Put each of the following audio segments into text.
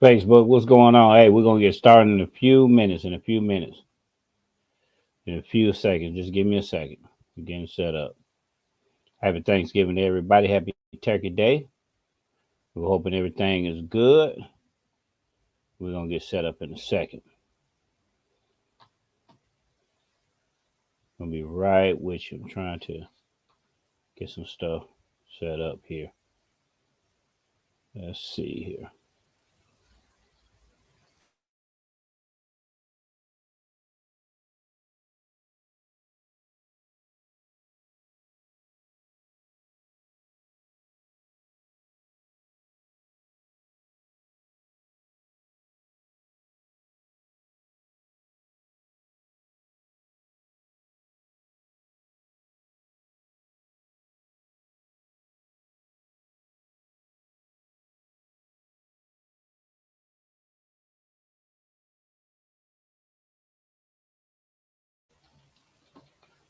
Facebook, what's going on? Hey, we're gonna get started in a few minutes. In a few seconds. Just give me a second. We're getting set up. Happy Thanksgiving to everybody. Happy Turkey Day. We're hoping everything is good. We're gonna get set up in a second. Gonna be right with you. I'm trying to get some stuff set up here. Let's see here.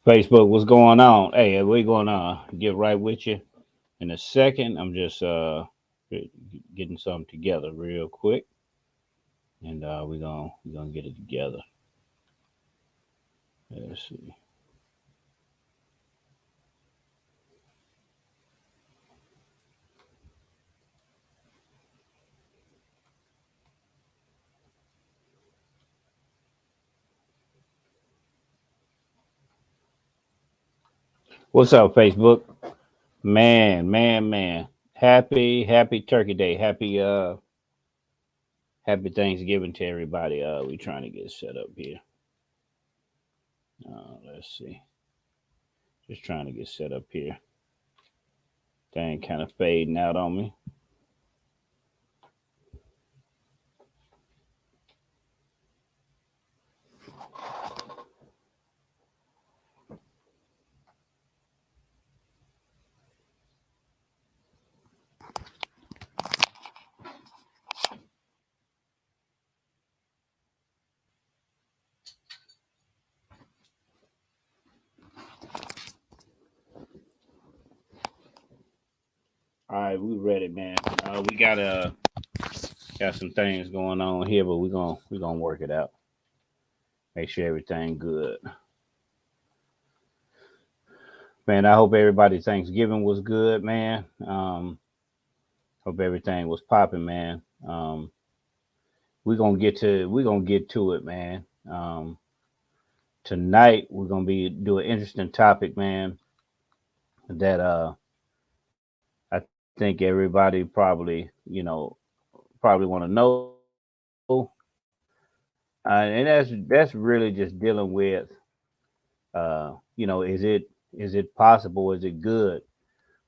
Facebook, what's going on? Hey, we're gonna get right with you in a second. I'm just getting something together real quick, and we're gonna get it together. Let's see. What's up, Facebook? Man. Happy Turkey Day. Happy Thanksgiving to everybody. We trying to get set up here. Let's see. Just trying to get set up here. Thing kind of fading out on me. All right, we ready, man. We got some things going on here, but we're gonna work it out. Make sure everything good. Man, I hope everybody Thanksgiving was good, man. Hope everything was popping, man. We're gonna get to it, man. Tonight we're gonna be do an interesting topic, man. That I think everybody probably want to know, and that's really just dealing with, is it possible? Is it good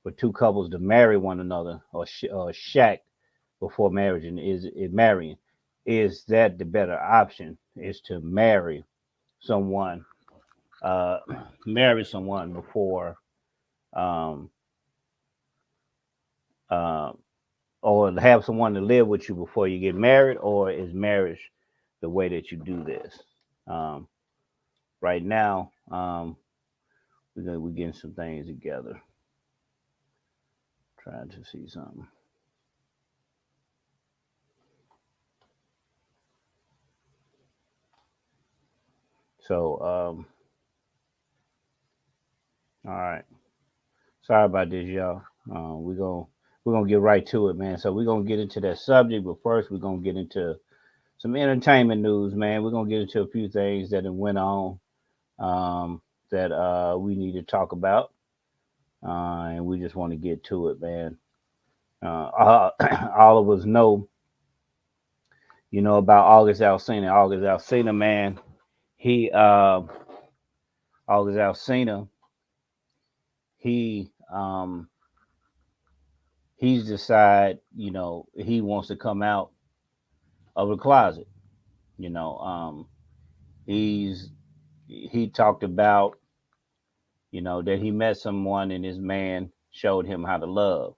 for two couples to marry one another or shack before marriage? And is it marrying? Is that the better option? Is to someone, uh, marry someone before, um, uh, or have someone to live with you before you get married, or is marriage the way that you do this? Um, right now, we're getting some things together, trying to see something. So, all right. Sorry about this, y'all. We're gonna get right to it, man. So we're gonna get into that subject, but first we're gonna get into some entertainment news, man. We're gonna get into a few things that have went on, that we need to talk about, and we just want to get to it, man. All of us know, about August Alsina. August Alsina, man. He August Alsina. He he's decided, he wants to come out of the closet. You know, he's he talked about, that he met someone and his man showed him how to love,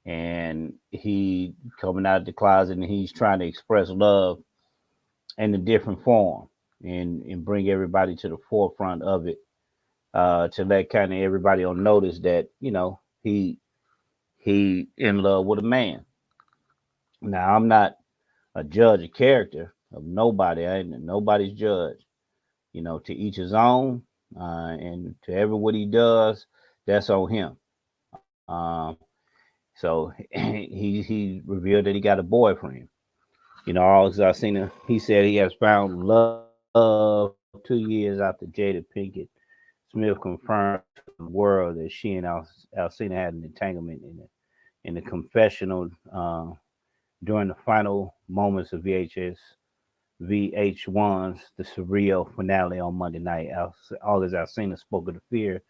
and he coming out of the closet and he's trying to express love in a different form, and bring everybody to the forefront of it, to let kind of everybody on notice that, he in love with a man. Now, I'm not a judge of character of nobody. I ain't nobody's judge. You know, to each his own, and to every what he does, that's on him. So he revealed that he got a boyfriend. You know, all I seen he said he has found love 2 years after Jada Pinkett Smith confirmed to the world that she and Alcina had an entanglement in the confessional during the final moments of VH1's The Surreal finale on Monday night. All as Alcina spoke of the fear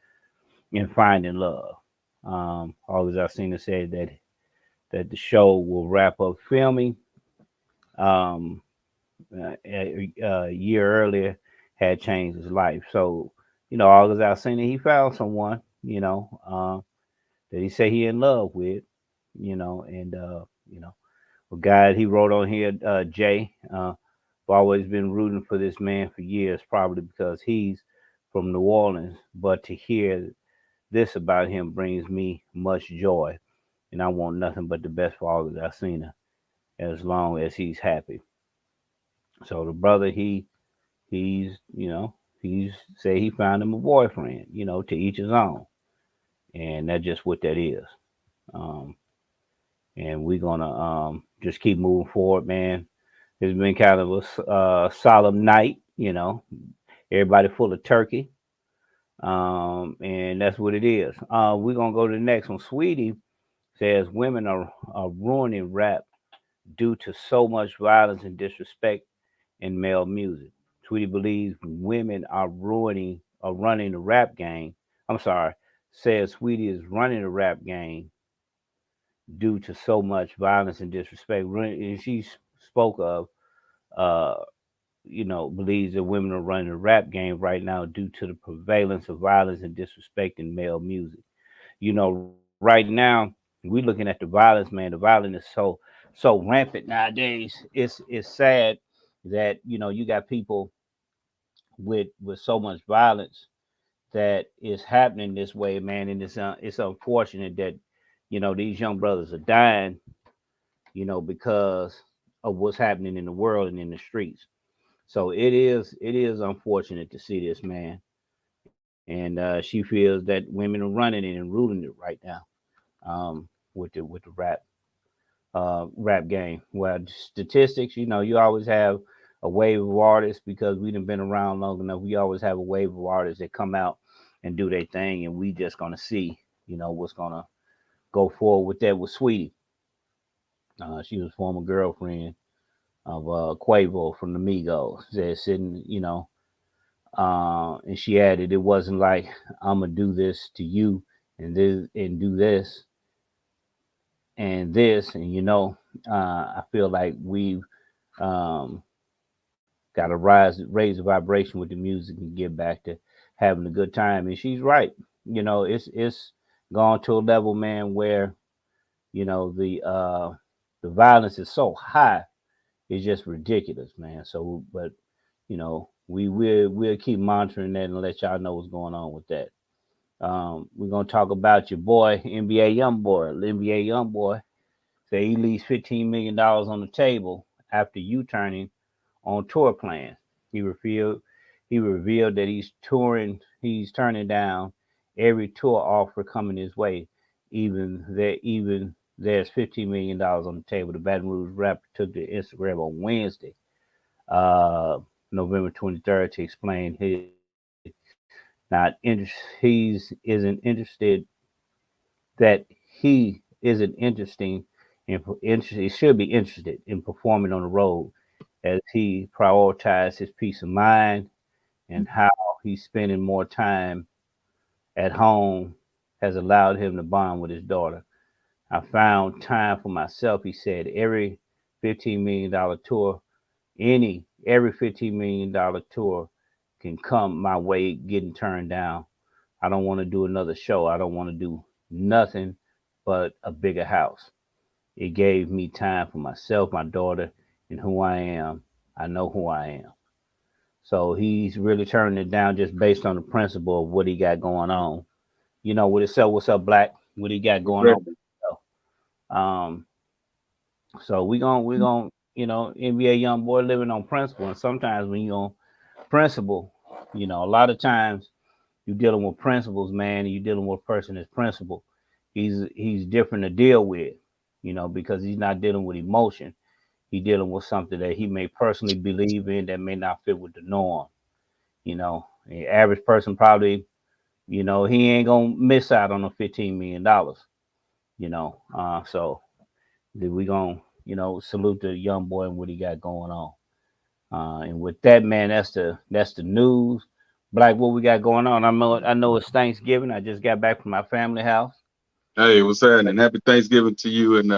in finding love. All as Alcina said that the show will wrap up filming. Um, a year earlier had changed his life. So, you know, August Alsina, he found someone, that he said he in love with, and a guy he wrote on here, Jay, I've always been rooting for this man for years, probably because he's from New Orleans, but to hear this about him brings me much joy, and I want nothing but the best for August Alsina as long as he's happy. So the brother, he's say he found him a boyfriend, to each his own, and that's just what that is. Um, and we're gonna just keep moving forward, man. It's been kind of a solemn night, everybody full of turkey, and that's what it is. We're gonna go to the next one. Sweetie says women are ruining rap due to so much violence and disrespect in male music. Tweety believes women are running the rap game. I'm sorry, says Sweetie is running the rap game due to so much violence and disrespect. And she spoke of, uh, believes that women are running the rap game right now due to the prevalence of violence and disrespect in male music. Right now we looking at the violence, man. The violence is so rampant nowadays. It's sad that you got people with so much violence that is happening this way, man. And it's unfortunate that these young brothers are dying, because of what's happening in the world and in the streets. So it is unfortunate to see this, man. And she feels that women are running it and ruling it right now, with the rap game. Well, statistics, you always have a wave of artists because we done been around long enough. We always have a wave of artists that come out and do their thing, and we just gonna see, what's gonna go forward with that with Sweetie. She was former girlfriend of Quavo from the Migos. Said sitting, and she added, it wasn't like I'm gonna do this to you and do this, and I feel like we've um, got to raise the vibration with the music and get back to having a good time. And she's right. It's gone to a level, man, where the violence is so high, it's just ridiculous, man. So, but we'll keep monitoring that and let y'all know what's going on with that. We're gonna talk about your boy NBA YoungBoy. NBA YoungBoy say he leaves $15 million on the table after U-turning on tour plans. He revealed he revealed that he's turning down every tour offer coming his way, even there's $15 million on the table. The Baton Rouge rapper took to Instagram on Wednesday, uh, November 23rd, to explain his not interest. He's isn't interested that he isn't interesting he should be interested in performing on the road as he prioritized his peace of mind and how he's spending more time at home has allowed him to bond with his daughter. I found time for myself, he said. $15 million tour, every $15 million tour can come my way getting turned down. I don't want to do another show. I don't want to do nothing but a bigger house. It gave me time for myself, my daughter, and who I am. I know who I am. So he's really turning it down just based on the principle of what he got going on. With himself, what's up, Black? What he got going on with himself. Um, so we going NBA young boy living on principle. And sometimes when you're on principle, a lot of times you're dealing with principles, man, and you're dealing with a person that's principle. He's different to deal with, because he's not dealing with emotion. He's dealing with something that he may personally believe in that may not fit with the norm. The average person probably, he ain't gonna miss out on the $15 million. So we gonna, salute the young boy and what he got going on. And with that, man, that's the news. Black, what we got going on? I know it's Thanksgiving. I just got back from my family house. Hey, what's happening? Happy Thanksgiving to you and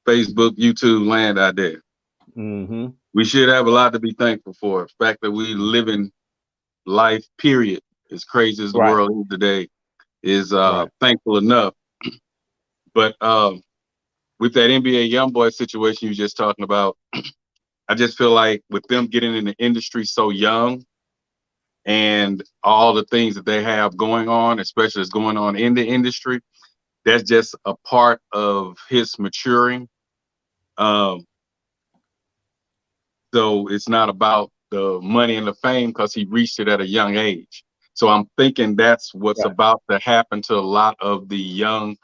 Facebook, YouTube land out there. Mm-hmm. We should have a lot to be thankful for. The fact that we live in life, period, as crazy as the Right, world is today, is right, thankful enough. But with that NBA YoungBoy situation you just talking about, I just feel like with them getting in the industry so young and all the things that they have going on, especially as going on in the industry, that's just a part of his maturing. Um, so it's not about the money and the fame because he reached it at a young age. So I'm thinking that's what's right. about to happen to a lot of the young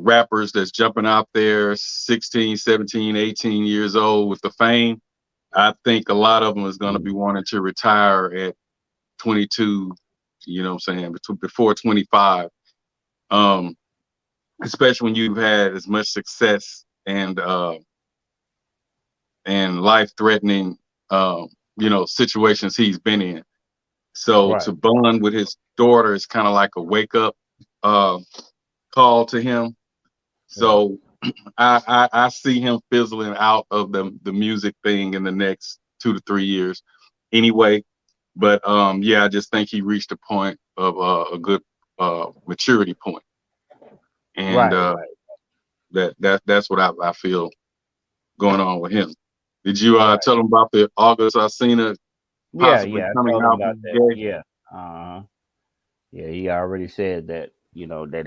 rappers that's jumping out there 16, 17, 18 years old with the fame. I think a lot of them is going to be Mhm. wanting to retire at 22, you know what I'm saying, before 25. Um, Especially when you've had as much success and life threatening situations he's been in. So Right. to bond with his daughter is kind of like a wake up uh, call to him. Right. So I see him fizzling out of the music thing in the next 2 to 3 years anyway. But yeah, I just think he reached a point of a good maturity point, and Right. Right. that's what I feel going on with him. Did you Right. tell him about the August Alsina Yeah. possibly Yeah. I coming told him out about from that. gay? Yeah. Yeah. He already said that. That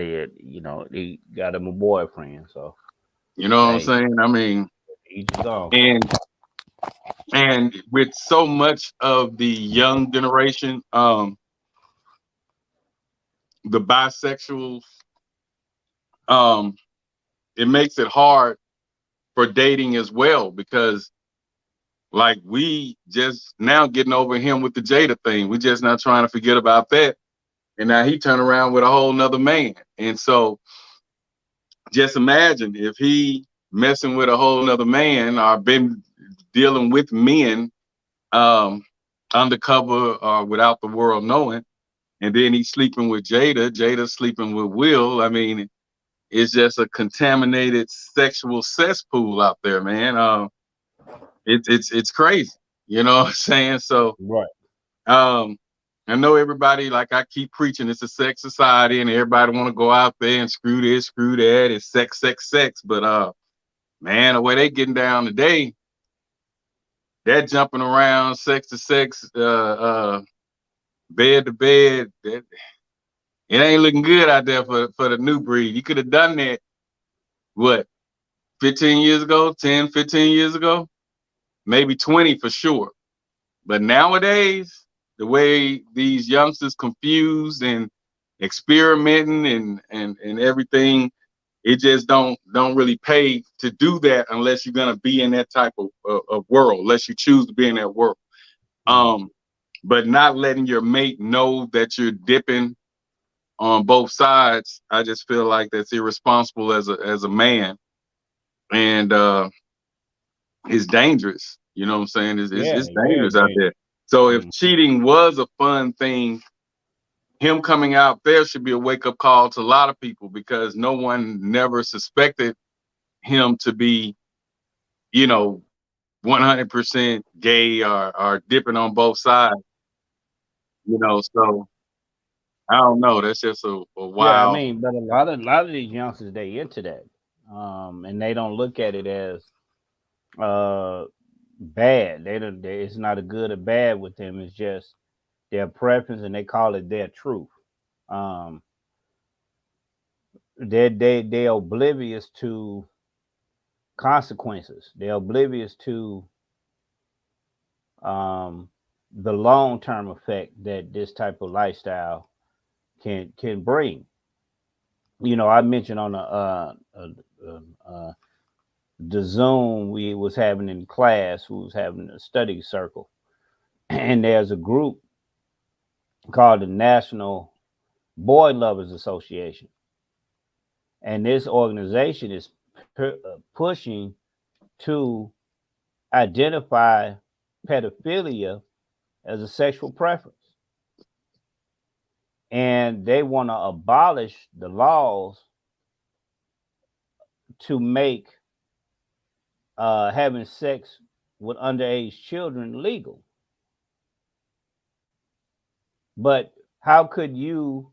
he got him a boyfriend. So You know what I'm hey, saying? I mean, each his own. and and with so much of the young generation, the bisexuals, um, it makes it hard for dating as well because like we just now getting over him with the Jada thing. We just not trying to forget about that. And now he turned around with a whole nother man. And so just imagine if he messing with a whole nother man or been dealing with men um undercover or without the world knowing, and then he's sleeping with Jada sleeping with Will. I mean, it's just a contaminated sexual cesspool out there, man. It's crazy. You know what I'm saying? So Right. um I know everybody, like I keep preaching, it's a sex society and everybody want to go out there and screw this, screw that. It's sex, sex, sex. But man, the way they getting down today, that jumping around, sex to sex, bed to bed, it ain't looking good out there for the new breed. You could have done that, what, 15 years ago, 10, 15 years ago, maybe 20 for sure. But nowadays, the way these youngsters confused and experimenting and everything, it just don't really pay to do that unless you're gonna be in that type of world, unless you choose to be in that world. Mm. Um, but not letting your mate know that you're dipping on both sides, I just feel like that's irresponsible as a man, and it's dangerous. You know what I'm saying? Yeah. It's Very dangerous out dangerous. there. So if Mm. cheating was a fun thing, him coming out there should be a wake up call to a lot of people because no one never suspected him to be, you know, 100% gay or dipping on both sides. So I don't know. That's just a Yeah. I wild. mean, but a lot of these youngsters they into that, and they don't look at it as uh bad. They don't. It's not a good or bad with them. It's just their preference, and they call it their truth. Um, they're oblivious to consequences. They're oblivious to the long-term effect that this type of lifestyle can bring. I mentioned on the Zoom we was having in class, who was having a study circle, and there's a group called the National Boy Lovers Association, and this organization is pushing to identify pedophilia as a sexual preference, and they want to abolish the laws to make having sex with underage children legal. But how could you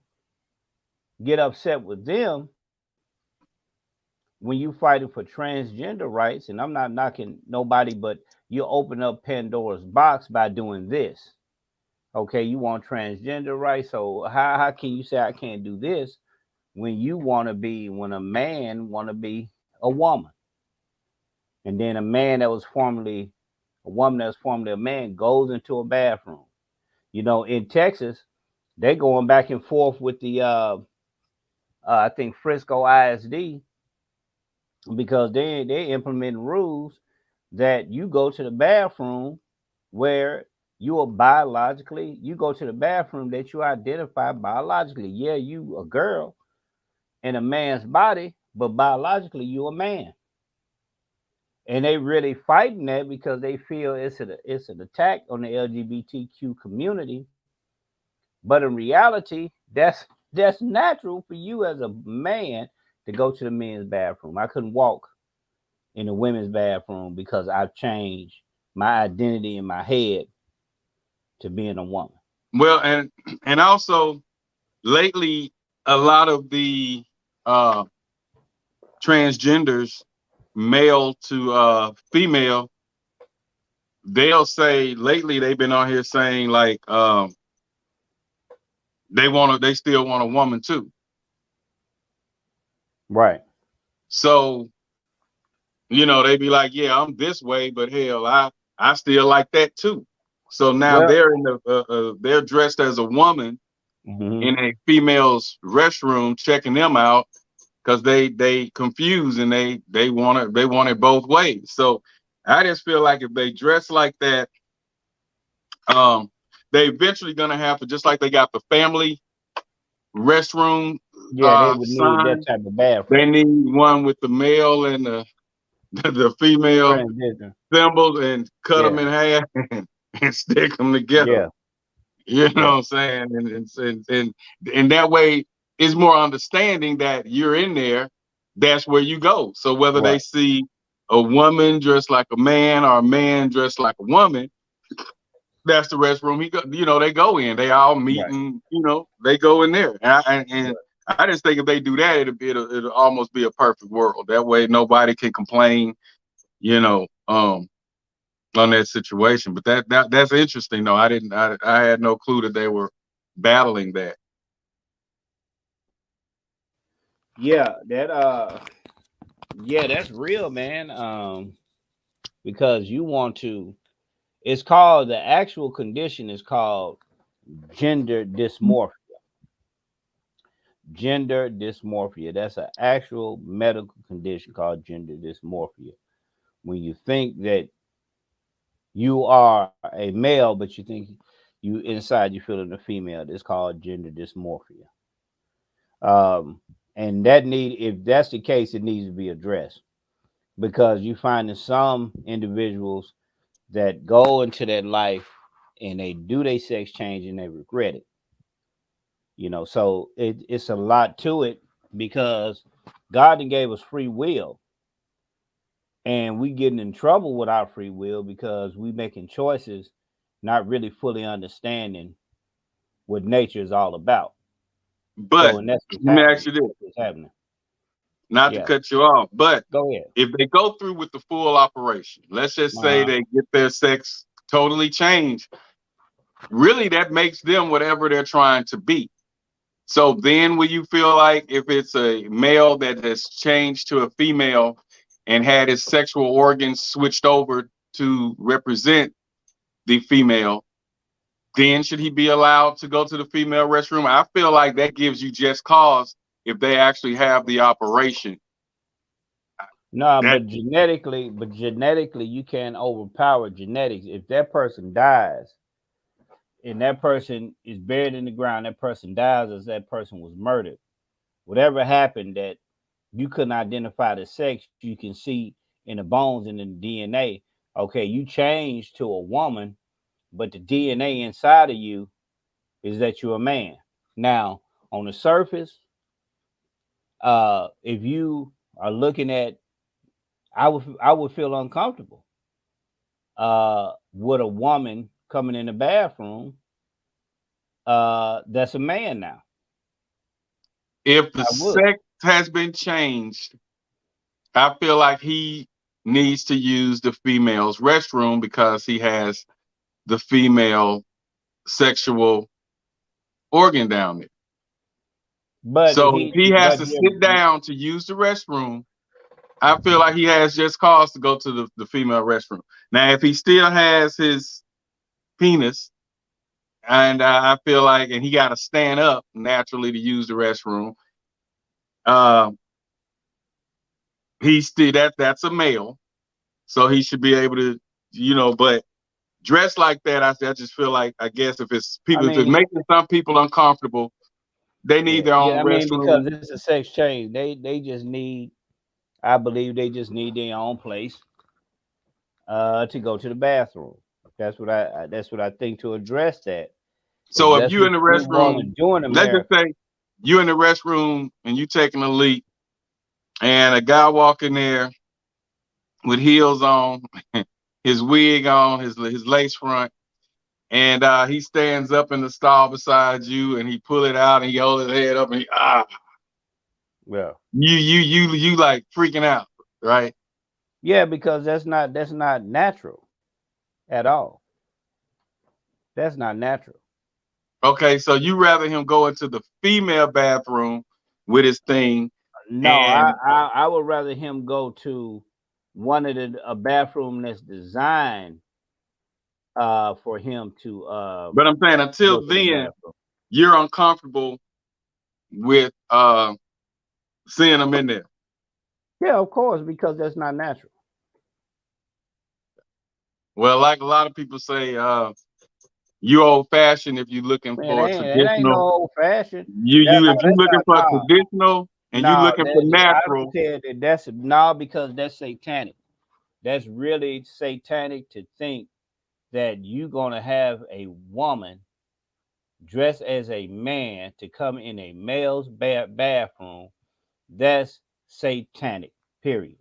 get upset with them when you fighting for transgender rights? And I'm not knocking nobody, but you open up Pandora's box by doing this. Okay, you want transgender rights, so how can you say I can't do this when a man want to be a woman? And then a woman that was formerly a man goes into a bathroom. In Texas, they going back and forth with the I think Frisco ISD, because they implementing rules that you go to the bathroom where you go to the bathroom that you identify biologically. Yeah, you a girl in a man's body, but biologically you a man. And they really fighting that because they feel it's an attack on the LGBTQ community. But in reality, that's natural for you as a man to go to the men's bathroom. I couldn't walk in the women's bathroom because I've changed my identity in my head to being a woman. Well, and also lately, a lot of the transgenders, male to female, they'll say lately they've been on here saying like they still want a woman too. Right. So, they be like, yeah, I'm this way, but hell, I still like that too. So now they're in they're dressed as a woman in a female's restroom, checking them out because they confused and they want it both ways. So I just feel like if they dress like that, they eventually gonna have to, just like they got the family restroom. Yeah, they would need that type of bathroom. They need one with the male and the female Transition symbols, and cut them in half and stick them together. You know what I'm saying? And that way it's more understanding that you're in there, that's where you go. So whether they see a woman dressed like a man or a man dressed like a woman, that's the restroom they go in. They all meet and they go in there. And I just think if they do that, it'll almost be a perfect world. That way nobody can complain, on that situation. But that's interesting though. I had no clue that they were battling that. That's real, man. Because you want to, it's called, the actual condition is called gender dysmorphia. Gender dysmorphia. That's an actual medical condition called gender dysmorphia. When you think that you are a male, but you think you inside you feeling a female, it's called gender dysmorphia. And if that's the case, it needs to be addressed, because you find that some individuals that go into that life and they do their sex change and they regret it. So it's a lot to it, because God gave us free will, and we getting in trouble with our free will because we making choices, not really fully understanding what nature is all about. But let me ask you this. Not to cut you off, but go ahead. If they go through with the full operation, let's just say they get their sex totally changed, really that makes them whatever they're trying to be. So then will you feel like if it's a male that has changed to a female and had his sexual organs switched over to represent the female, then should he be allowed to go to the female restroom? I feel like that gives you just cause if they actually have the operation. No, That but genetically, you can't overpower genetics. If that person dies and that person is buried in the ground, that person dies as that person was murdered. Whatever happened that you couldn't identify the sex, you can see in the bones and in the DNA. Okay, you changed to a woman, but the DNA inside of you is that you're a man. Now, on the surface, if you are looking at, I would feel uncomfortable with a woman coming in the bathroom that's a man now. if the I would. sex has been changed, I feel like he needs to use the female's restroom because he has the female sexual organ down there. But So if he has but to yeah, sit down to use the restroom, I feel like he has just cause to go to the female restroom. Now, if he still has his penis, and I feel like, and he got to stand up naturally to use the restroom, he's still that's a male, so he should be able to, but dress like that, I just feel like, I guess if it's I people, if it's mean, making some people uncomfortable, they need their yeah. own I mean, restroom. because it's a sex change, they just need. I believe they just need their own place to go to the bathroom. That's what I think to address that. If So if that's you what in the you want to restroom, do in let's just America, say you in the restroom and you taking a leak, and a guy walk in there with heels on, his wig on, his lace front, and he stands up in the stall beside you, and he pull it out, and he hold his head up, and yeah, you like freaking out, right? yeah, because that's not natural at all. That's not natural. Okay, so you rather him go into the female bathroom with his thing, No, and I would rather him go to one of a bathroom that's designed for him to but I'm saying go until to the then, bathroom. you're uncomfortable with seeing him in there. Yeah, of course, because that's not natural. Well, like a lot of people say, you old fashioned if you're looking Man, for it ain't no traditional. old fashioned. You if you That's looking for not traditional and you no. looking for I don't natural, care that that's no because that's satanic. That's really satanic to think that you're gonna have a woman dressed as a man to come in a male's bathroom. That's satanic. Period.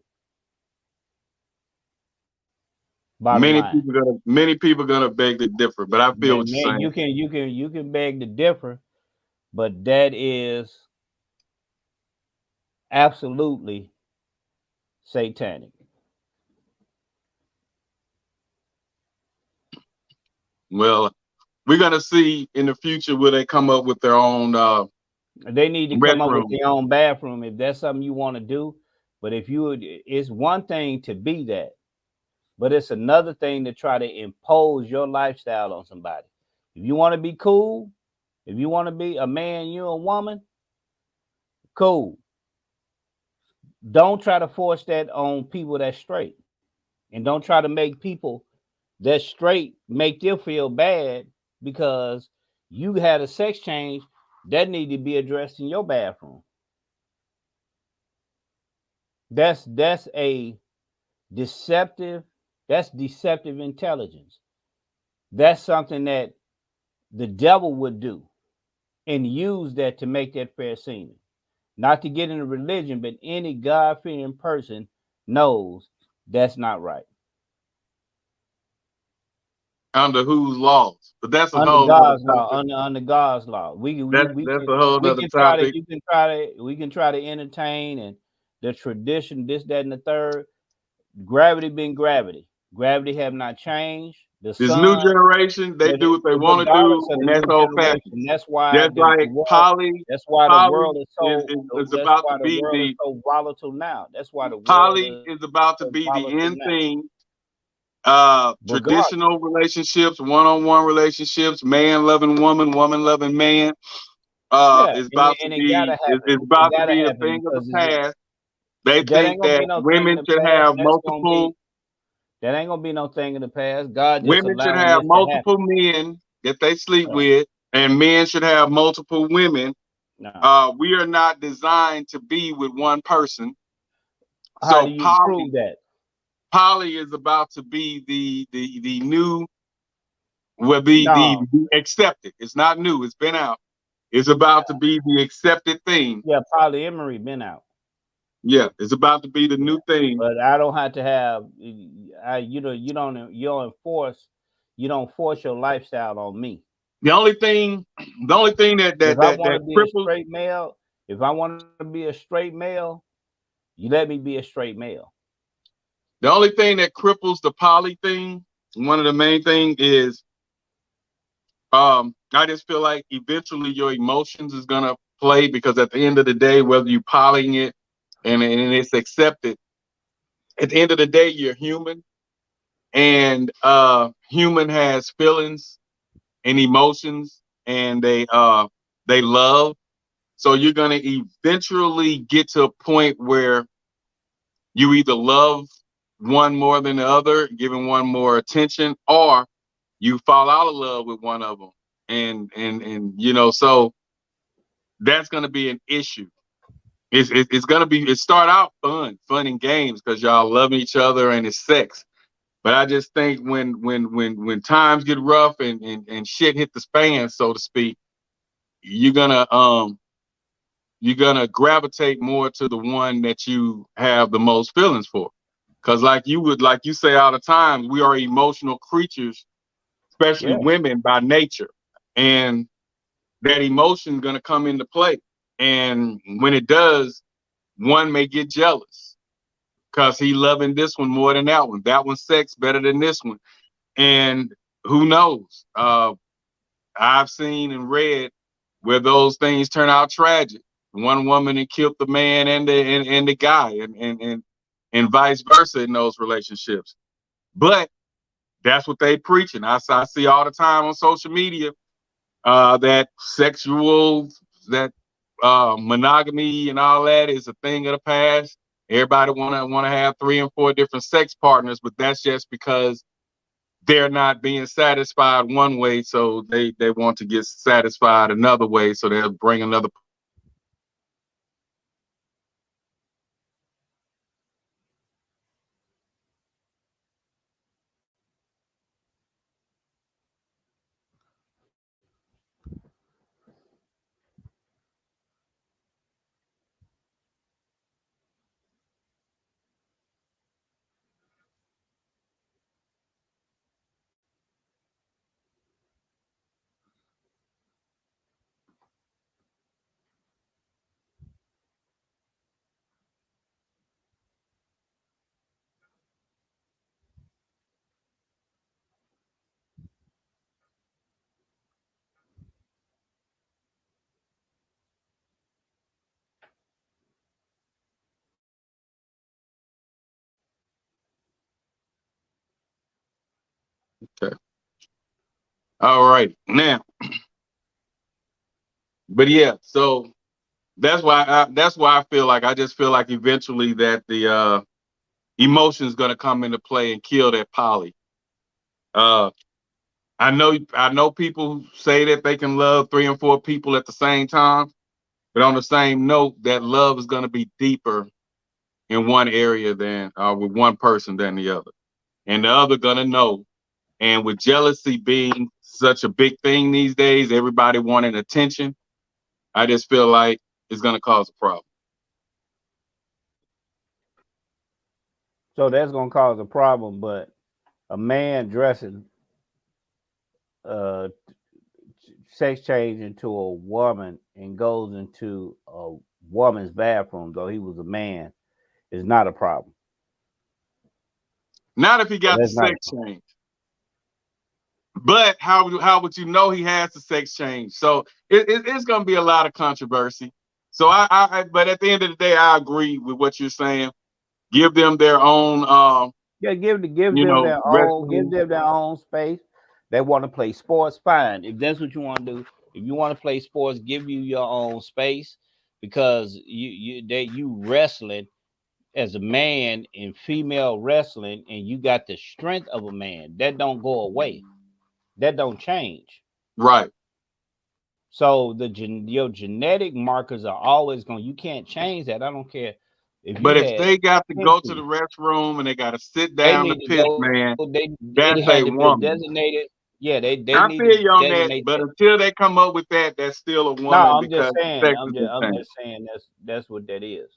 Bottom line. many people gonna beg to differ. But I feel what you're Man, saying. you can beg to differ, but that is absolutely satanic. Well, we're gonna see in the future will they come up with their own They need to come up with restroom. their own bathroom if that's something you want to do. But if you, it's one thing to be that, but it's another thing to try to impose your lifestyle on somebody. If you want to be cool, if you want to be a man, you're a woman, cool. Don't try to force that on people that's straight. And don't try to make people that straight make them feel bad because you had a sex change that need to be addressed in your bathroom. That's a deceptive, that's deceptive intelligence. That's something that the devil would do and use that to make that fair seeming. Not to get into religion, but any God-fearing person knows that's not right. Under whose laws? But that's a Under whole nother God's law, topic. under God's law, That's a whole we nother can try to topic. you can try to we can try to entertain and the tradition, this, that, and the third. Gravity been gravity. Gravity have not changed. The This new son, generation, they but do what they want to regardless do, of the and that's new old fashioned. generation, that's why That's like Polly. that's why the Polly world is so is that's about to why the be world is the so volatile now. That's why the world Polly is is about to so be the volatile end now. thing. Regardless. Traditional relationships, one-on-one relationships, man loving woman, woman loving man, Yeah, is about to and it be gotta happen. is It about to gotta be a happen thing of the because past. They that think ain't gonna be that no thing in women the should past. have multiple. That ain't gonna be no thing in the past. God just Women should allowing have this to happen. multiple men that they sleep Yeah. with, and men should have multiple women. No. We are not designed to be with one person. How do So you prove that? Polly is about to be the new, will be No. the accepted. It's not new. It's been out. It's about to be the accepted thing. Yeah, polyamory been out. Yeah, it's about to be the new thing. But I don't have to have you don't force your lifestyle on me. The only thing that If I want to that be a cripples, straight male, if I want to be a straight male, you let me be a straight male. the only thing that cripples the poly thing, one of the main things is, I just feel like eventually your emotions is gonna play, because at the end of the day, whether you polying it and it's accepted, at the end of the day, you're human, and human has feelings and emotions, and they love. So you're gonna eventually get to a point where you either love one more than the other, giving one more attention, or you fall out of love with one of them, and so that's gonna be an issue. It's gonna be, it start out fun and games because y'all love each other and it's sex. But I just think when times get rough and shit hit the fan, so to speak, you're gonna gravitate more to the one that you have the most feelings for. Cause like you say all the time, we are emotional creatures, especially Yeah. women by nature. And that emotion gonna come into play. And when it does, one may get jealous because he loving this one more than that one. That one's sex better than this one. And who knows? I've seen and read where those things turn out tragic. One woman and killed the man and the guy, and vice versa in those relationships. But that's what they preaching. I see all the time on social media that that monogamy and all that is a thing of the past. Everybody wanna have 3 and 4 different sex partners, but that's just because they're not being satisfied one way, so they want to get satisfied another way, so they'll bring another. Okay. All right. Now, but yeah, so that's why I feel like, I just feel like eventually that the emotion is gonna come into play and kill that poly. Uh, I know people say that they can love 3 and 4 people at the same time, but on the same note, that love is gonna be deeper in one area than with one person than the other, and the other gonna know. And with jealousy being such a big thing these days, everybody wanting attention, I just feel like it's gonna cause a problem. So that's gonna cause a problem, but a man dressing uh sex change into a woman and goes into a woman's bathroom, though he was a man, is not a problem. Not if he got the That's not a sex change. But how would you know he has the sex change? So it's going to be a lot of controversy. So but at the end of the day, I agree with what you're saying. Give them their own, Yeah, give them their own, give restroom. them their own space. They want to play sports, fine. If that's what you want to do, if you want to play sports, give you your own space because you wrestling as a man in female wrestling, and you got the strength of a man. That don't go away. That don't change. Right. So your genetic markers are always going. You can't change that. I don't care if you But if had they got to go to the 20. restroom and they got to sit They down to need to piss, go. man, It that's had a to be a woman. designated. Yeah, they I need to feel you on that, designate but that. until they come up with that, that's still a No, woman I'm because just saying. sex is the I'm same. just saying that's what that is.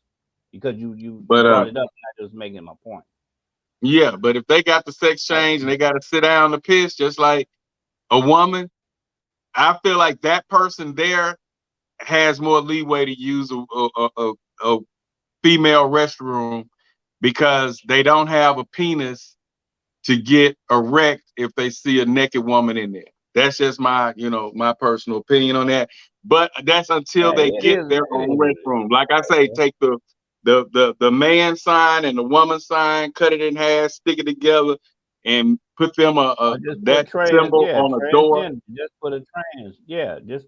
Because you But brought it up, and I just making my point. yeah, but if they got the sex Like, change and they got to sit down to piss, just like a woman, I feel like that person there has more leeway to use a female restroom because they don't have a penis to get erect if they see a naked woman in there. That's just my personal opinion on that. But that's until yeah, they it get is. their It own is. restroom. Like I say, take the man sign and the woman sign, cut it in half, stick it together, and put them Or just put that symbol on a door. transgender. Just put a trans. Yeah, just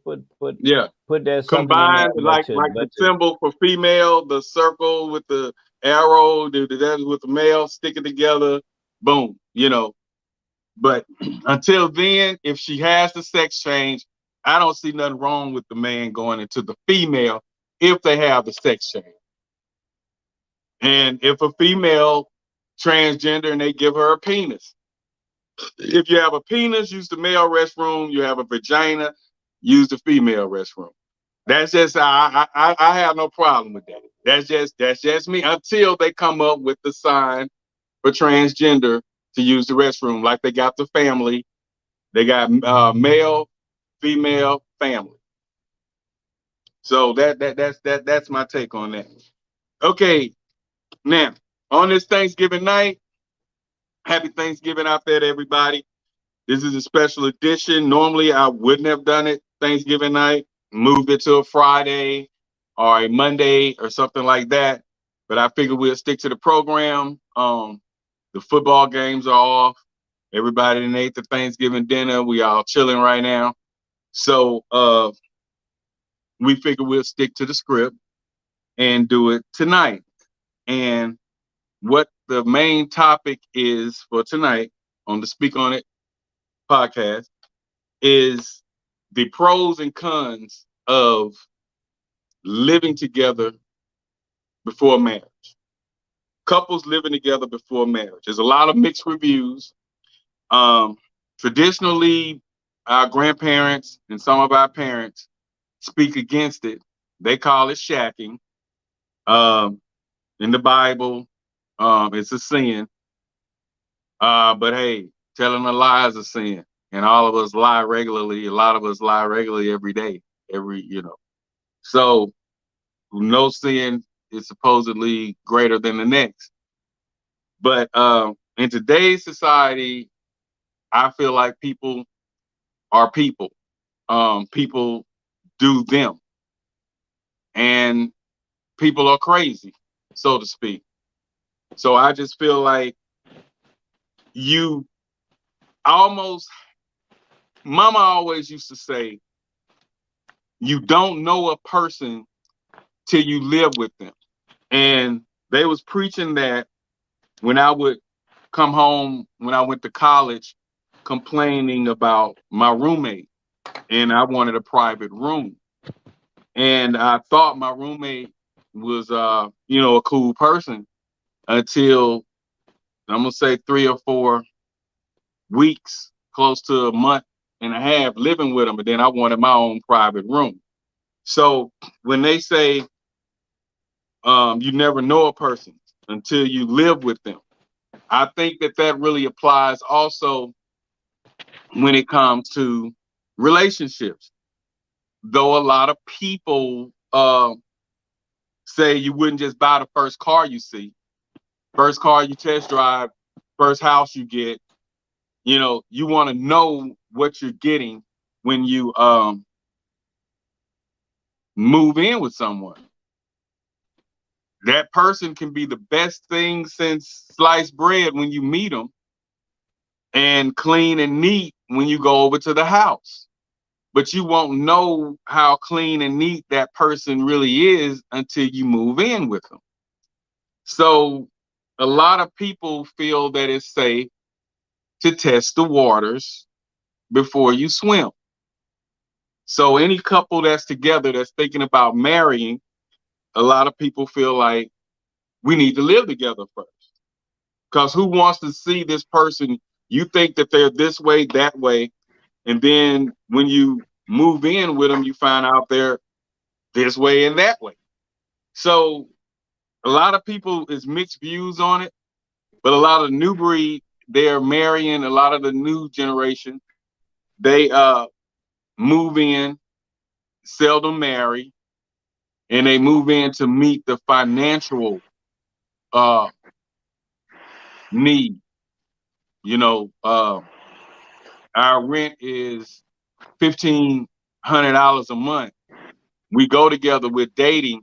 Yeah. put that something in there. Combine like the symbol for female, the circle with the arrow, that with the male, stick it together, boom, But until then, if she has the sex change, I don't see nothing wrong with the man going into the female if they have the sex change. And if a female transgender and they give her a penis, if you have a penis, use the male restroom. You have a vagina, use the female restroom. That's just I have no problem with that. That's just me until they come up with the sign for transgender to use the restroom, like they got the family. They got male, female, family. So that's my take on that. Okay, now on this Thanksgiving night, happy Thanksgiving out there to everybody. This is a special edition. Normally, I wouldn't have done it Thanksgiving night, moved it to a Friday or a Monday or something like that. But I figured we'll stick to the program. The football games are off. Everybody done ate the Thanksgiving dinner. We all chilling right now. So we figured we'll stick to the script and do it tonight. And what the main topic is for tonight on the Speak On It podcast is the pros and cons of living together before marriage. Couples living together before marriage. There's a lot of mixed reviews. Um, Traditionally, our grandparents and some of our parents speak against it. They call it shacking. Um, in the Bible, it's a sin. But hey, telling a lie is a sin. And all of us lie regularly. A lot of us lie regularly every day. So no sin is supposedly greater than the next. But in today's society, I feel like people are people. People do them. And people are crazy, so to speak. So I just feel like you almost, mama always used to say, you don't know a person till you live with them. And they was preaching that when I would come home when I went to college complaining about my roommate and I wanted a private room. And I thought my roommate was a cool person until I'm gonna say 3 or 4 weeks, close to a month and a half living with him, and then I wanted my own private room. So when they say you never know a person until you live with them, I think that really applies also when it comes to relationships. Though a lot of people say you wouldn't just buy the first car you see, first car you test drive, first house you get, You know, you want to know what you're getting when you move in with someone. That person can be the best thing since sliced bread when you meet them, and clean and neat when you go over to the house. But you won't know how clean and neat that person really is until you move in with them. So a lot of people feel that it's safe to test the waters before you swim. So any couple that's together that's thinking about marrying, a lot of people feel like we need to live together first. Because who wants to see this person? You think that they're this way, that way, and then when you move in with them, you find out they're this way and that way. So a lot of people is mixed views on it, but a lot of new breed, they're marrying a lot of the new generation. They move in, seldom marry, and they move in to meet the financial uh need. You know, our rent is $1,500 a month. We go together with dating,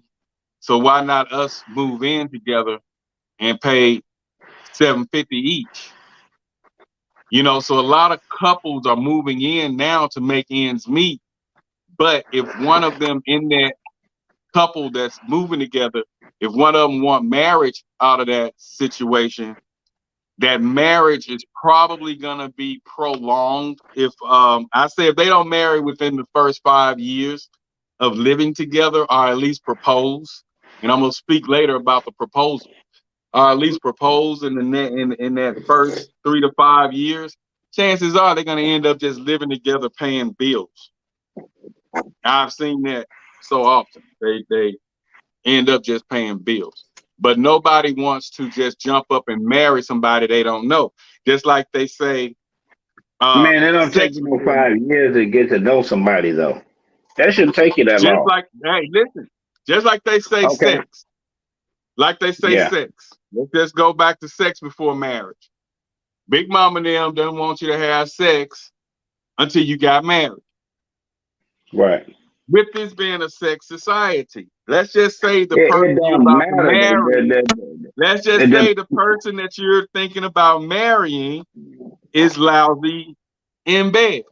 so why not us move in together and pay $750 each? You know, so a lot of couples are moving in now to make ends meet. But if one of them in that couple that's moving together, if one of them want marriage out of that situation, that marriage is probably gonna be prolonged. If I say if they don't marry within the first 5 years of living together, or at least propose, and I'm gonna speak later about the proposal, or at least propose in in that first 3 to 5 years, chances are they're gonna end up just living together paying bills. I've seen that so often. They end up just paying bills. But nobody wants to just jump up and marry somebody they don't know. Just like they say, Man, it don't take sex you no before marriage. 5 years to get to know somebody though. That shouldn't take you that Just long. like, hey, listen, just like they say Okay. sex, like they say Yeah. sex. Let's just go back to sex before marriage. Big Mama and them don't want you to have sex until you got married. Right. With this being a sex society, let's just say the It person you're don't about to matter. marry, let's just The say the person that you're thinking about marrying is lousy in bed.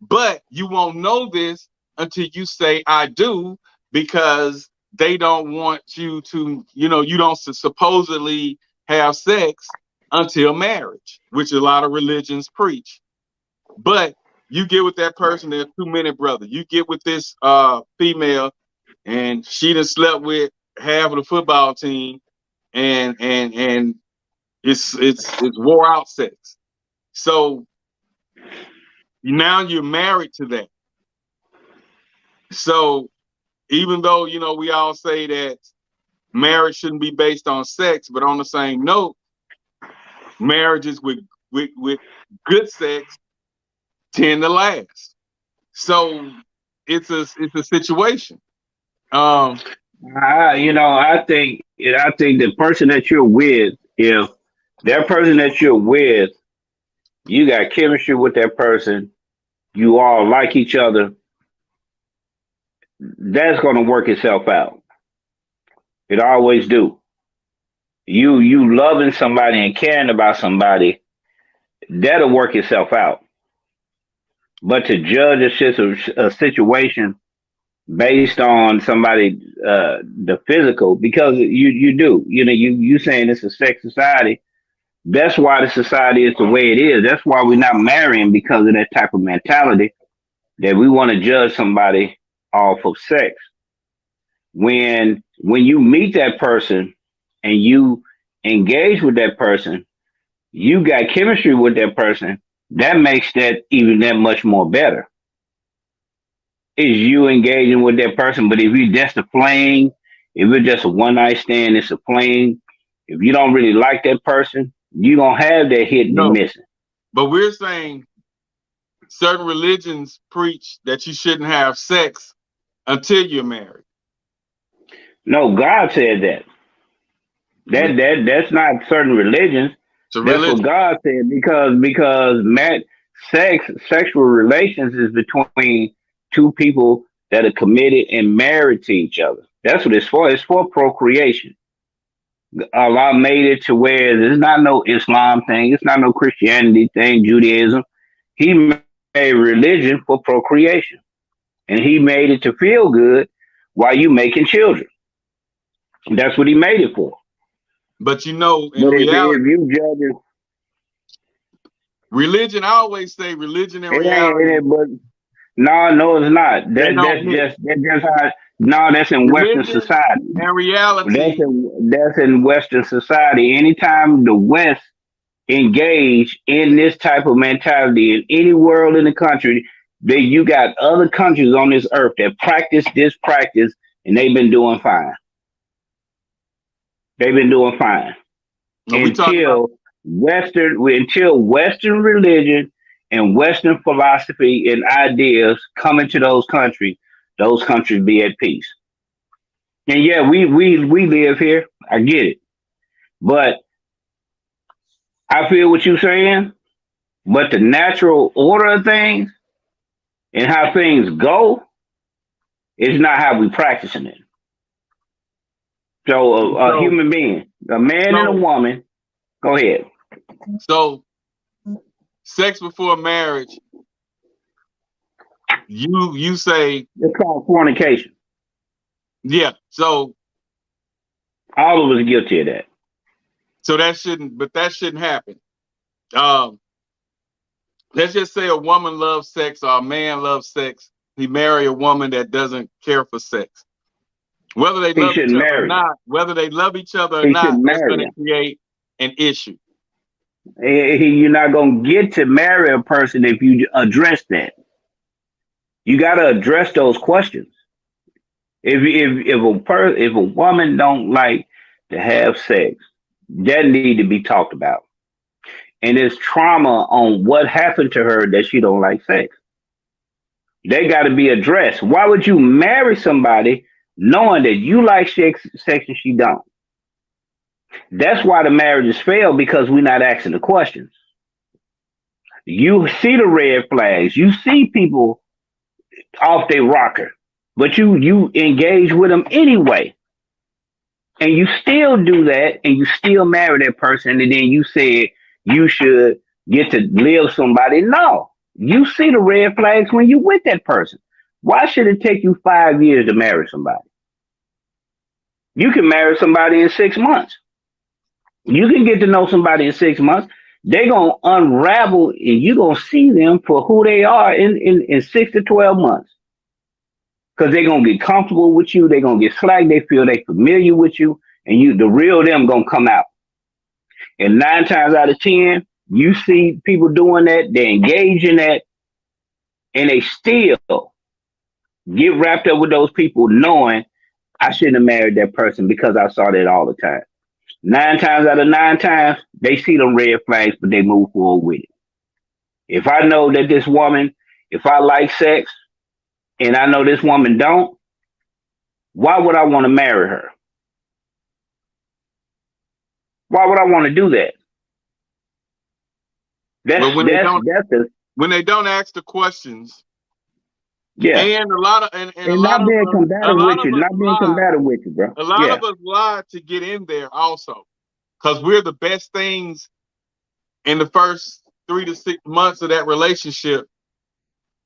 But you won't know this until you say I do, because they don't want you to, you know, you don't supposedly have sex until marriage, which a lot of religions preach. But you get with that person, they're 2 minute brother. You get with this female and she done slept with half of the football team, and it's wore out sex. So now you're married to that. So even though, you know, we all say that marriage shouldn't be based on sex, but on the same note, marriages with good sex tend to last. So it's a situation. Um, I think the person that you're with, if that person that you're with, you got chemistry with that person, you all like each other, that's gonna work itself out. It always do. You loving somebody and caring about somebody, that'll work itself out. But to judge a situation based on somebody the physical, because you do, you saying it's a sex society. That's why the society is the way it is. That's why we're not marrying, because of that type of mentality that we want to judge somebody off of sex. When you meet that person and you engage with that person, you got chemistry with that person. That makes that even that much more better. Is you engaging with that person. But if you just a fling, if it's just a one night stand, it's a fling. If you don't really like that person, you gonna have that hit and no, missing. but we're saying certain religions preach that you shouldn't have sex until you're married. No, God said that. Mm. That's not certain religions. a That's what religion. God said because sexual relations is between two people that are committed and married to each other. That's what it's for. It's for procreation. Allah made it to where there's not no Islam thing. It's not no Christianity thing, Judaism. He made religion for procreation, and he made it to feel good while you making children. That's what he made it for. But you know, in But reality, if you judge it, religion, I always say religion and it reality, ain't. But no, it's not. they don't That's mix. just how. No, that's in Western Religion society. and reality, That's in Western society. Anytime the West engage in this type of mentality in any world in the country, you got other countries on this earth that practice this practice, and they've been doing fine. They've been doing fine and we talk about until Western religion and Western philosophy and ideas come into those countries be at peace. And yeah, we live here. I get it, but I feel what you're saying. But the natural order of things and how things go is not how we practicing it. So a so human being, a man and a so woman. Go ahead. so sex before marriage, you say, It's called fornication. yeah. So All of us are guilty of that. that shouldn't happen. Um, let's just say a woman loves sex or a man loves sex. He marry a woman that doesn't care for sex. Whether they He love each shouldn't other or marry her. not, He shouldn't that's marry going her. to create an issue. You're not gonna get to marry a person if you address that. You got to address those questions. If a woman don't like to have sex, that need to be talked about. And there's trauma on what happened to her that she don't like sex. They got to be addressed. Why would you marry somebody knowing that you like sex and she don't? That's why the marriages fail, because we're not asking the questions. You see the red flags. You see people off their rocker, but you engage with them anyway, and you still do that, and you still marry that person, and then you said you should get to live somebody. No, you see the red flags when you with that person. Why should it take you 5 years to marry somebody? You can marry somebody in 6 months. You can get to know somebody in 6 months. They're gonna unravel, and you're gonna see them for who they are in 6 to 12 months. Because they're gonna get comfortable with you, they're gonna get slack, they feel they familiar with you, and the real them gonna come out. And 9 times out of 10, you see people doing that, they engage in that, and they still get wrapped up with those people knowing I shouldn't have married that person because I saw that all the time. 9 times out of 9 times, they see them red flags, but they move forward with it. If I know that this woman, if I like sex and I know this woman don't, why would I want to marry her? Why would I want to do that? But when they That's don't ask the questions, yeah. and a lot of and a And lot not of being us, combative with you, not being combative with you, bro. a lot Yeah. of us lie to get in there also, because we're the best things in the first 3 to 6 months of that relationship.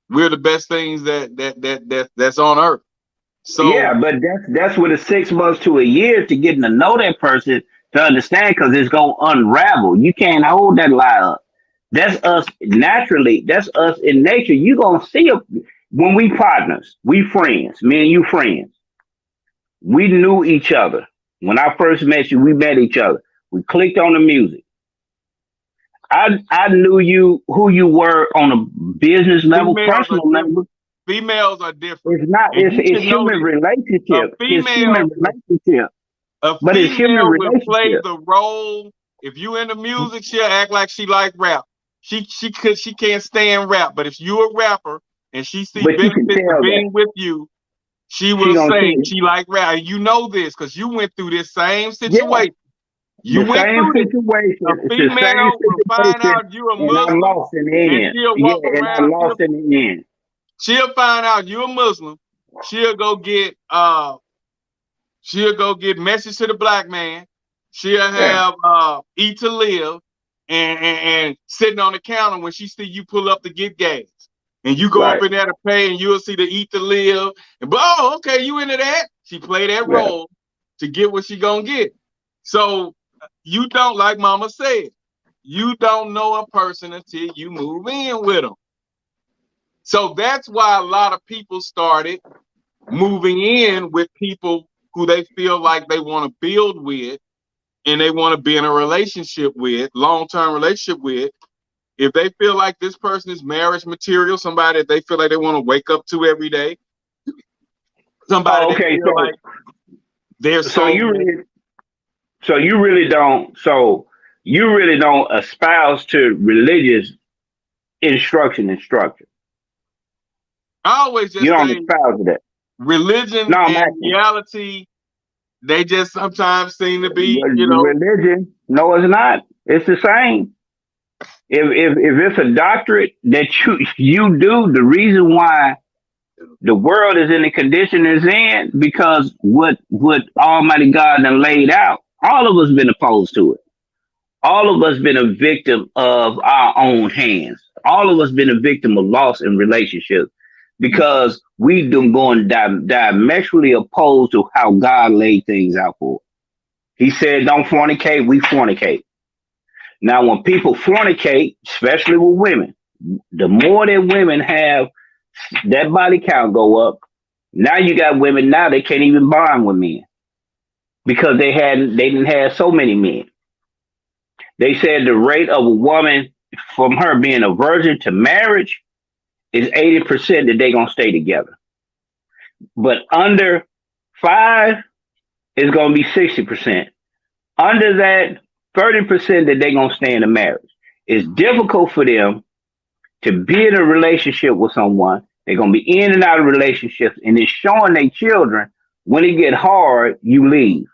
We're the best things that's on earth. Yeah, So but that's with a 6 months to a year to getting to know that person to understand, because it's gonna unravel. You can't hold that lie up. That's us naturally. That's us in nature. You gonna see when we partners, we friends, me and you friends. We knew each other. When I first met you, we met each other. We clicked on the music. I knew you who you were on a business level, personal level. females are different. It's not. And It's human relationship. It's human relationship. A But it's human female will play relationship. the role. If you into music, she'll act like she like rap. She can't stand rap. But if you a rapper and she see But you can benefits tell of that. being with you, she She will gonna say tell you. she like rap. And you know this because you went through this same Yeah. situation. You The went same through this. situation. A It's the same female will find situation, out you a and I Muslim, lost in the and end. she'll Yeah, walk and I around. lost in the end. She'll find out you a Muslim. She'll go get message to the black man. She'll Yeah, have eat to live and sitting on the counter when she see you pull up to get gas. And you go up right. in there to pay and you'll see the eat to live. And oh, okay, you into that? She play that Yeah. role to get what she gonna get. So you don't, like Mama said, you don't know a person until you move in with them. So that's why a lot of people started moving in with people who they feel like they want to build with and they want to be in a relationship with, long-term relationship with. If they feel like this person is marriage material, somebody that they feel like they want to wake up to every day, somebody Oh, they okay. feel like their So you soulmate. really, you really don't espouse to religious instruction and structure. I always You just don't say espouse to that. religion No, I'm and asking. reality, they just sometimes seem to be, Religion, no, it's not. It's the same. If it's a doctorate that you do, the reason why the world is in the condition it's in, because what Almighty God done laid out, all of us been opposed to it. All of us been a victim of our own hands. All of us been a victim of loss in relationships because we done going diametrically opposed to how God laid things out for us. He said, "Don't fornicate." We fornicate. Now, when people fornicate, especially with women, the more that women have that body count go up. Now you got women now they can't even bond with men because they didn't have so many men. They said the rate of a woman from her being a virgin to marriage is 80% that they gonna stay together. But under 5 is gonna be 60%. Under that, 30% that they gonna stay in a marriage. It's difficult for them to be in a relationship with someone. They're gonna be in and out of relationships, and it's showing their children when it get hard, you leave.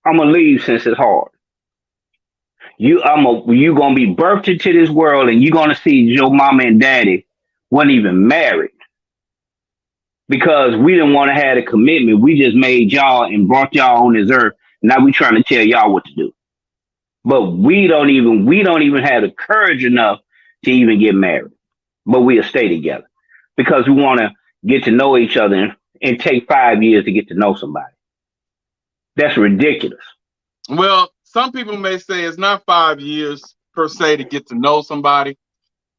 I'm gonna leave since it's hard. You gonna be birthed into this world, and you gonna see your mama and daddy weren't even married because we didn't want to have a commitment. We just made y'all and brought y'all on this earth. Now we trying to tell y'all what to do, but we don't even have the courage enough to even get married. But we'll stay together because we want to get to know each other and take 5 years to get to know somebody. That's ridiculous. Well, some people may say it's not 5 years per se to get to know somebody,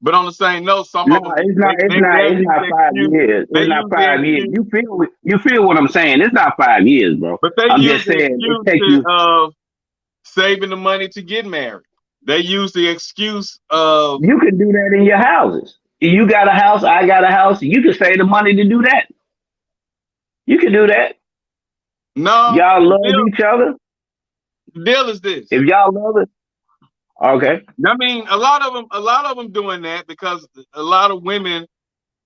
but on the same note, some No, of them it's not. It's not. they'll It's use not the 5 years. they It's not use the 5 years. excuse, You feel what I'm saying? It's not 5 years, bro. but they I'm use just the saying it excuse takes you. of saving the money to get married. They use the excuse of You can do that in your houses. You got a house. I got a house. You can save the money to do that. You can do that. no. Y'all love each other. The deal is this. If y'all love it, okay. I mean, a lot of them doing that because a lot of women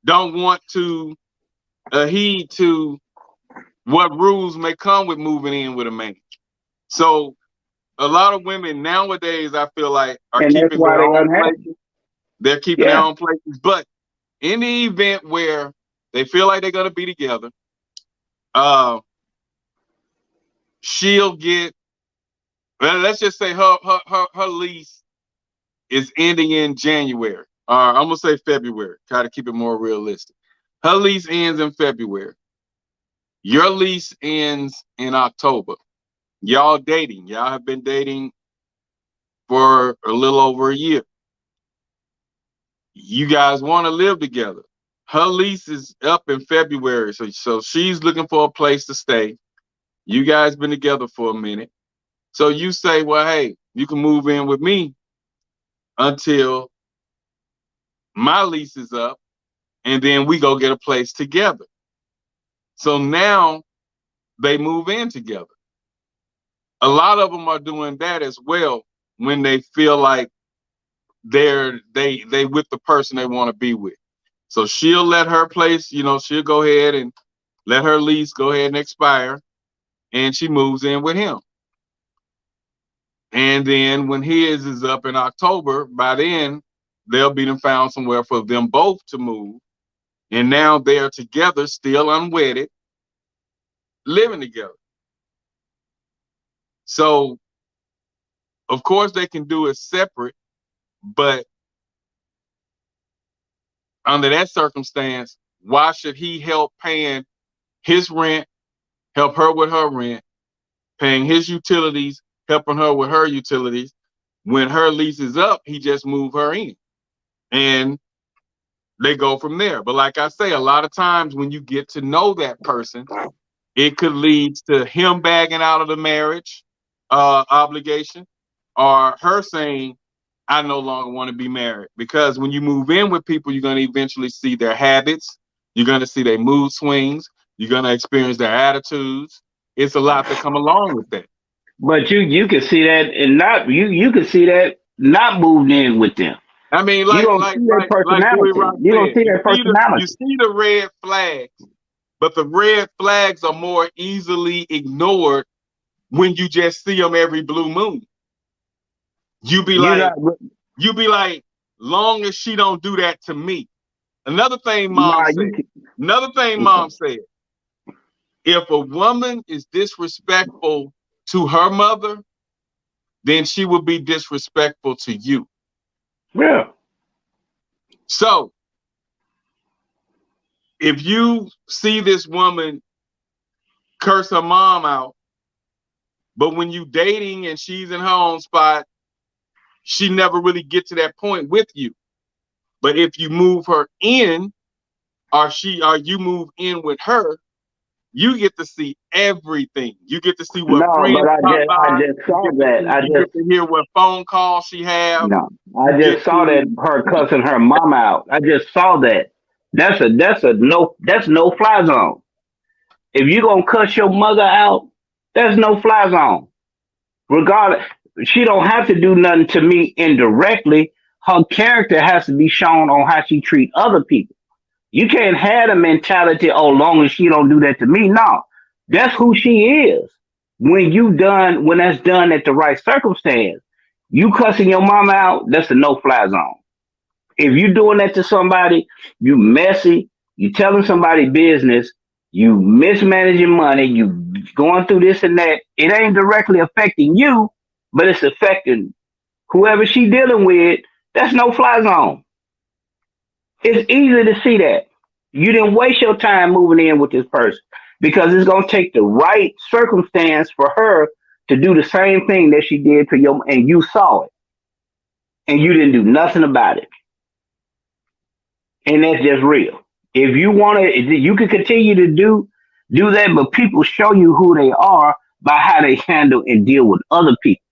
don't want to heed to what rules may come with moving in with a man. So a lot of women nowadays, I feel like, are And that's keeping why their they own unhappy. places. They're keeping their Yeah. own places. But in the event where they feel like they're gonna be together, uh, she'll get. Well, let's just say her lease is ending in January. I'm gonna say February. Try to keep it more realistic. Her lease ends in February. Your lease ends in October. Y'all dating. Y'all have been dating for a little over a year. You guys want to live together. Her lease is up in February, so she's looking for a place to stay. You guys been together for a minute. So you say, well, hey, you can move in with me until my lease is up, and then we go get a place together. So now they move in together. A lot of them are doing that as well when they feel like they with the person they want to be with. So she'll let her place, she'll go ahead and let her lease go ahead and expire, and she moves in with him. And then when his is up in October, by then they'll be found somewhere for them both to move. And now they're together, still unwedded, living together. So, of course, they can do it separate, but under that circumstance, why should he help paying his rent, help her with her rent, paying his utilities, helping her with her utilities? When her lease is up, he just move her in. And they go from there. But like I say, a lot of times when you get to know that person, it could lead to him bagging out of the marriage obligation, or her saying, I no longer want to be married. Because when you move in with people, you're going to eventually see their habits. You're going to see their mood swings. You're going to experience their attitudes. It's a lot that come along with that. But you can see that and not you can see that not moved in with them. I mean, You don't see that personality. You don't see that personality. You see the red flags, but the red flags are more easily ignored when you just see them every blue moon. You be like, long as she don't do that to me. Another thing mom said, if a woman is disrespectful to her mother, then she will be disrespectful to you. Yeah. So if you see this woman curse her mom out, but when you dating and she's in her own spot, she never really get to that point with you. But if you move her in, or you move in with her, you get to see everything. You get to see what friends I just saw that. You get to hear what phone calls she have. No, I just saw that her cussing her mom out. I just saw that. That's no fly zone. If you gonna cuss your mother out, that's no fly zone. Regardless, she don't have to do nothing to me indirectly. Her character has to be shown on how she treat other people. You can't have a mentality, oh, long as she don't do that to me. No, that's who she is. When that's done at the right circumstance, you cussing your mama out, that's a no-fly zone. If you doing that to somebody, you messy, you telling somebody business, you mismanaging money, you going through this and that, it ain't directly affecting you, but it's affecting whoever she dealing with, that's no-fly zone. It's easy to see that. You didn't waste your time moving in with this person because it's going to take the right circumstance for her to do the same thing that she did to you, and you saw it. And you didn't do nothing about it. And that's just real. If you want to, you can continue to do that, but people show you who they are by how they handle and deal with other people.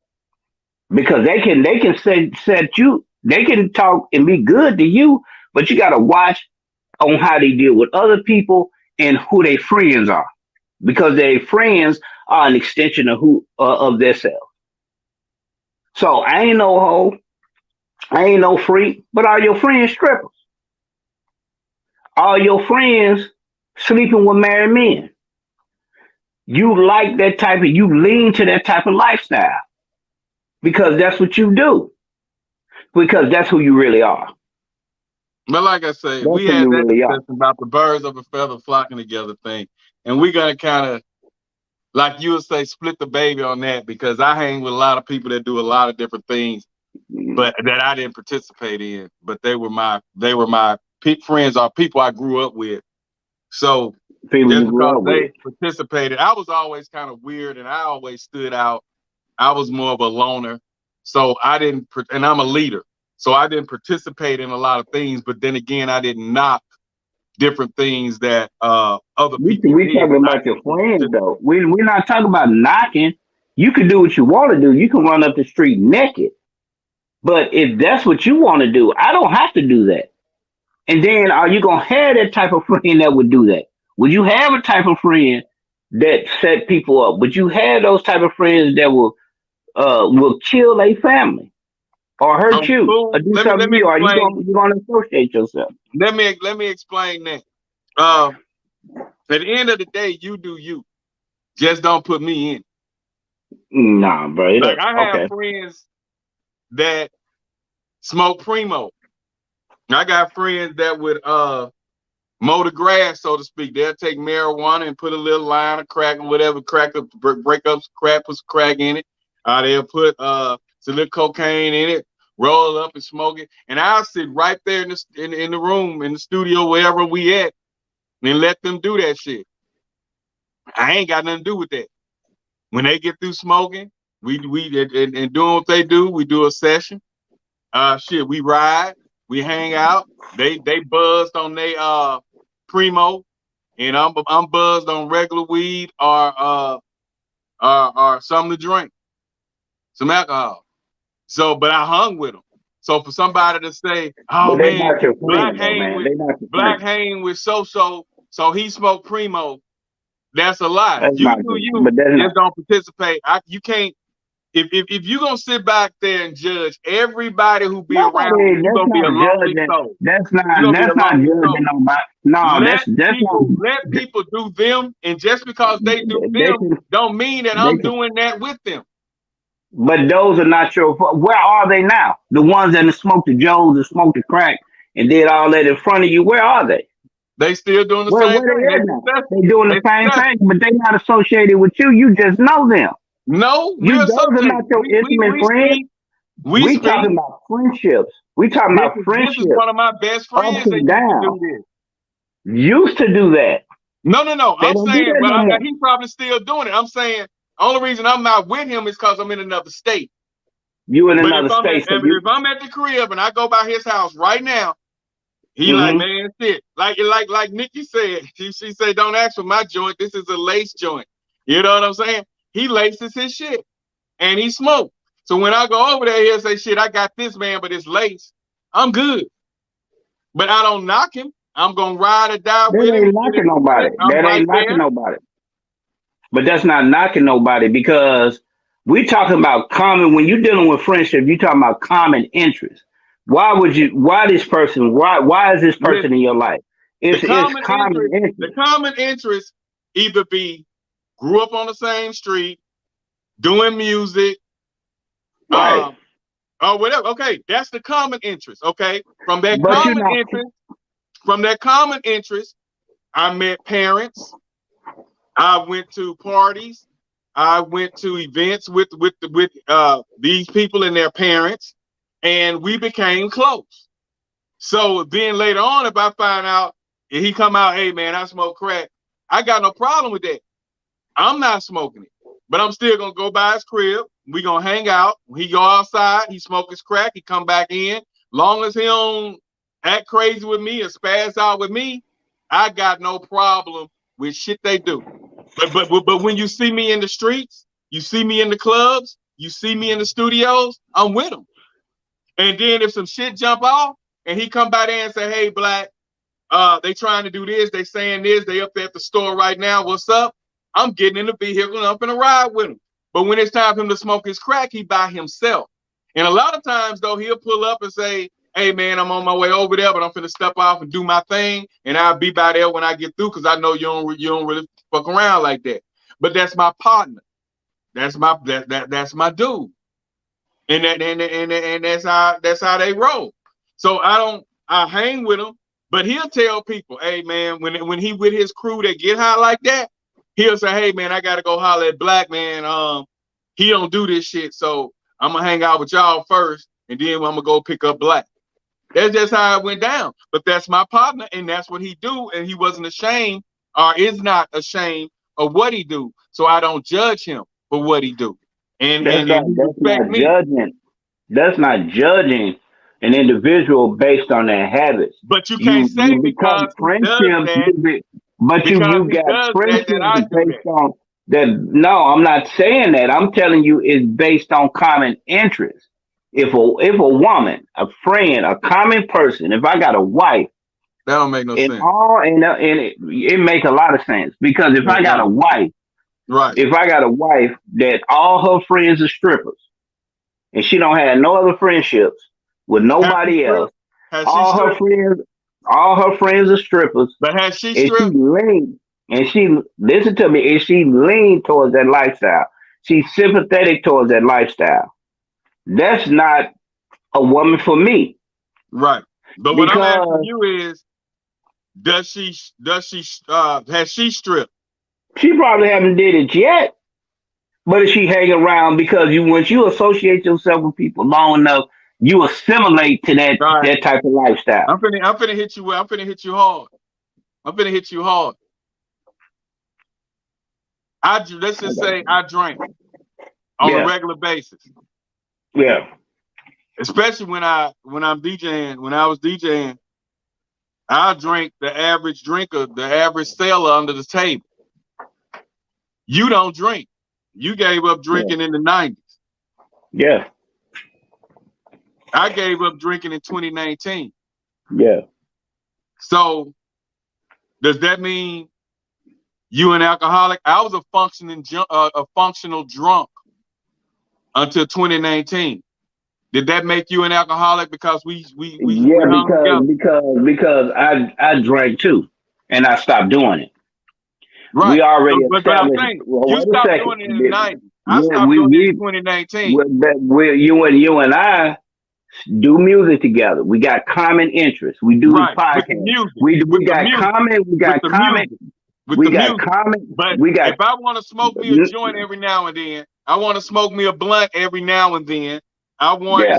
Because they can set you, they can talk and be good to you, but you got to watch on how they deal with other people and who their friends are, because their friends are an extension of of their self. So I ain't no hoe, I ain't no freak, but are your friends strippers? Are your friends sleeping with married men? You like that type of, you lean to that type of lifestyle because that's what you do, because that's who you really are. But like I say, we had that discussion about the birds of a feather flocking together thing. And we're going to kind of, like you would say, split the baby on that, because I hang with a lot of people that do a lot of different things, but that I didn't participate in. But they were my friends or people I grew up with. So just because they participated, I was always kind of weird and I always stood out. I was more of a loner. So I didn't, and I'm a leader. So I didn't participate in a lot of things, but then again, I didn't knock different things that other people we talking about your friends, though. We're not talking about knocking. You can do what you want to do. You can run up the street naked. But if that's what you want to do, I don't have to do that. And then are you going to have that type of friend that would do that? Would you have a type of friend that set people up? Would you have those type of friends that will kill a family? Or hurt you, or do something to you, or you going to associate yourself? Let me explain that. At the end of the day, you do you. Just don't put me in. Nah, bro. Like I have Okay. friends that smoke primo. I got friends that would mow the grass, so to speak. They'll take marijuana and put a little line of crack or whatever, crack up, break up some crack, put some crack in it. They'll put some little cocaine in it, roll it up and smoke it. And I'll sit right there in the room, in the studio, wherever we at, and let them do that shit. I ain't got nothing to do with that. When they get through smoking, we and doing what they do, we do a session. We ride, we hang out. They buzzed on they primo, and I'm buzzed on regular weed or something to drink, some alcohol. So, but I hung with them. So for somebody to say, "Oh But they man, not your Black friend, though, hang man. with They not your Black friend. hang with so he smoked primo," that's a lie. That's You not do good. you, But that's just not. don't participate. You can't. If you're gonna sit back there and judge everybody who be around you, Nobody. you're That's gonna be a not lonely judging. soul. That's You're not. gonna be a That's not lonely judging soul. nobody. No, Let that's not. people do them, and just because they do They them, can. don't mean that They I'm can. doing that with them. But those are not your. Where are they now? The ones that smoked the Joes and smoked the crack and did all that in front of you. Where are they? They still doing the Where same they thing. They at now? successful. They doing the They same successful. thing, but they not associated with you. You just know them. No, You we're those are not associated. your intimate friends. We We speak. talking about friendships. We talking This about is friendships one of my best up friends that and used to down. do this. Used to do that. No. They I'm don't do saying, that no more. he's probably still doing it. I'm saying, only reason I'm not with him is because I'm in another state. You in But if another state, so you. if I'm at the crib and I go by his house right now, he like, Mm-hmm. man, shit. Like Nikki said, she said, don't ask for my joint. This is a lace joint. You know what I'm saying? He laces his shit and he smoked. So when I go over there, he'll say, shit, I got this, man, but it's lace. I'm good. But I don't knock him. I'm gonna ride or die with That him ain't and get knocking him nobody. sick. I'm That right ain't knocking there. nobody. But that's not knocking nobody because we talking about common. When you're dealing with friendship, you talking about common interest. Why would you? Why this person? Why is this person in Listen, your life? It's common the interest. common interest either be grew up on the same street, doing music, Right. or whatever. Okay, that's the common interest. Okay, But you're not. from that common interest, I met parents. I went to parties. I went to events with these people and their parents, and we became close. So then later on, if I find out and he come out, hey man, I smoke crack, I got no problem with that. I'm not smoking it, but I'm still gonna go by his crib. We gonna hang out. He go outside, he smoke his crack, he come back in. Long as he don't act crazy with me or spaz out with me, I got no problem with shit they do. But when you see me in the streets, you see me in the clubs, you see me in the studios, I'm with them. And then if some shit jump off and he come by there and say, hey, Black, they trying to do this, they saying this, they up there at the store right now, what's up? I'm getting in the vehicle and I'm gonna ride with him. But when it's time for him to smoke his crack, he by himself. And a lot of times though, he'll pull up and say, hey man, I'm on my way over there, but I'm finna step off and do my thing, and I'll be by there when I get through, because I know you don't really fuck around like that. But that's my partner. That's my dude. And that's how they roll. So I hang with him, but he'll tell people, hey man, when he with his crew that get high like that, he'll say, hey man, I gotta go holler at Black, man. He don't do this shit, so I'm gonna hang out with y'all first, and then I'm gonna go pick up Black. That's just how it went down. But that's my partner, and that's what he do, and he wasn't ashamed or is not ashamed of what he do. So I don't judge him for what he do. And That's and, not. and he That's respect not me. judging. That's not judging an individual based on their habits. But you can't say You become because he does friendships. that, But because you he got does that I friendships do based that. on that. No, I'm not saying that. I'm telling you it's based on common interest. If a woman, a friend, a common person, if I got a wife, That don't make no sense. it makes a lot of sense because if I got a wife, Right. if I got a wife that all her friends are strippers and she don't have no other friendships with nobody else, Has all she her stripped? friends, all her friends are strippers, But has she and she stripped? lean and she listen to me, and she lean towards that lifestyle. She's sympathetic towards that lifestyle. That's not a woman for me Right. But what I'm asking because you is, has she stripped? she probably haven't did it yet. But if she hang around because once you associate yourself with people long enough, you assimilate to All right. that type of lifestyle. I'm finna hit you. I'm finna hit you hard. I'm finna hit you hard. Let's just say I drink on a Yeah, regular basis, yeah, especially when I'm DJing. When I was DJing, I drink the average drinker, the average sailor under the table. You don't drink. You gave up drinking in the 90s. yeah, I gave up drinking in 2019. yeah. So does that mean you an alcoholic? I was a functional drunk until 2019. Did that make you an alcoholic because we Yeah, hung together? because I drank too, and I stopped doing it. Right. We already But I'm established. saying Well, you wait a stopped second. doing it in the 90s. I Yeah, stopped doing it in 2019. you and I do music together. We got common interests. We do Right. With the podcasts. music. We With the got music. common. We With got the common. music. With We the got music. common. But We got. if I want to smoke me a joint every now and then, I want to smoke me a blunt every now and then. I want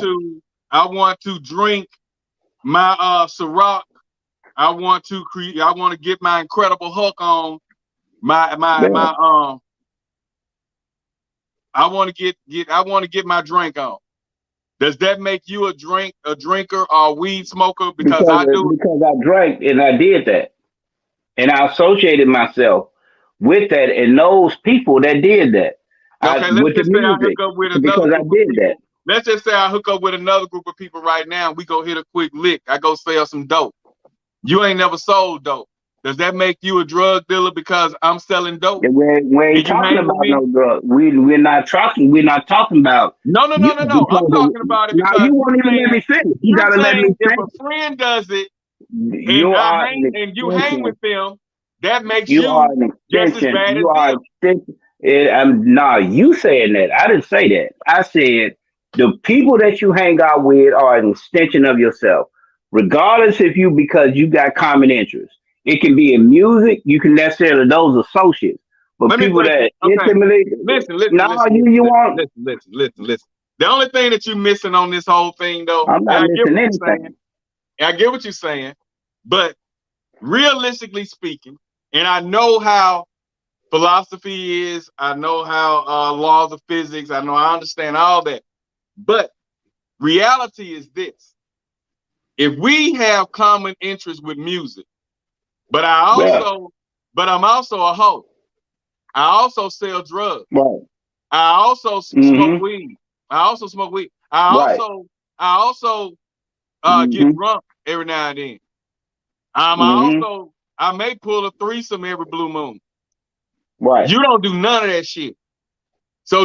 to drink my Ciroc. I want to get my Incredible Hulk on. I want to get my drink on. Does that make you a drinker or a weed smoker? Because I do. Because I drank and I did that, and I associated myself with that and those people that did that. Okay, let's With the just say I music hook up with another because I group of did people. that. Let's just say I hook up with another group of people right now. We go hit a quick lick. I go sell some dope. You ain't never sold dope. Does that make you a drug dealer because I'm selling dope? We ain't talking about no drug. We're not talking. We're not talking about. No. I'm talking about it Now because you won't even let me finish. You you're gotta let me saying if finish. a friend does it You and are an you hang extension. with them, that makes You are you an just as extension. bad as You are them. an extension. Nah, you saying that. I didn't say that. I said the people that you hang out with are an extension of yourself. Regardless if you because you got common interests. It can be in music, you can necessarily those associates. But Let me people say, that okay, intimately listen. you want Listen. The only thing that you're missing on this whole thing, though, I'm and not I get missing what you're saying, anything. but realistically speaking, and I know how philosophy is, I know how laws of physics, I understand all that, but reality is this: if we have common interests with music, but Yeah. I'm also a hoe. I also sell drugs. Right. I also smoke Mm-hmm. weed. I Right. also get Mm-hmm. drunk every now and then. Mm-hmm. I may pull a threesome every blue moon. Right. You don't do none of that shit. So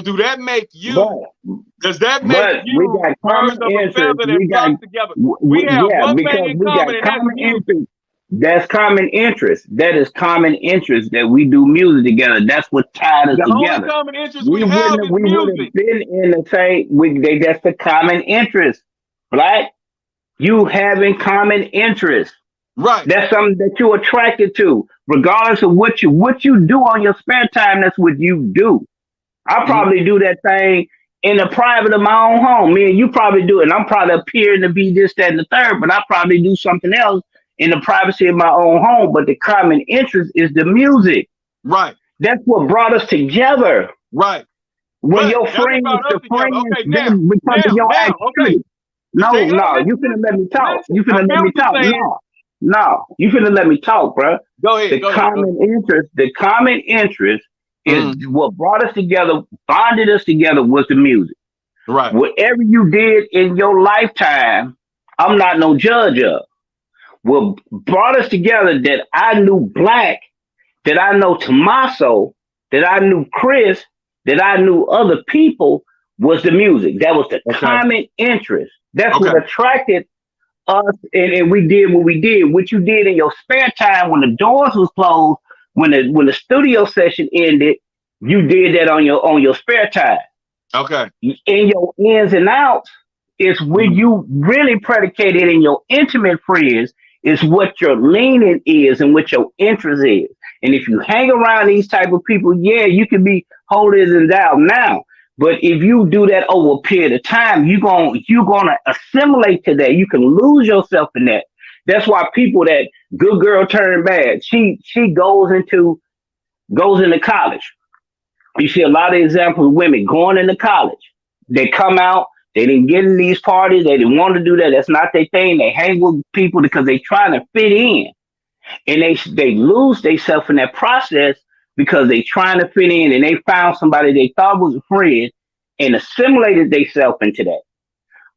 does that make But we you got birds common of a interests. feather that flock together? We have Yeah, one thing because in we common, got and that's common music. interests. That's common interest. That is common interest that we do music together. That's what tied us The only together. common interest we have is We would music. have been in the same. That's the common interest. Black, you having common interest. Right. That's something that you're attracted to, regardless of what you do on your spare time. That's what you do. I probably do that thing in the private of my own home. Me and you probably do it. And I'm probably appearing to be this, that, and the third, but I probably do something else in the privacy of my own home. But the common interest is the music. Right. That's what brought us together. Right. When But your that's what friends, brought us the together. friends, Okay, they become your okay. activity. No, you finna let me talk. You I finna let feel me what you're talk. saying. No, you finna let me talk, bro. Go ahead. The common interest is what brought us together, bonded us together was the music. Right. Whatever you did in your lifetime, I'm not no judge of. What brought us together that I knew Black, that I know Tommaso, that I knew Chris, that I knew other people was the music. That was the common interest. That's what attracted us, and we did what we did. What you did in your spare time when the doors was closed, when the studio session ended, You did that on your spare time. Okay. In your ins and outs is when Mhm. you really predicated in your intimate friends is what your leaning is and what your interest is. And if you hang around these type of people, yeah, you can be holier than thou now. But if you do that over a period of time, you're gonna assimilate to that. You can lose yourself in that. That's why people that good girl turn bad. She goes into college. You see a lot of examples of women going into college. They come out, they didn't get in these parties, they didn't want to do that. That's not their thing. They hang with people because they trying to fit in. And they lose themselves in that process because they trying to fit in and they found somebody they thought was a friend and assimilated themselves into that.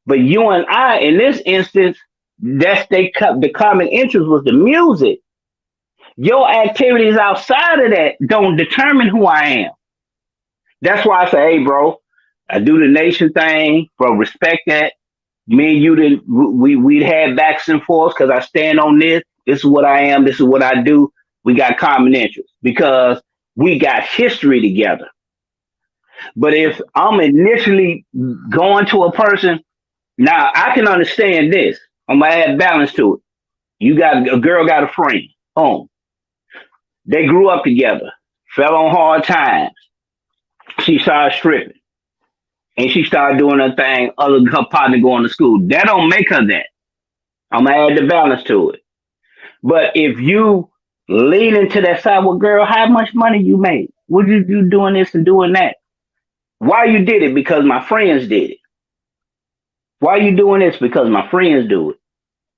But you and I, in this instance, the common interest was the music. Your activities outside of that don't determine who I am. That's why I say, hey, bro, I do the nation thing, bro. Respect that. Me and you didn't. We had backs and forths because I stand on this. This is what I am. This is what I do. We got common interests because we got history together. But if I'm initially going to a person, now I can understand this. I'm gonna add balance to it. You got a girl, got a friend. Home. They grew up together, fell on hard times. She started stripping and she started doing her thing, other her partner going to school. That don't make her that. I'm gonna add the balance to it. But if you lean into that side, well, girl, how much money you made? What you do doing this and doing that? Why you did it? Because my friends did it. Why you doing this? Because my friends do it.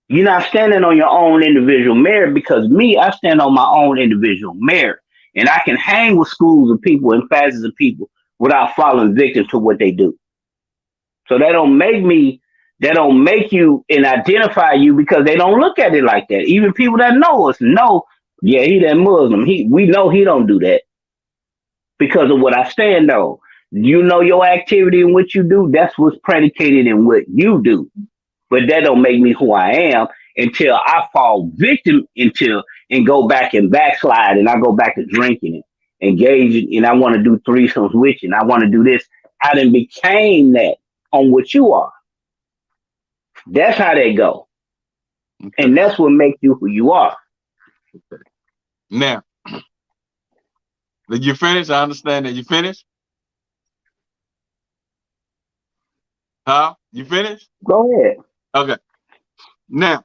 You're not standing on your own individual merit because me, I stand on my own individual merit. And I can hang with schools of people and facets of people without falling victim to what they do. So that don't make you and identify you because they don't look at it like that. Even people that know us know, yeah, he that Muslim. We know he don't do that because of what I stand on. You know your activity and what you do, that's what's predicated in what you do. But that don't make me who I am until I fall victim into and go back and backslide and I go back to drinking and engaging and I want to do threesomes with you and I want to do this. I then became that on what you are. That's how they go. Okay. And that's what makes you who you are. Now, did you finish? I understand that you finished. Huh? You finished? Go ahead. Okay. Now,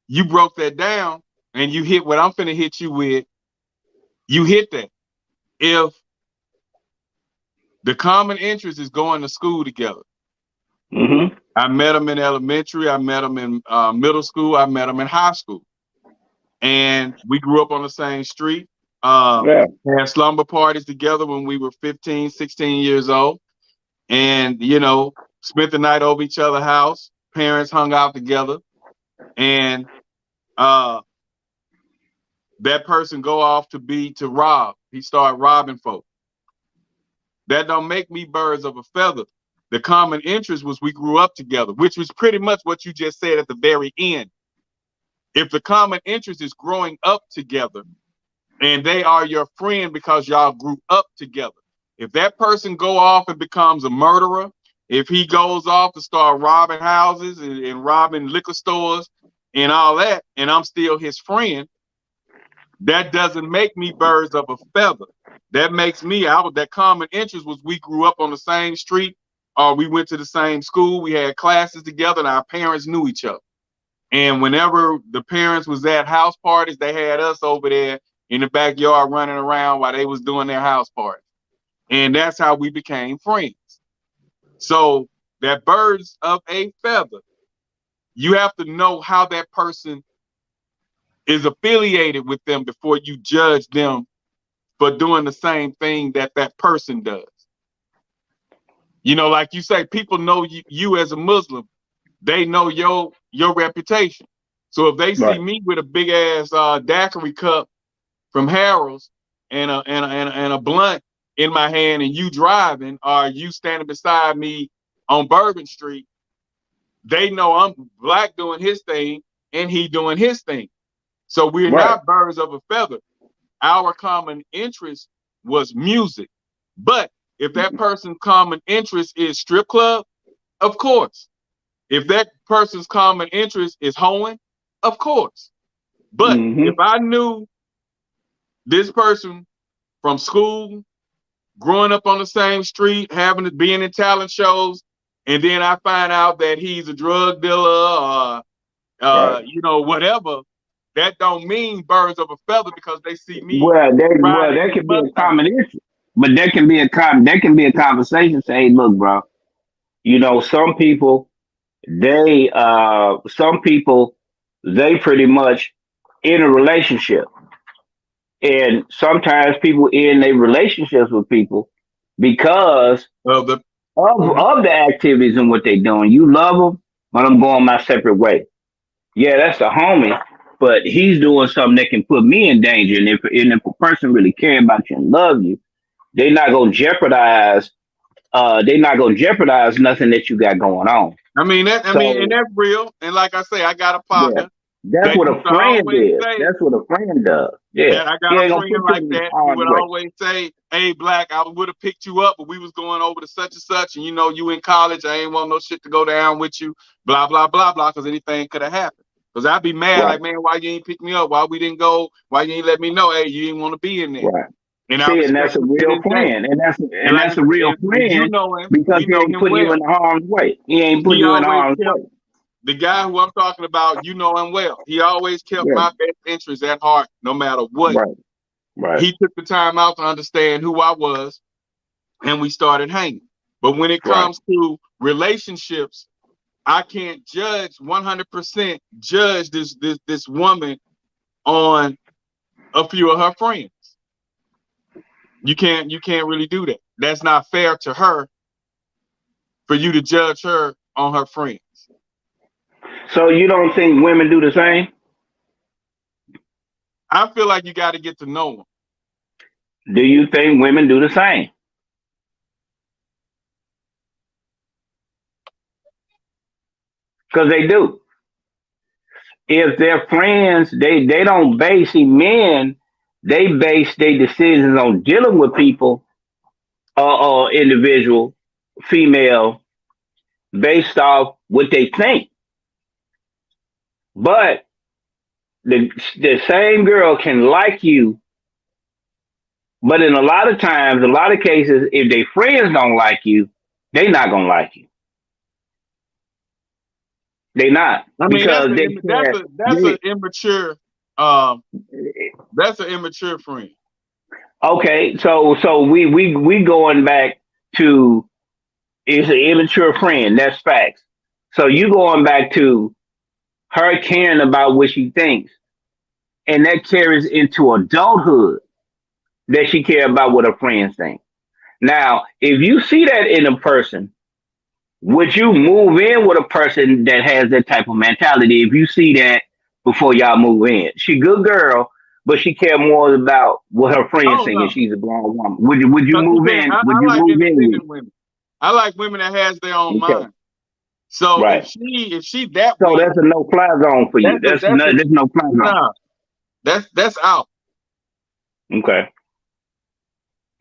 you broke that down and you hit what I'm finna hit you with. You hit that. If the common interest is going to school together, Mm-hmm. I met them in elementary, I met them in middle school, I met them in high school. And we grew up on the same street. Yeah. Had slumber parties together when we were 15, 16 years old. And, spent the night over each other's house. Parents hung out together. And that person go off to rob. He started robbing folks. That don't make me birds of a feather. The common interest was we grew up together, which was pretty much what you just said at the very end. If the common interest is growing up together and they are your friend because y'all grew up together, if that person go off and becomes a murderer, if he goes off to start robbing houses and robbing liquor stores and all that, and I'm still his friend, that doesn't make me birds of a feather. That makes me that common interest was we grew up on the same street, or we went to the same school, we had classes together, and our parents knew each other. And whenever the parents was at house parties, they had us over there in the backyard running around while they was doing their house party. And that's how we became friends. So that birds of a feather, you have to know how that person is affiliated with them before you judge them for doing the same thing that person does. Like you say, people know you as a Muslim, they know your reputation. So if they see Right. me with a big ass daiquiri cup from Harold's and a blunt in my hand, and you driving, or you standing beside me on Bourbon Street, they know I'm black doing his thing and he doing his thing. So we're Right. not birds of a feather. Our common interest was music. But if that person's common interest is strip club, of course. If that person's common interest is hoeing, of course. But if I knew this person from school, growing up on the same street, being in talent shows, and then I find out that he's a drug dealer or whatever, that don't mean birds of a feather because they see me. Well, there can be a common issue, but there can be a conversation. Say, hey, look, bro, some people they pretty much in a relationship, and sometimes people end their relationships with people because of the activities and what they're doing. You love them, but I'm going my separate way. Yeah, that's the homie, but he's doing something that can put me in danger. And if a person really care about you and love you, they're not gonna jeopardize. They're not gonna jeopardize nothing that you got going on. And that's real. And like I say, I got a partner. Yeah, that's what a friend is. That's what a friend does. Yeah, I got a friend like that who would always say, "Hey, Black, I would have picked you up, but we was going over to such and such, and you in college. I ain't want no shit to go down with you. Blah blah blah blah, because anything could have happened. Because I'd be mad, like, man, why you ain't pick me up? Why we didn't go? Why you ain't let me know? Hey, you didn't want to be in there." Right. And that's a real friend, and that's a real friend because he ain't putting you in harm's way. He ain't putting you in harm's way. The guy who I'm talking about, you know him well. He always kept my best interests at heart, no matter what. Right. He took the time out to understand who I was, and we started hanging. But when it comes to relationships, I can't 100% judge this woman on a few of her friends. You can't really do that. That's not fair to her for you to judge her on her friends. So you don't think women do the same? I feel like you got to get to know them. Do you think women do the same? Because they do. If they're friends, they don't base men. They base their decisions on dealing with people or individual, female, based off what they think. But the same girl can like you, but in a lot of cases, if their friends don't like you, they not gonna like you. They not. That's an immature. That's an immature friend. Okay, so we going back to it's an immature friend. That's facts. So you going back to her caring about what she thinks, and that carries into adulthood that she care about what her friends think. Now, if you see that in a person, would you move in with a person that has that type of mentality? If you see that before y'all move in, she good girl, but she care more about what her friends think, and she's a grown woman. Would you move in? Would you move in? Women. I like women that has their own mind. So if she that way, that's a no fly zone for you. There's no fly zone. Nah, that's out. Okay.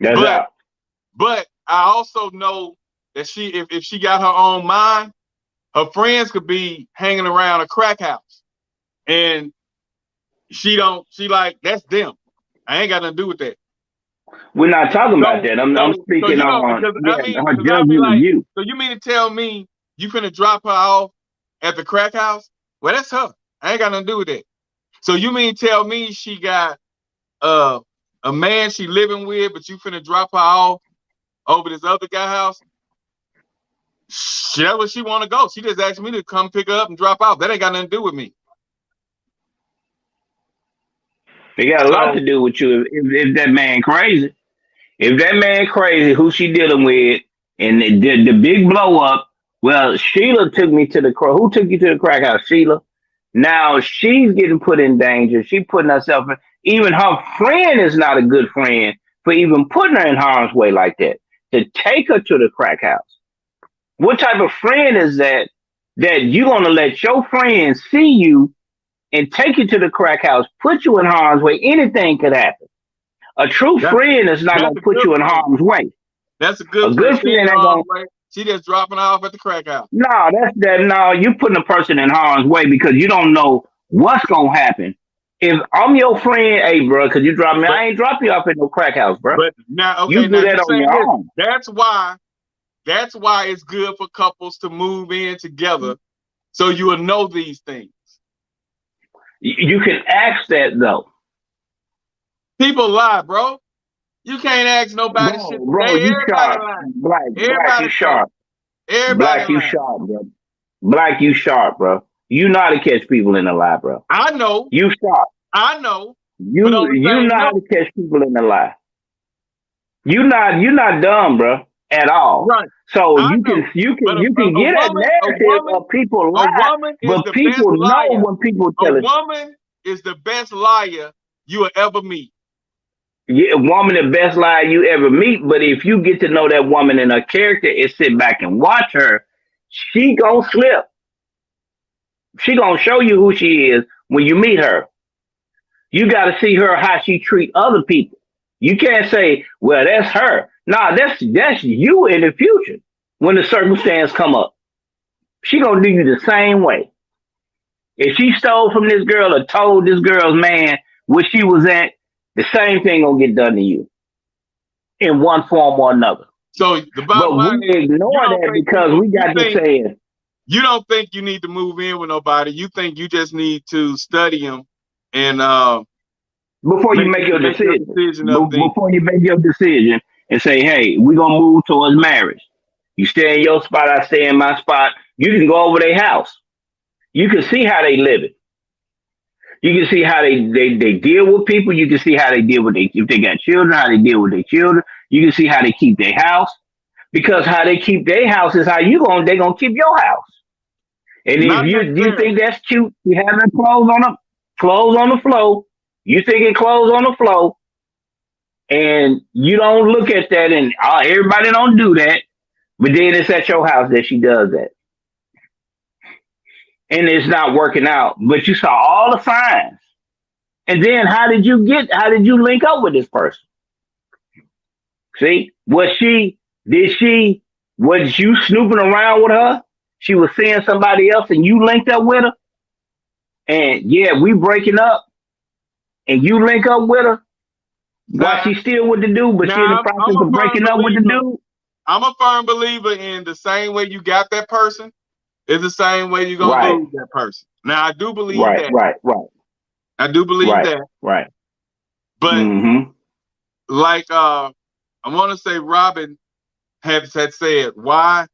That's out. But I also know that if she got her own mind, her friends could be hanging around a crack house, and she like, that's them. I ain't got nothing to do with that. We're not talking about that. I'm speaking on her judgment of you. So you mean to tell me you finna drop her off at the crack house? Well, that's her. I ain't got nothing to do with that. So you mean to tell me she got a man she living with, but you finna drop her off over this other guy house? That's where she want to go. She just asked me to come pick her up and drop off. That ain't got nothing to do with me. It got a lot to do with you if that man crazy. If that man crazy, who she dealing with, and the big blow up, well, Sheila took me to who took you to the crack house? Sheila. Now she's getting put in danger. She putting herself in, even her friend is not a good friend for even putting her in harm's way like that, to take her to the crack house. What type of friend is that you're going to let your friends see you and take you to the crack house, put you in harm's way? Anything could happen. A true That, friend is not that's gonna a put good you in friend. harm's way. That's a A good friend. good She ain't friend in ain't gonna. harm's way. She just dropping off at the crack house. No, that's that. No, you putting a person in harm's way because you don't know what's gonna happen. If I'm your friend, hey, bro, could you drop me? But I ain't drop you off at no crack house, bro. but now, You okay, do now you that on saying your this. own. That's why it's good for couples to move in together, so you will know these things. You can ask that though, People lie, bro. You can't ask nobody shit bro. today. You Everybody sharp, lying. black. You Everybody slow. sharp, Everybody black. You lying. sharp, bro. Black. You sharp, bro. You know how to catch people in the lie, bro. I know, You sharp. I know, but You on the you same know how note, to catch people in the lie. You not dumb, bro, at all. right? So I you can know, you but can you can a get a woman, narrative of people a lie, woman is but the best people know liar. when people A tell it. woman is the best liar you will ever meet. Yeah, a woman the best lie you ever meet. But if you get to know that woman and her character and sit back and watch her, she gonna slip. She gonna show you who she is when you meet her. You got to see her how she treat other people. You can't say, "Well, that's her." Nah, that's you in the future when the circumstance come up. She gonna do you the same way. If she stole from this girl or told this girl's man where she was at, the same thing gonna get done to you in one form or another. So the bottom But line we is, ignore that because we got to say, you don't think you need to move in with nobody. You think you just need to study them and before you make your decision, before you make your decision and say, "Hey, we're gonna move towards marriage." You stay in your spot, I stay in my spot. You can go over their house. You can see how they live it. You can see how they deal with people. You can see how they deal with if they got children, how they deal with their children. You can see how they keep their house. Because how they keep their house is how they gonna keep your house. And not if you necessarily. think that's cute, you having clothes on the floor, you thinking clothes on the floor, and you don't look at that, and everybody don't do that. But then it's at your house that she does that, and it's not working out. But you saw all the signs, and then how did you link up with this person? See, was you snooping around with her? She was seeing somebody else, and you linked up with her, and yeah, we breaking up, and you link up with her while she's still with the dude, but she in the process of breaking up with the dude. I'm a firm believer in the same way you got that person is the same way you're gonna lose that person. Now I do believe that. Right. I do believe that. Right. But like I want to say Robin had said, why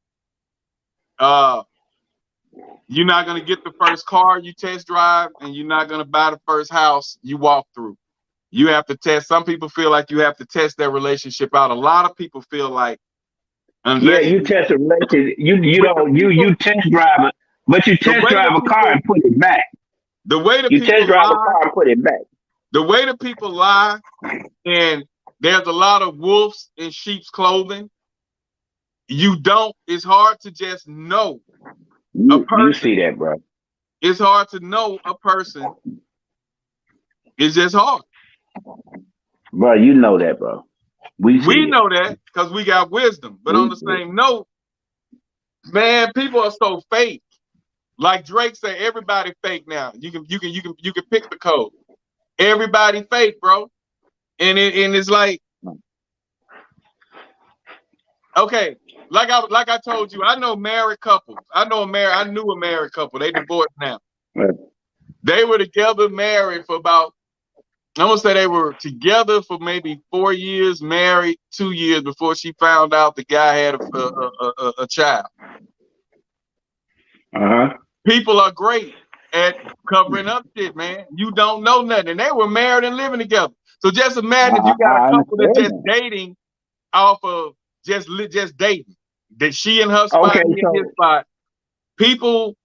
you're not gonna get the first car you test drive, and you're not gonna buy the first house you walk through. You have to test. Some people feel like you have to test their relationship out. A lot of people feel like you test a relationship. You test drive it, but you test drive a car and put it back. The way the you people test drive lie, a car and put it back. The way the people lie, and there's a lot of wolves in sheep's clothing. It's hard to just know a person. You see that, bro. It's hard to know a person. It's just hard. Bro, you know that, bro. We know that because we got wisdom. But on the same note, man, people are so fake. Like Drake said, everybody fake now. You can pick the code. Everybody fake, bro. And it's like, okay, like I told you, I know married couples. I knew a married couple. They divorced now. Right. They were together, married for about, I'm gonna say they were together for maybe 4 years, married 2 years before she found out the guy had a child. People are great at covering up shit, man. You don't know nothing. And they were married and living together. So just imagine if you got a couple that's just dating off of just dating. That she in her spot, he in his spot. People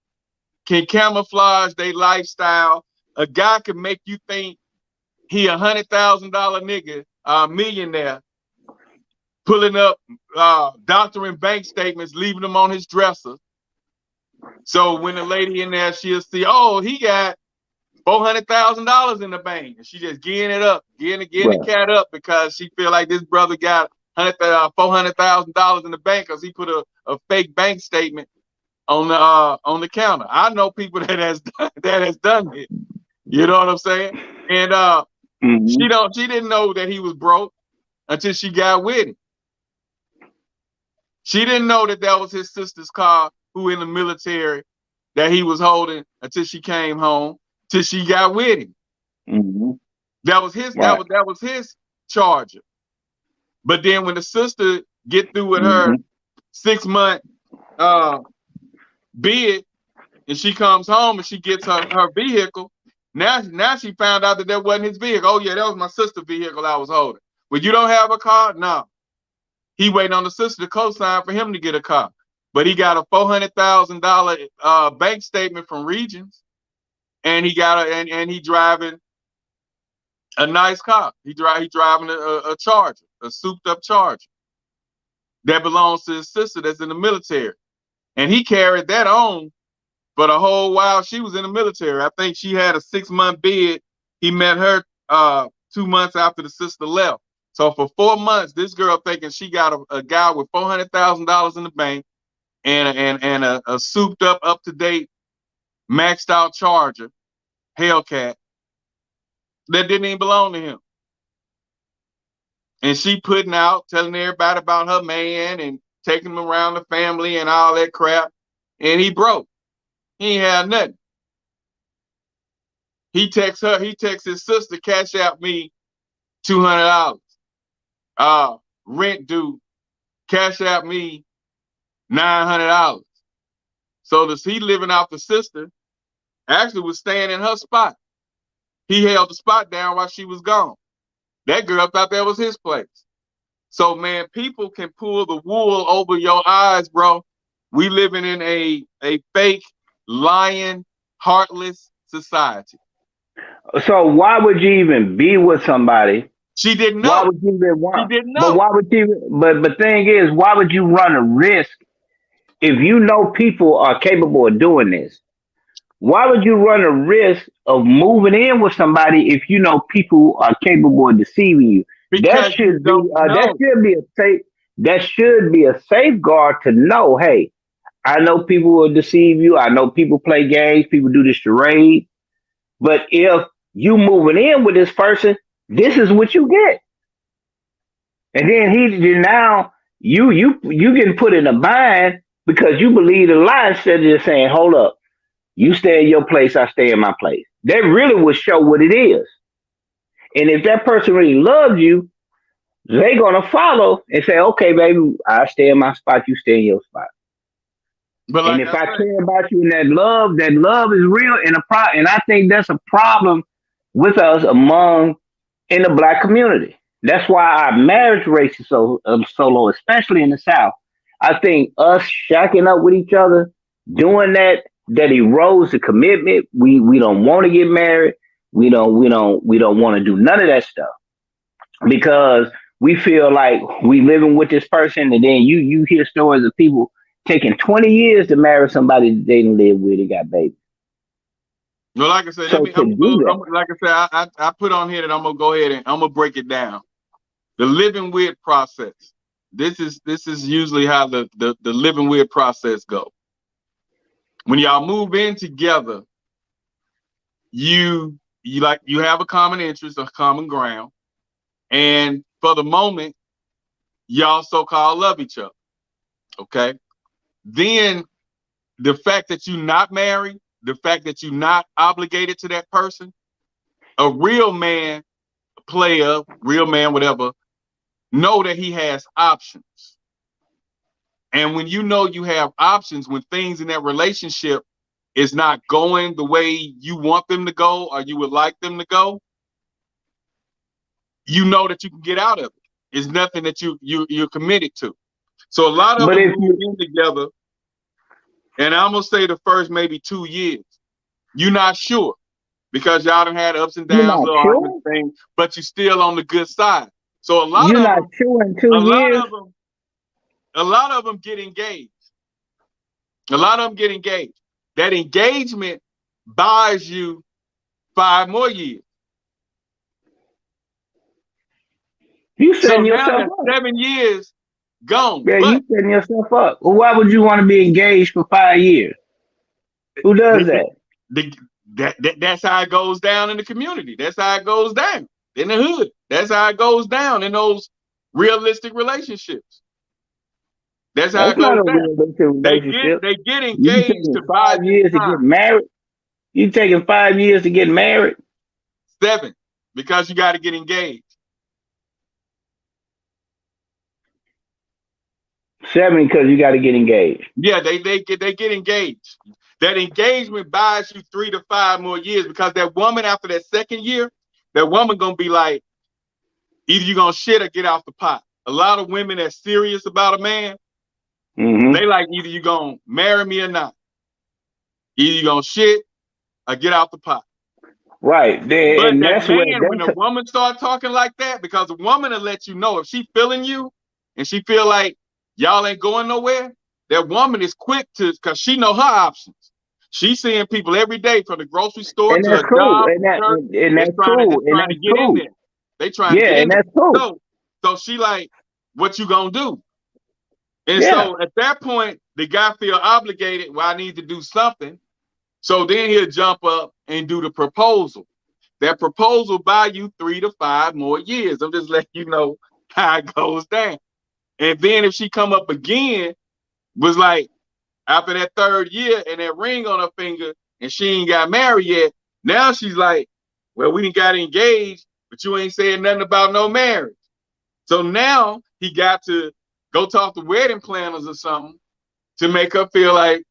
can camouflage their lifestyle. A guy can make you think he $100,000 nigga, millionaire, pulling up, doctoring bank statements, leaving them on his dresser. So when the lady in there, she'll see, oh, he got $400,000 in the bank, and she just getting it up, getting the cat up because she feel like this brother got $400,000 in the bank because he put a fake bank statement on the counter. I know people that has done it. You know what I'm saying? And she didn't know that he was broke until she got with him. She didn't know that was his sister's car, who in the military, that he was holding until she came home, till she got with him. That was his. Right. That was his Charger. But then when the sister get through with her 6-month bid, and she comes home and she gets her vehicle, now she found out that wasn't his vehicle. Oh yeah, that was my sister's vehicle I was holding. Well, you don't have a car? No. He waiting on the sister to co-sign for him to get a car. But he got a $400,000 bank statement from Regions, and he got and he driving a nice car. He driving a Charger, a souped up Charger that belongs to his sister that's in the military, and he carried that on for the whole while she was in the military. I think she had a 6-month bid. He met her 2 months after the sister left. So for 4 months, this girl thinking she got a guy with $400,000 in the bank and a souped up to date, maxed out Charger, Hellcat, that didn't even belong to him. And she putting out, telling everybody about her man and taking him around the family and all that crap. And he broke. He ain't had nothing. He texts his sister, cash out me $200. Rent due, cash out me $900. So he living off the sister, actually was staying in her spot. He held the spot down while she was gone. That girl thought that was his place. So man, people can pull the wool over your eyes, bro. We living in a fake, lying, heartless society. So why would you even be with somebody? She didn't know. Why would you even want? She didn't know. But why would you? But the thing is, why would you run a risk if you know people are capable of doing this? Why would you run a risk of moving in with somebody if you know people are capable of deceiving you? That should be a safeguard to know. Hey, I know people will deceive you. I know people play games. People do this charade. But if you moving in with this person, this is what you get. And then now you getting put in a bind because you believe the lie instead of just saying, hold up, you stay in your place, I stay in my place. That really will show what it is. And if that person really loves you, they're gonna follow and say, okay, baby, I stay in my spot, you stay in your spot. But like, and if I care about you and that love is real, and I think that's a problem with us in the Black community. That's why our marriage rate is so low, especially in the South. I think us shacking up with each other, doing that erodes the commitment. We don't want to get married. We don't want to do none of that stuff because we feel like we living with this person, and then you hear stories of people taking 20 years to marry somebody that they didn't live with and got babies. No, like I said, I put on here that I'm gonna go ahead and I'm gonna break it down. The living with process. This is usually how the living with process goes. When y'all move in together, you have a common interest, a common ground, and for the moment, y'all so-called love each other. Okay. Then the fact that you're not married, the fact that you're not obligated to that person, a real man, whatever, know that he has options. And when you know you have options, when things in that relationship is not going the way you want them to go or you would like them to go, you know that you can get out of it. It's nothing that you're committed to. So a lot of them move in together, and I'm gonna say the first maybe 2 years, you're not sure because y'all done had ups and downs, things, but you're still on the good side. So a lot of them get engaged. A lot of them get engaged. That engagement buys you 5 more years. You So setting now yourself that's up. 7 years gone. Yeah, But you setting yourself up. Well, why would you want to be engaged for 5 years? Who does that? that's how it goes down in the community. That's how it goes down in the hood. That's how it goes down in those realistic relationships. That's how That's it not goes a down. realistic relationship. They get You engaged taking to buy 5 you years to get time. married? You taking 5 years to get married? 7, because you got to get engaged. 7 because you got to get engaged. Yeah, they get engaged. That engagement buys you 3 to 5 more years, because that woman after that 2nd year, that woman gonna be like, either you gonna shit or get off the pot. A lot of women that's serious about a man, they like, either you gonna marry me or not. Either you gonna shit or get out the pot. Right. But And that that's where man, when a woman start talking like that, because a woman will let you know if she feeling you and she feel like y'all ain't going nowhere, that woman is quick to, because she know her options. She's seeing people every day from the grocery store and to a that's cool. job, And that church. and It's that's trying cool. And to that's get in cool. there. They trying to Yeah, get in and there. that's cool. So she like, what you gonna do? And Yeah. so at that point, the guy feel obligated. Well, I need to do something. So then he'll jump up and do the proposal. That proposal buy you 3 to 5 more years. I'm just letting you know how it goes down. And then if she come up again, was like, after that 3rd year and that ring on her finger, and she ain't got married yet, now she's like, well, we done got engaged, but you ain't saying nothing about no marriage. So now he got to go talk to wedding planners or something to make her feel like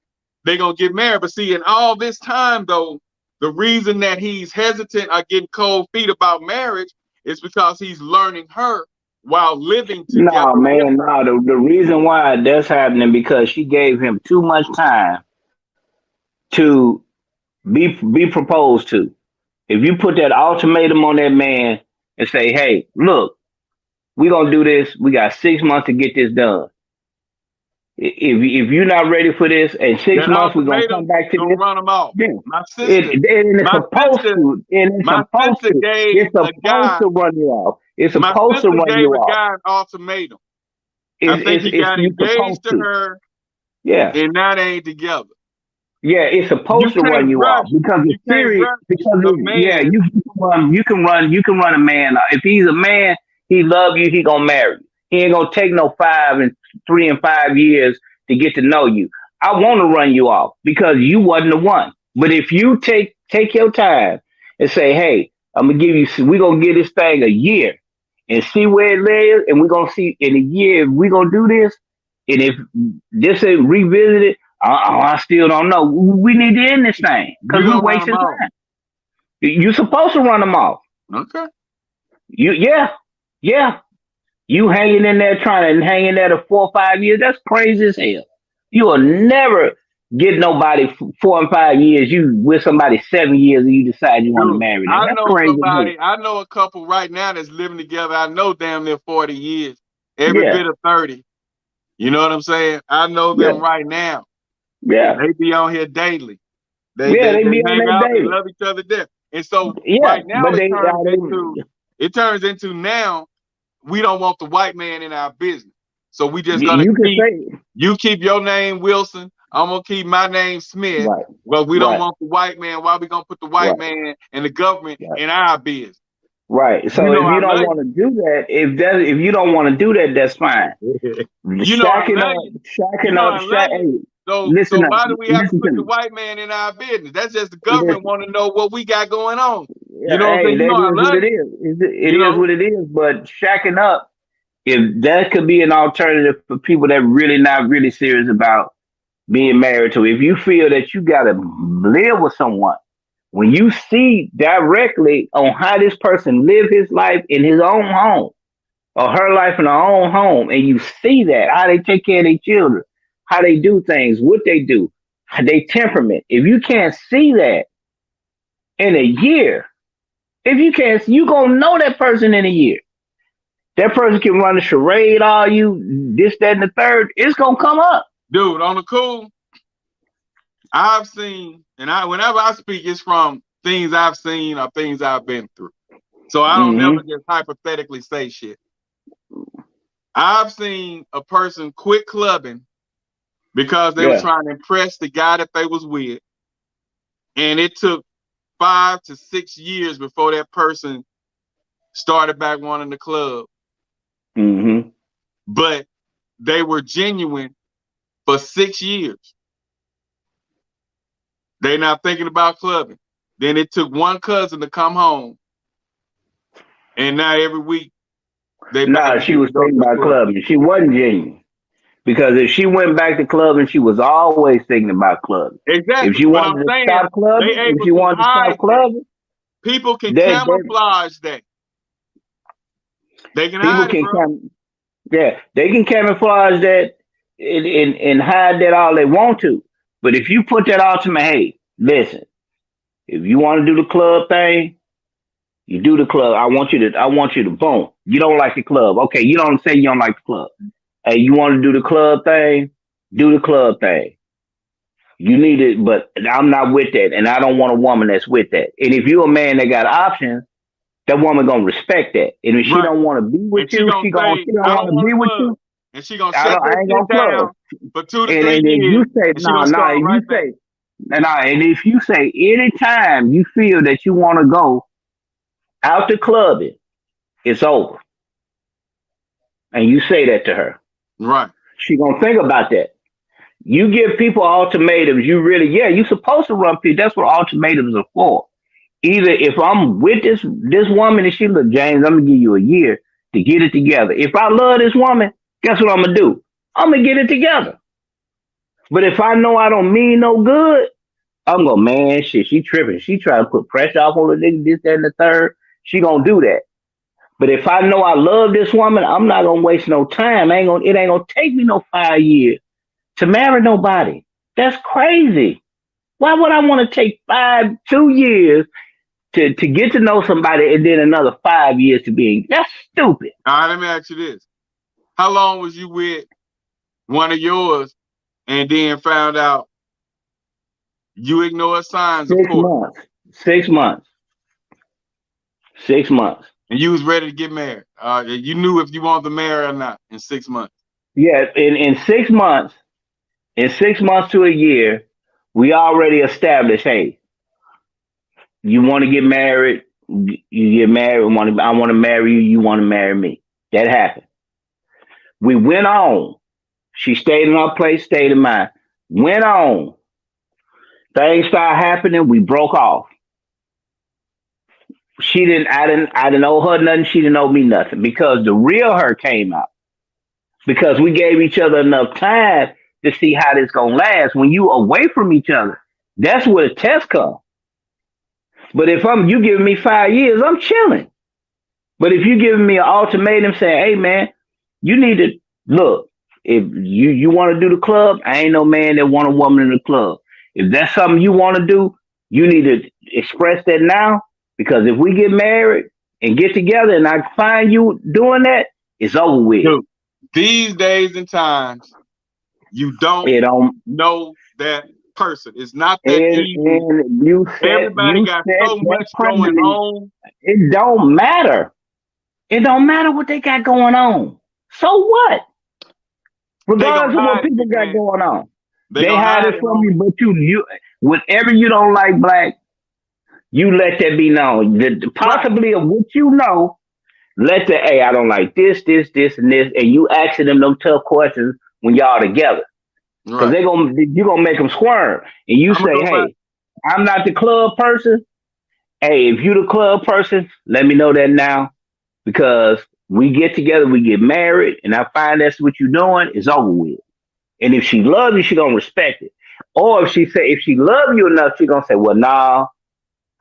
they're gonna get married. But see, in all this time though, the reason that he's hesitant or getting cold feet about marriage is because he's learning her while living together. No, man, no. The reason why that's happening because she gave him too much time to be proposed to. If you put that ultimatum on that man and say, hey, look, we're gonna do this, we got 6 months to get this done. If you're not ready for this, in 6 That months we're gonna ultimatum come back to gonna this. run them off. Yeah. My sister, And it's my supposed sister, to. And it's my supposed sister to. gave It's a supposed guy. to run you off. It's My supposed to sister run gave you a off. guy an ultimatum. I think he got You engaged supposed to to. her, Yeah. and now they ain't together. Yeah, it's You supposed to can't run you off rush. because You it's can't serious. rush Because a yeah, man. you can run a man. If he's a man, he love you. He gonna marry you. He ain't gonna take no 3 and 5 years to get to know you. I want to run you off because you wasn't the one. But if you take your time and say, hey, I'm gonna give you. We gonna give this thing a year and see where it lays, and we're gonna see in a year if we gonna do this. And if this ain't revisited, I still don't know. We need to end this thing because You we gonna run them wasting off. time. You supposed to run them off. Okay. Yeah. You hanging in there trying to hang in there to 4 or 5 years. That's crazy as hell. You will never get nobody 4 and 5 years. You with somebody 7 years and you decide you want to Dude, marry them. I That's know crazy as hell. somebody, I know a couple right now that's living together. I know damn near 40 years, every Yeah, bit of 30. You know what I'm saying? I know yeah, them right now. yeah, They be on here daily. They yeah. they They they be on hang that out. They daily. love each other to death. And so Yeah, right now but it turns into now we don't want the white man in our business. So we just gonna you can keep say you keep your name Wilson. I'm gonna keep my name Smith. right, Well, we don't right, want the white man. Why we gonna put the white right, man and the government right. in our business? Right. You So know if I you don't love want to do that, if you don't want to do that, that's fine. you. You know I love you. You know I love you. Hey, So why do we have to listen to put the me. white man in our business? That's just the government Listen. want to know what we got going on. You Yeah, know what I'm hey, saying? You that know I is what love it you. is. It You is know, what it is. But shacking up, if that could be an alternative for people that really not really serious about being married to, if you feel that you gotta live with someone, when you see directly on how this person live his life in his own home or her life in her own home, and you see that how they take care of their children, how they do things, what they do, how they temperament. If you can't see that in a year, if you can't, you gonna know that person in a year. That person can run a charade, all you this, that, and the third. It's gonna come up. dude, on the cool, I've seen, and whenever I speak, it's from things I've seen or things I've been through. So I don't never just hypothetically say shit. I've seen a person quit clubbing because they were trying to impress the guy that they was with. And it took 5 to 6 years before that person started back wanting the club. But they were genuine for 6 years. They're not thinking about clubbing. Then it took one cousin to come home. And now every week they she was thinking about clubbing. She wasn't genuine. Because if she went back to clubbing, she was always thinking about clubbing. Exactly. If she wanted to stop clubbing, people can camouflage that. They can hide it, they can camouflage that and hide that all they want to. But if you put that ultimate, hey, listen, if you want to do the club thing, you do the club. I want you to boom. You don't like the club. Okay, you don't say you don't like the club. Hey, you want to do the club thing? Do the club thing. You need it, but I'm not with that, and I don't want a woman that's with that. And if you're a man that got options, that woman gonna respect that. And if she don't want to be with you, she don't want to be with you. And she gonna shut that shit down for 2 to 3 years. You say and if you say anytime you feel that you want to go out to clubbing, it's over. And you say that to her. Right. She gonna think about that. You give people ultimatums, you're supposed to run people. That's what ultimatums are for. Either if I'm with this woman and she look, James, I'm gonna give you a year to get it together. If I love this woman, guess what I'm gonna do? I'm gonna get it together. But if I know I don't mean no good, I'm gonna, man, shit, she tripping. She trying to put pressure off on the nigga, this, that, and the third. She gonna do that. But if I know I love this woman, I'm not gonna waste no time. It ain't gonna take me no 5 years to marry nobody. That's crazy. Why would I want to take 2 years to get to know somebody and then another 5 years to be? That's stupid. All right, let me ask you this. How long was you with one of yours and then found out you ignored signs? 6 months. 6 months. 6 months. And you was ready to get married. You knew if you wanted to marry or not in 6 months. Yeah, in 6 months, in 6 months to a year, we already established, hey, you want to get married, you get married, I want to marry you, you want to marry me. That happened. We went on. She stayed in her place, stayed in mine. Went on. Things started happening, we broke off. I didn't owe her nothing, she didn't owe me nothing, because the real her came out. Because we gave each other enough time to see how this gonna last. When you away from each other, that's where the test comes. But if you giving me 5 years, I'm chilling. But if you giving me an ultimatum saying, hey man, you need to look, if you want to do the club, I ain't no man that want a woman in the club. If that's something you want to do, you need to express that now. Because if we get married and get together and I find you doing that, it's over with. Dude, these days and times, you don't know that person. It's not that easy. Everybody got so much going on. It don't matter. It don't matter what they got going on. So what? Regardless of what people got going on. They hide it from you, but you whenever you don't like black, you let that be known. Possibly of what you know, let the, hey, I don't like this, and this, and you asking them tough questions when y'all together. Because you're gonna make them squirm. And you say, hey, I'm not the club person. Hey, if you the club person, let me know that now. Because we get together, we get married, and I find that's what you're doing, it's over with. And if she loves you, she gonna respect it. Or if she loves you enough, she gonna say, well, nah,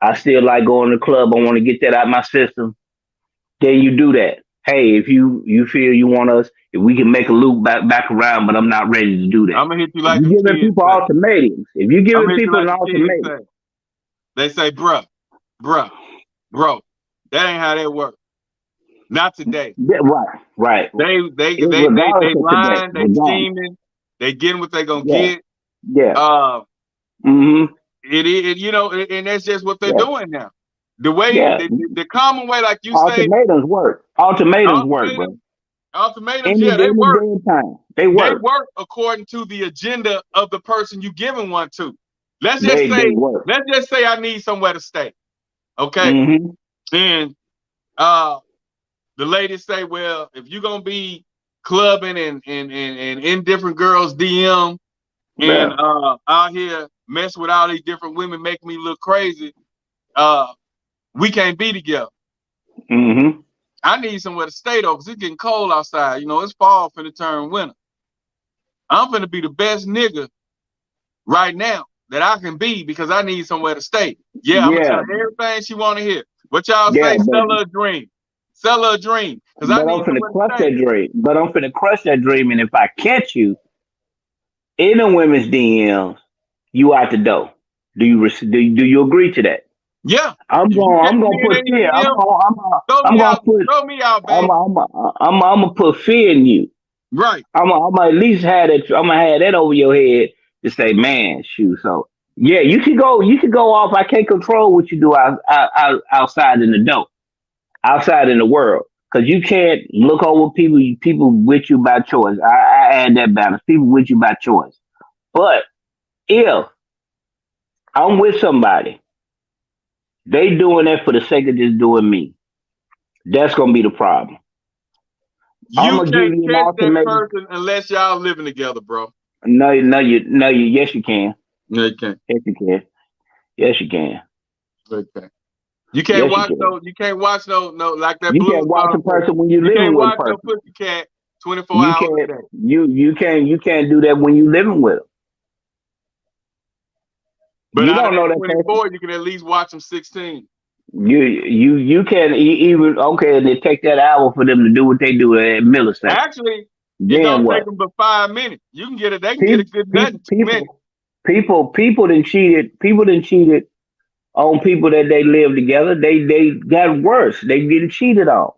I still like going to the club. I want to get that out of my system. Then you do that. Hey, if you feel you want us, if we can make a loop back around, but I'm not ready to do that. I'm gonna hit you like you're giving people ultimatums. If you're giving people an ultimatum, they say, bro, that ain't how that works. Not today. Yeah, right. They lying, they scheming, they getting what they gonna get. Yeah. It is, and that's just what they're Yeah. doing now. The way, Yeah. the common way, like you say, Ultimatums work. Ultimatums work, bro. ultimatums, Any yeah, they work. damn time. They They work. work according to the agenda of the person you giving one to. Let's just They say, work. I need somewhere to stay. Okay. Mm-hmm. And the ladies say, well, if you're gonna be clubbing and in different girls' DM and Yeah. out here mess with all these different women, make me look crazy, we can't be together. Mm-hmm. I need somewhere to stay though, because it's getting cold outside. It's fall finna turn winter. I'm finna be the best nigga right now that I can be because I need somewhere to stay. Yeah, I'm gonna tell Yeah. her everything she wanna hear. What y'all Yeah, say? Sell her a dream. Sell her a dream. Because I but I'm need finna somewhere to crush stay. that dream. But I'm finna crush that dream, and if I catch you in a women's DMs, you out the door. Do you agree to that? Yeah. I'm If you going. catch I'm me going to in put any fear. DM, throw I'm me going to out, put. throw me out, I'm. baby. I'm gonna put fear in you. Right. I'm gonna at least have that. I'm gonna have that over your head to say, man, shoot. So yeah, you can go. You can go off. I can't control what you do outside in the dope, outside in the world, because you can't look over people. People with you by choice. I add that balance. People with you by choice. But if I'm with somebody, they doing that for the sake of just doing me. That's gonna be the problem. I'm You gonna give can't you an catch that ultimatum. person unless y'all living together, bro. No, no, you. Yes, you can. No, you can't. Yes, you can. Yes, you can. Okay. You can't Yes, you watch can. no. You can't watch no like that You can't blues watch a song said. person when you're You living can't with a watch no person. pussycat 24 You hours a can't. day. You can't do that when you're living with them. But You out of don't that know that person. 24, you can at least watch them 16. You can even okay. And it take that hour for them to do what they do at milliseconds. Actually, it Then don't take what? them but 5 minutes. You can get it. They can get a People, good nut people, in 2 minutes. people done cheated. People done cheated on people that they live together. They got worse. They getting cheated on.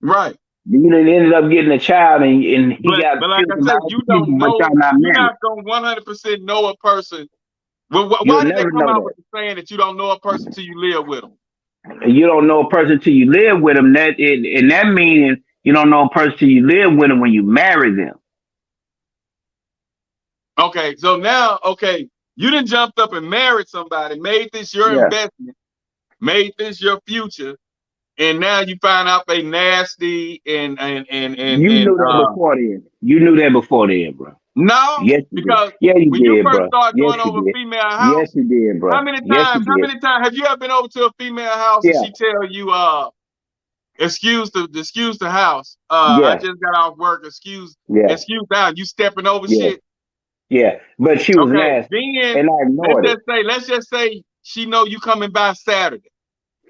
Right. You know, they ended up getting a child, and he But got like I children by said, other you people, don't but know. y'all not You're married. not gonna 100% know a person. Well, You'll why did they never come know out that. with the saying that you don't know a person till you live with them? You don't know a person till you live with them. In that meaning, you don't know a person till you live with them when you marry them. Okay, so now, you done jumped up and married somebody, made this your Yeah, investment, made this your future, and now you find out they nasty you knew that before then. You knew that before then, bro. no, Yes, you did. because Yeah, you when you did, first bro. start Yes, going you over a did. female Yes, house, you did, how bro. many Yes, you times? How did. many times have you ever been over to a female house and Yeah, she tell you, excuse the house. I yeah, just got off work. yeah, Excuse that. You stepping over yeah, shit. yeah. But she was Okay, nasty, then and I ignored it. let's just say she know you coming by Saturday.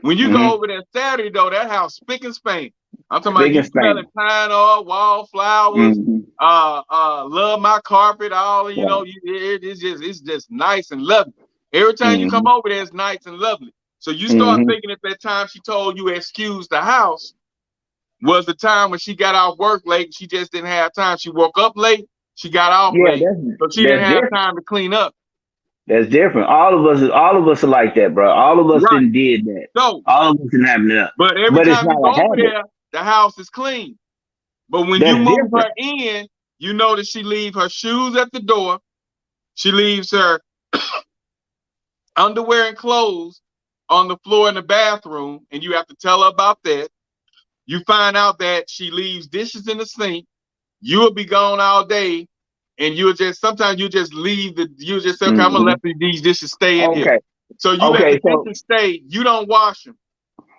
When you go Mm-hmm. over there Saturday though, that house spick and span. I'm talking about Speaking you smelling Spanish. pine oil, wallflowers, Mm-hmm. love my carpet, all Yeah. it's just nice and lovely. Every time you come Mm-hmm. over there, it's nice and lovely. So you start Mm-hmm. thinking at that time she told you excuse the house was the time when she got off work late. She just didn't have time. She woke up late. She got off Yeah, late, so she didn't that's have different. time to clean up. That's different. All of us are like that, bro. All of us Right. didn't did that. So, All of us didn't have it up. but every But it's time not you a go over habit. there, the house is clean. But when you That's move her different. in, you notice she leave her shoes at the door. She leaves her underwear and clothes on the floor in the bathroom, and you have to tell her about that. You find out that she leaves dishes in the sink. You will be gone all day, and sometimes you just leave you just say, okay, I'm gonna Hmm. let these dishes stay in here. Okay. So you let the Okay. So dishes stay. You don't wash them.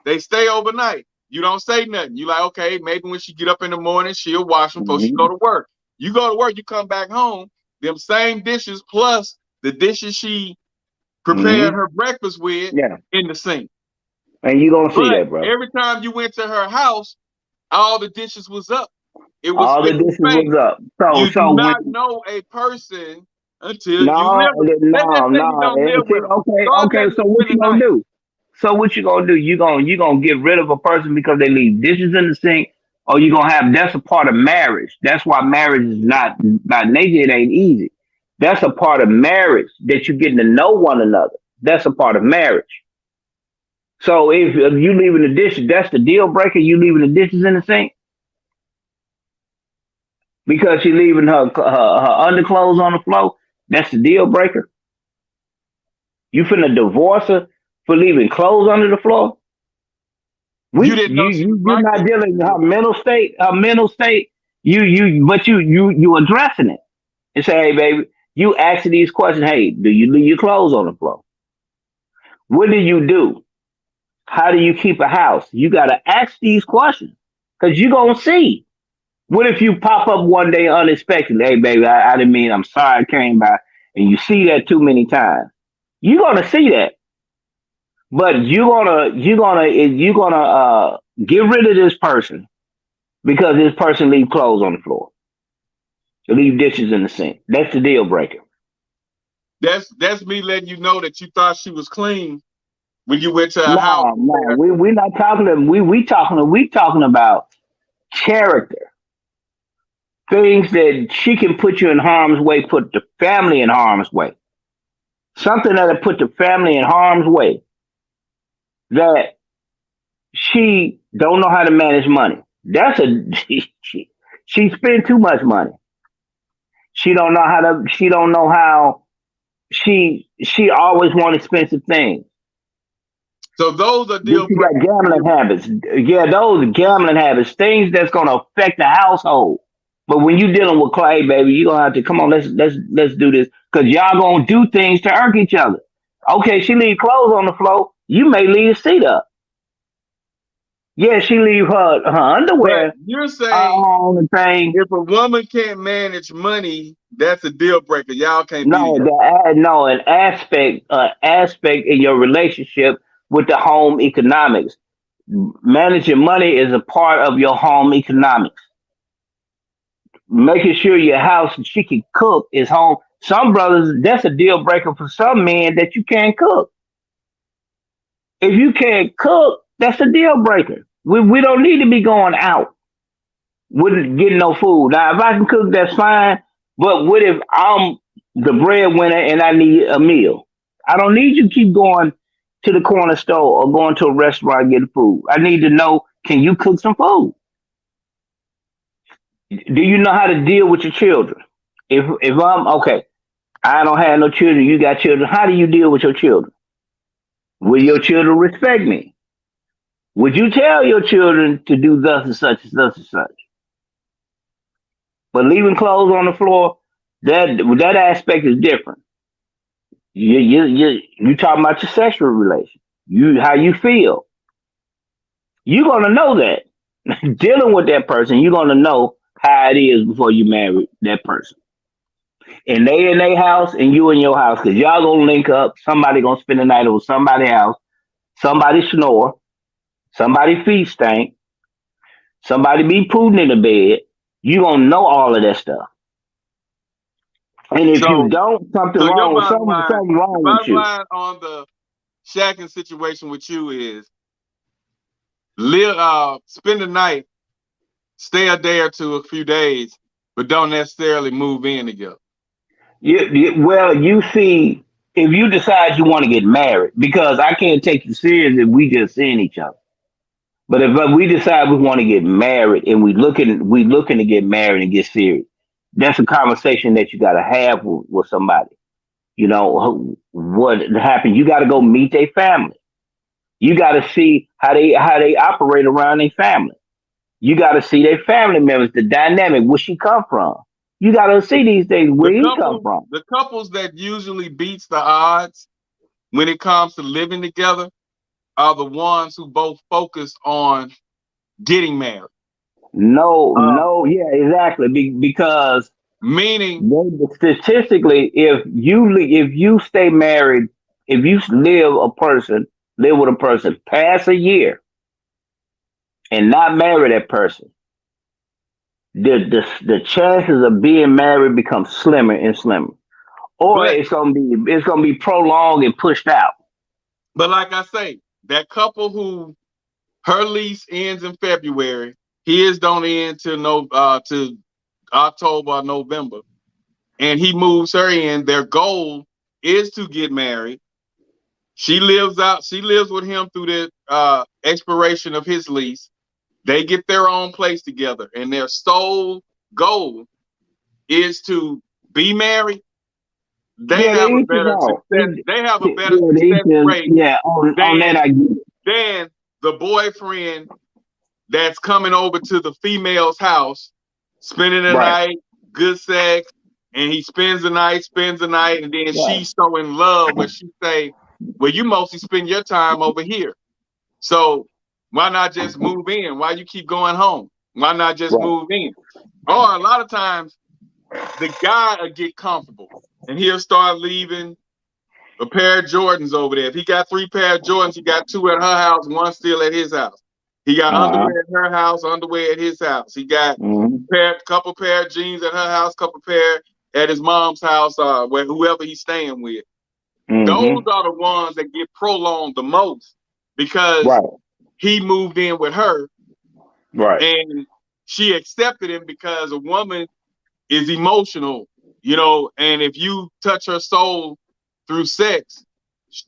They stay overnight. You don't say nothing. You like, okay, maybe when she get up in the morning, she'll wash them before she go mhm. to work. You go to work, you come back home, them same dishes plus the dishes she prepared Mhm. her breakfast with Yeah. in the sink. And you gonna see But that, bro. every time you went to her house, all the dishes was up. It was All the spick and dishes span. was up. You do So when not know a person until you no, live with them. Let's just say you no. don't live with them. Okay, Start okay. letting them So what spend the you gonna night. do? So what you gonna do? You gonna get rid of a person because they leave dishes in the sink, or you gonna have that's a part of marriage. That's why marriage is not by nature. It ain't easy. That's a part of marriage that you getting to know one another. That's a part of marriage. So if you leaving the dishes, that's the deal breaker. You leaving the dishes in the sink because she leaving her underclothes on the floor. That's the deal breaker. You finna divorce her for leaving clothes under the floor. You didn't know she was You're like not that. dealing with her mental state. Her mental state. But you addressing it and say, hey, baby, you asking these questions. Hey, do you leave your clothes on the floor? What do you do? How do you keep a house? You got to ask these questions because you're going to see. What if you pop up one day unexpectedly? Hey, baby, I didn't mean, I'm sorry I came by. And you see that too many times. You're going to see that. But you're gonna get rid of this person because this person leave clothes on the floor. Leave dishes in the sink. That's the deal breaker. That's me letting you know that you thought she was clean when you went to her house. No, no, we're not talking. We talking about character. Things that she can put you in harm's way, put the family in harm's way. Something that'll put the family in harm's way. That she don't know how to manage money. That's a she spend too much money. She don't know how to. She don't know how. She always want expensive things. So those are deal She got breakers. gambling habits. Yeah, those gambling habits, things that's gonna affect the household. But when you dealing with Clay, baby, you gonna have to come on. Let's do this because y'all gonna do things to irk each other. Okay, she leave clothes on the floor. You may leave the seat up. Yeah, she leave her But underwear you're saying on the thing. if a woman can't manage money, that's a deal breaker. Y'all can't be No, together. no, an aspect in your relationship with the home economics. Managing money is a part of your home economics. Making sure your house she can cook is home. Some brothers, that's a deal breaker for some men that you can't cook. If you can't cook, that's a deal breaker. We don't need to be going out with getting no food. Now, if I can cook, that's fine. But what if I'm the breadwinner and I need a meal? I don't need you to keep going to the corner store or going to a restaurant getting food. I need to know, can you cook some food? Do you know how to deal with your children? If I'm okay, I don't have no children, you got children. How do you deal with your children? Will your children respect me? Would you tell your children to do thus and such and such and such? But leaving clothes on the floor, that aspect is different. You talking about your sexual relation, you how you feel. You're gonna know that dealing with that person. You're gonna know how it is before you marry that person. And they in their house and you in your house because y'all gonna link up. Somebody gonna spend the night over somebody's house. Somebody snore. Somebody feet stink. Somebody be pooting in the bed. You gonna know all of that stuff. And if you So, don't, something so your wrong with bottom line, something the wrong with bottom you. line on the shacking situation with you is live, spend the night, stay a day or two, a few days, but don't necessarily move in together. Well, you see, if you decide you want to get married, because I can't take you serious if we just seeing each other. But if we decide we want to get married and we looking to get married and get serious, that's a conversation that you got to have with somebody. You know what happened. You got to go meet their family. You got to see how they operate around their family. You got to see their family members, the dynamic, where she come from. You got to see these things where he come from. The couples that usually beats the odds when it comes to living together are the ones who both focus on getting married. No, Um, no, yeah, exactly. Because Meaning, statistically, if you stay married, if you live with a person past a year and not marry that person, the chances of being married become slimmer and slimmer, or but it's gonna be prolonged and pushed out. like I say, that couple who her lease ends in February, his don't end till to October or November, and he moves her in. Their goal is to get married. She lives with him through the expiration of his lease. They get their own place together, and their sole goal is to be married. They Yeah, have they a each is better out. success. They have a better Yeah, they each success is, rate yeah, on that I get it. than the boyfriend that's coming over to the female's house, spending the Right. night, good sex, and he spends the night, and then she's so in love where she say, well, you mostly spend your time over here. So why not just move in? Why you keep going home? Why not just Right. move in? Or a lot of times the guy will get comfortable and he'll start leaving a pair of Jordans over there. If he got 3 pair of Jordans, he got 2 at her house, 1 still at his house. He got underwear at her house, underwear at his house. He got couple pair of jeans at her house, couple pair at his mom's house, where whoever he's staying with. Those are the ones that get prolonged the most because he moved in with her, and she accepted him because a woman is emotional, you know, and if you touch her soul through sex,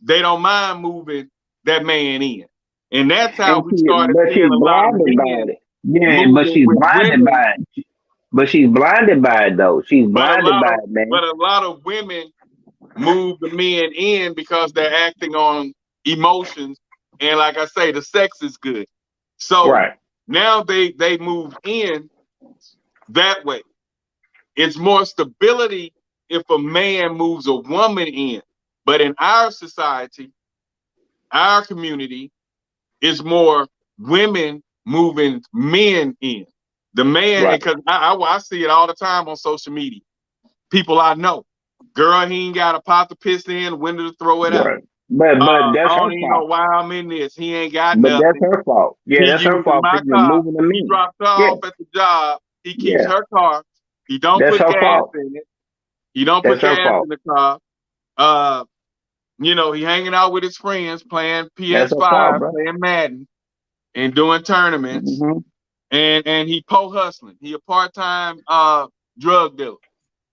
they don't mind moving that man in. And that's how we started seeing a lot of men moving with women. But she's blinded by it though. She's But a blinded by it, man. lot of women move the men in because they're acting on emotions. And like I say, the sex is good. So now they move in that way. It's more stability if a man moves a woman in. But in our society, our community, is more women moving men in. The man, because I see it all the time on social media. People I know. Girl, he ain't got a pot to piss in, window to throw it out. But that's I her don't even know fault. why I'm in this. He ain't got But nothing. that's her fault. Yeah, He that's her using fault my for just car. moving them He in. drops her off at the job. He keeps her car. He don't That's put her gas fault. in it. He don't That's put her gas fault. in the car. You know, he hanging out with his friends, playing That's her fault, PS5, bro. playing Madden, and doing tournaments. And he hustling. He a part-time drug dealer.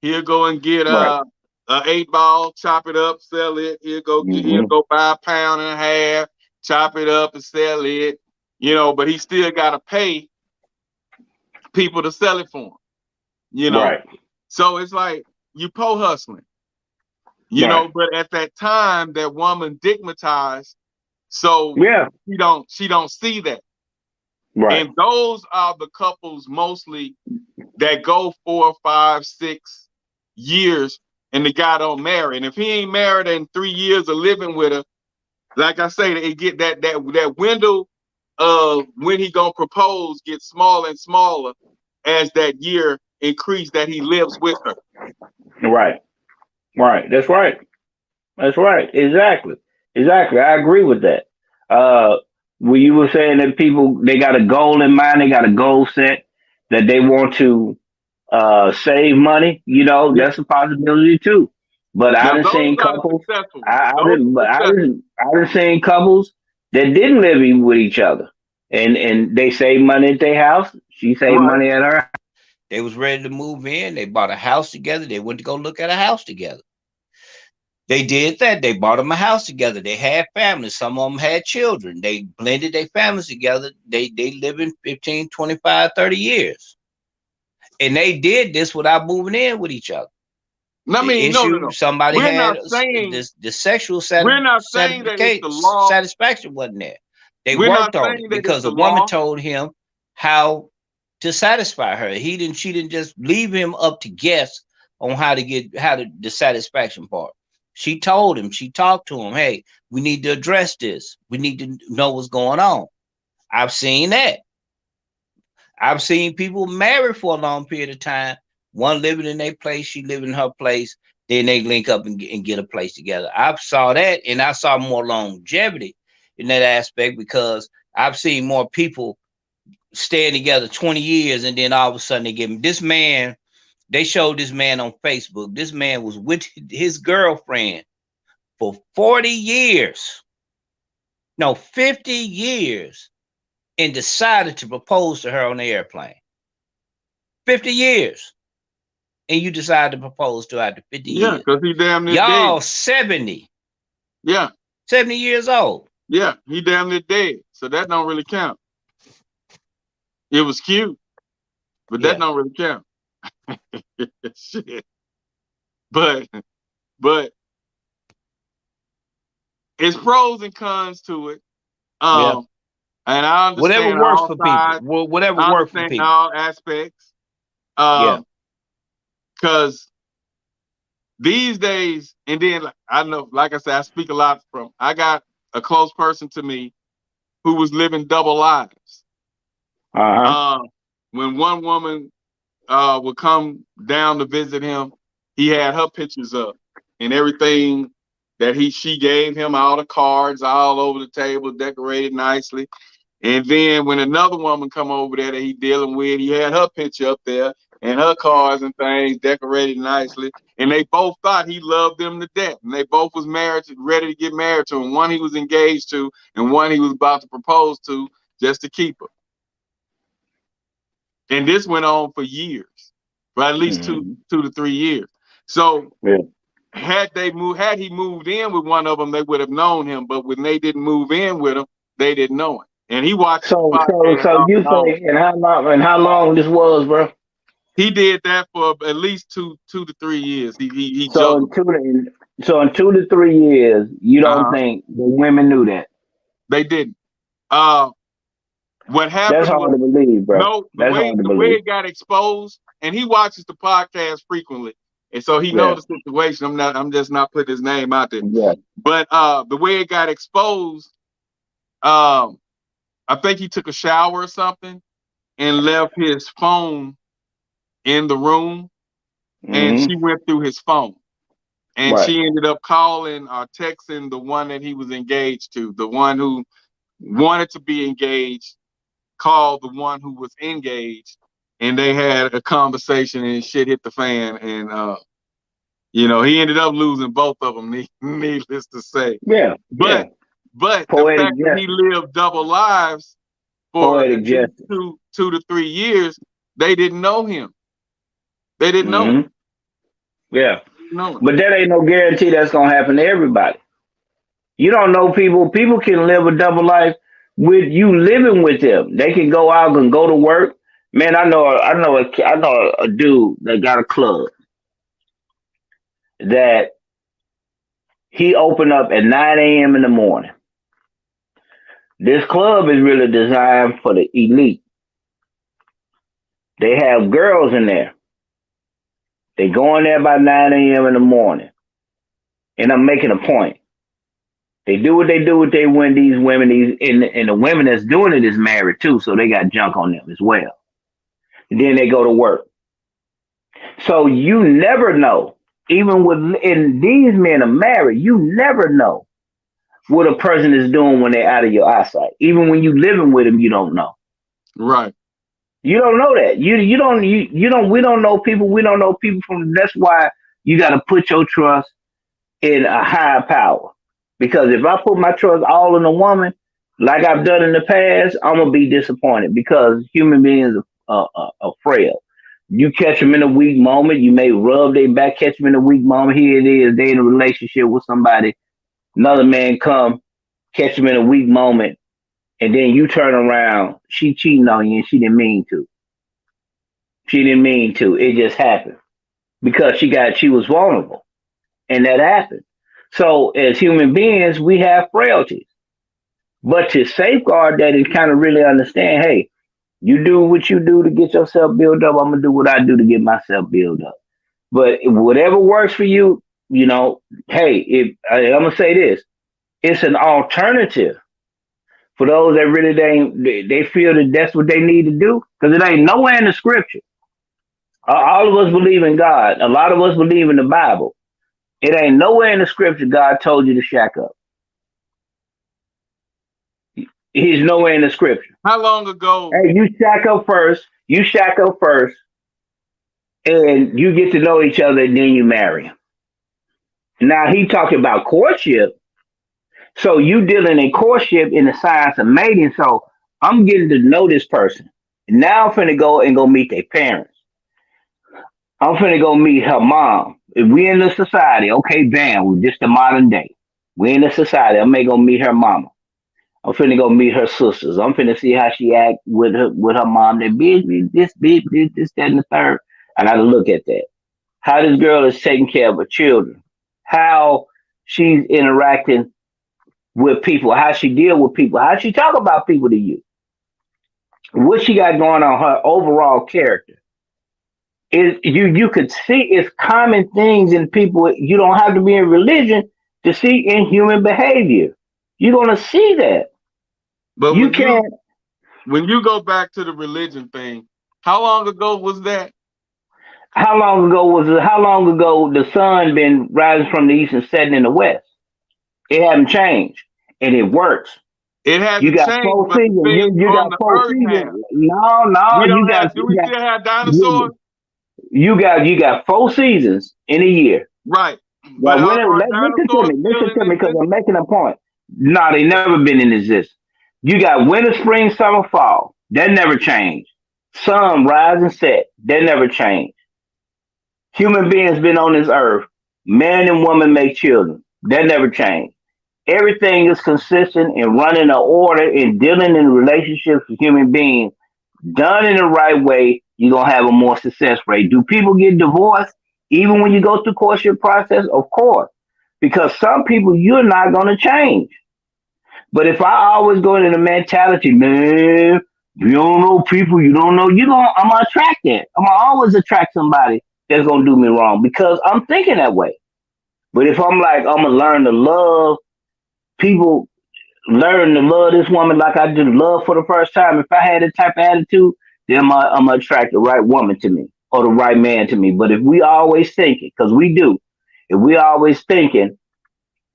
He'll go and get a 8-ball, chop it up, sell it. He'll go buy a pound and a half, chop it up and sell it. You know, but he still gotta pay people to sell it for him. You know, so it's like you hustling. You know, but at that time, that woman stigmatized, so she don't see that. And those are the couples mostly that go 4, 5, 6 years and the guy don't marry. And if he ain't married in 3 years of living with her, like I say, they get that window of when he gonna propose gets smaller and smaller as that year increase that he lives with her. Right. That's right. That's right. Exactly. I agree with that. When you were saying that people they got a goal in mind, they got a goal set that they want to save money, you know, that's a possibility too. But I Now done those seen are the couples. successful ones. I Those didn't. are successful. I done seen couples that didn't live in with each other, and they saved money at their house. She saved money at her. They was ready to move in. They bought a house together. They went to go look at a house together. They did that. They bought them a house together. They had families. Some of them had children. They blended their families together. They live in 15, 25, 30 years. And they did this without moving in with each other. I mean, no. Somebody we're had not saying, the sexual we're not saying that it's the law. satisfaction wasn't there. They we're worked not on saying it that because it's the the woman law. told him how to satisfy her. She didn't just leave him up to guess on how to get the satisfaction part. She told him, she talked to him, hey, we need to address this. We need to know what's going on. I've seen that. I've seen people married for a long period of time. One living in their place, she living in her place. Then they link up and get a place together. I saw that, and I saw more longevity in that aspect because I've seen more people staying together 20 years, and then all of a sudden they give him this man. They showed this man on Facebook. This man was with his girlfriend for 40 years. No, 50 years. And decided to propose to her on the airplane. 50 years. And you decide to propose to her after 50 years. Yeah, because he damn near y'all dead. 70. Yeah. 70 years old. Yeah, he damn near dead. So that don't really count. It was cute, but that Yeah. don't really count. Shit. But it's pros and cons to it. Yeah. And I Whatever understand works all for people. sides. Whatever I works for understand people. all aspects. Yeah. Because these days, and then I know, like I said, I speak a lot from. I got a close person to me who was living double lives. When one woman would come down to visit him, he had her pictures up and everything that she gave him, all the cards all over the table, decorated nicely. And then when another woman come over there that he dealing with, he had her picture up there and her cards and things decorated nicely. And they both thought he loved them to death. And they both was married, ready to get married to him. One he was engaged to and one he was about to propose to just to keep her. And this went on for years, for at least two to 3 years. So had he moved in with one of them, they would have known him. But when they didn't move in with him, they didn't know him. And he watched. So you say, and how long this was, bro? He did that for at least two to 3 years. He so in 2 to 3 years, you don't think the women knew that? They didn't. What happened? That's hard to believe, bro. No, the way it got exposed, and he watches the podcast frequently, and so he knows the situation. I'm just not putting his name out there. Yeah. But the way it got exposed, I think he took a shower or something and left his phone in the room, and she went through his phone, and she ended up calling or texting the one that he was engaged to, the one who wanted to be engaged. Called the one who was engaged, and they had a conversation, and shit hit the fan, and he ended up losing both of them. Needless to say, but the fact that he lived double lives for 2 to 3 years, they didn't know him. They didn't know him. Yeah, but that ain't no guarantee that's gonna happen to everybody. You don't know people. People can live a double life with you living with them. They can go out and go to work. Man, I know a dude that got a club that he opened up at 9 a.m. in the morning. This club is really designed for the elite. They have girls in there. They go in there by 9 a.m. in the morning. And I'm making a point. They do what they do with these women, and the women that's doing it is married too, so they got junk on them as well. And then they go to work. So you never know, and these men are married, you never know what a person is doing when they're out of your eyesight. Even when you living with them, you don't know. Right. You don't know that. We don't know people. We don't know people that's why you got to put your trust in a higher power. Because if I put my trust all in a woman, like I've done in the past, I'm going to be disappointed because human beings are frail. You catch them in a weak moment, you may rub their back, catch them in a weak moment. Here it is, they in a relationship with somebody. Another man come, catch them in a weak moment, and then you turn around, she cheating on you and she didn't mean to. She didn't mean to. It just happened because she was vulnerable. And that happened. So as human beings, we have frailties. But to safeguard that and kind of really understand, hey, you do what you do to get yourself built up. I'm going to do what I do to get myself built up. But whatever works for you, hey, I'm going to say this. It's an alternative for those that really they feel that that's what they need to do. Because it ain't nowhere in the scripture. All of us believe in God. A lot of us believe in the Bible. It ain't nowhere in the scripture God told you to shack up. He's nowhere in the scripture. How long ago? Hey, you shack up first, and you get to know each other, and then you marry him. Now, he talking about courtship. So you dealing in courtship in the science of mating. So I'm getting to know this person. Now I'm finna go meet their parents. I'm finna go meet her mom. If we in the society, okay, bam, we're just the modern day. We in a society. I'm gonna go meet her mama. I'm finna go meet her sisters. I'm finna see how she act with her mom. That bitch, this, that, and the third. I gotta look at that. How this girl is taking care of her children. How she's interacting with people. How she deal with people. How she talk about people to you. What she got going on, her overall character. Is you could see it's common things in people. You don't have to be in religion to see in human behavior. You're gonna see that. But You can't. when you go back to the religion thing, how long ago was that? How long ago was it? How long ago the sun been rising from the east and setting in the west? It hasn't changed, and it works. It You hasn't got changed, four but the seasons. things You on got the four earth have. seasons. No, We you don't got have. Do we still have dinosaurs? you got four seasons in a year. Right. Now, But are let's listen to dinosaurs me. still Listen in to me, because existence? I'm making a point. No, they never been in existence. You got winter, spring, summer, fall. That never changed. Sun, rise and set. That never changed. Human beings been on this earth. Man and woman make children. That never changed. Everything is consistent in running an order and dealing in relationships with human beings. Done in the right way, you're gonna have a more success rate. Do people get divorced even when you go through courtship process? Of course, because some people you're not gonna change. But if I always go into the mentality, man, you don't know people, you don't know, I'm gonna attract that. I'm gonna always attract somebody that's gonna do me wrong because I'm thinking that way. But if I'm like, I'm gonna learn to love people, learn to love this woman like I did love for the first time. If I had that type of attitude, then I'm gonna attract the right woman to me or the right man to me. But if we always thinking, because we do, if we always thinking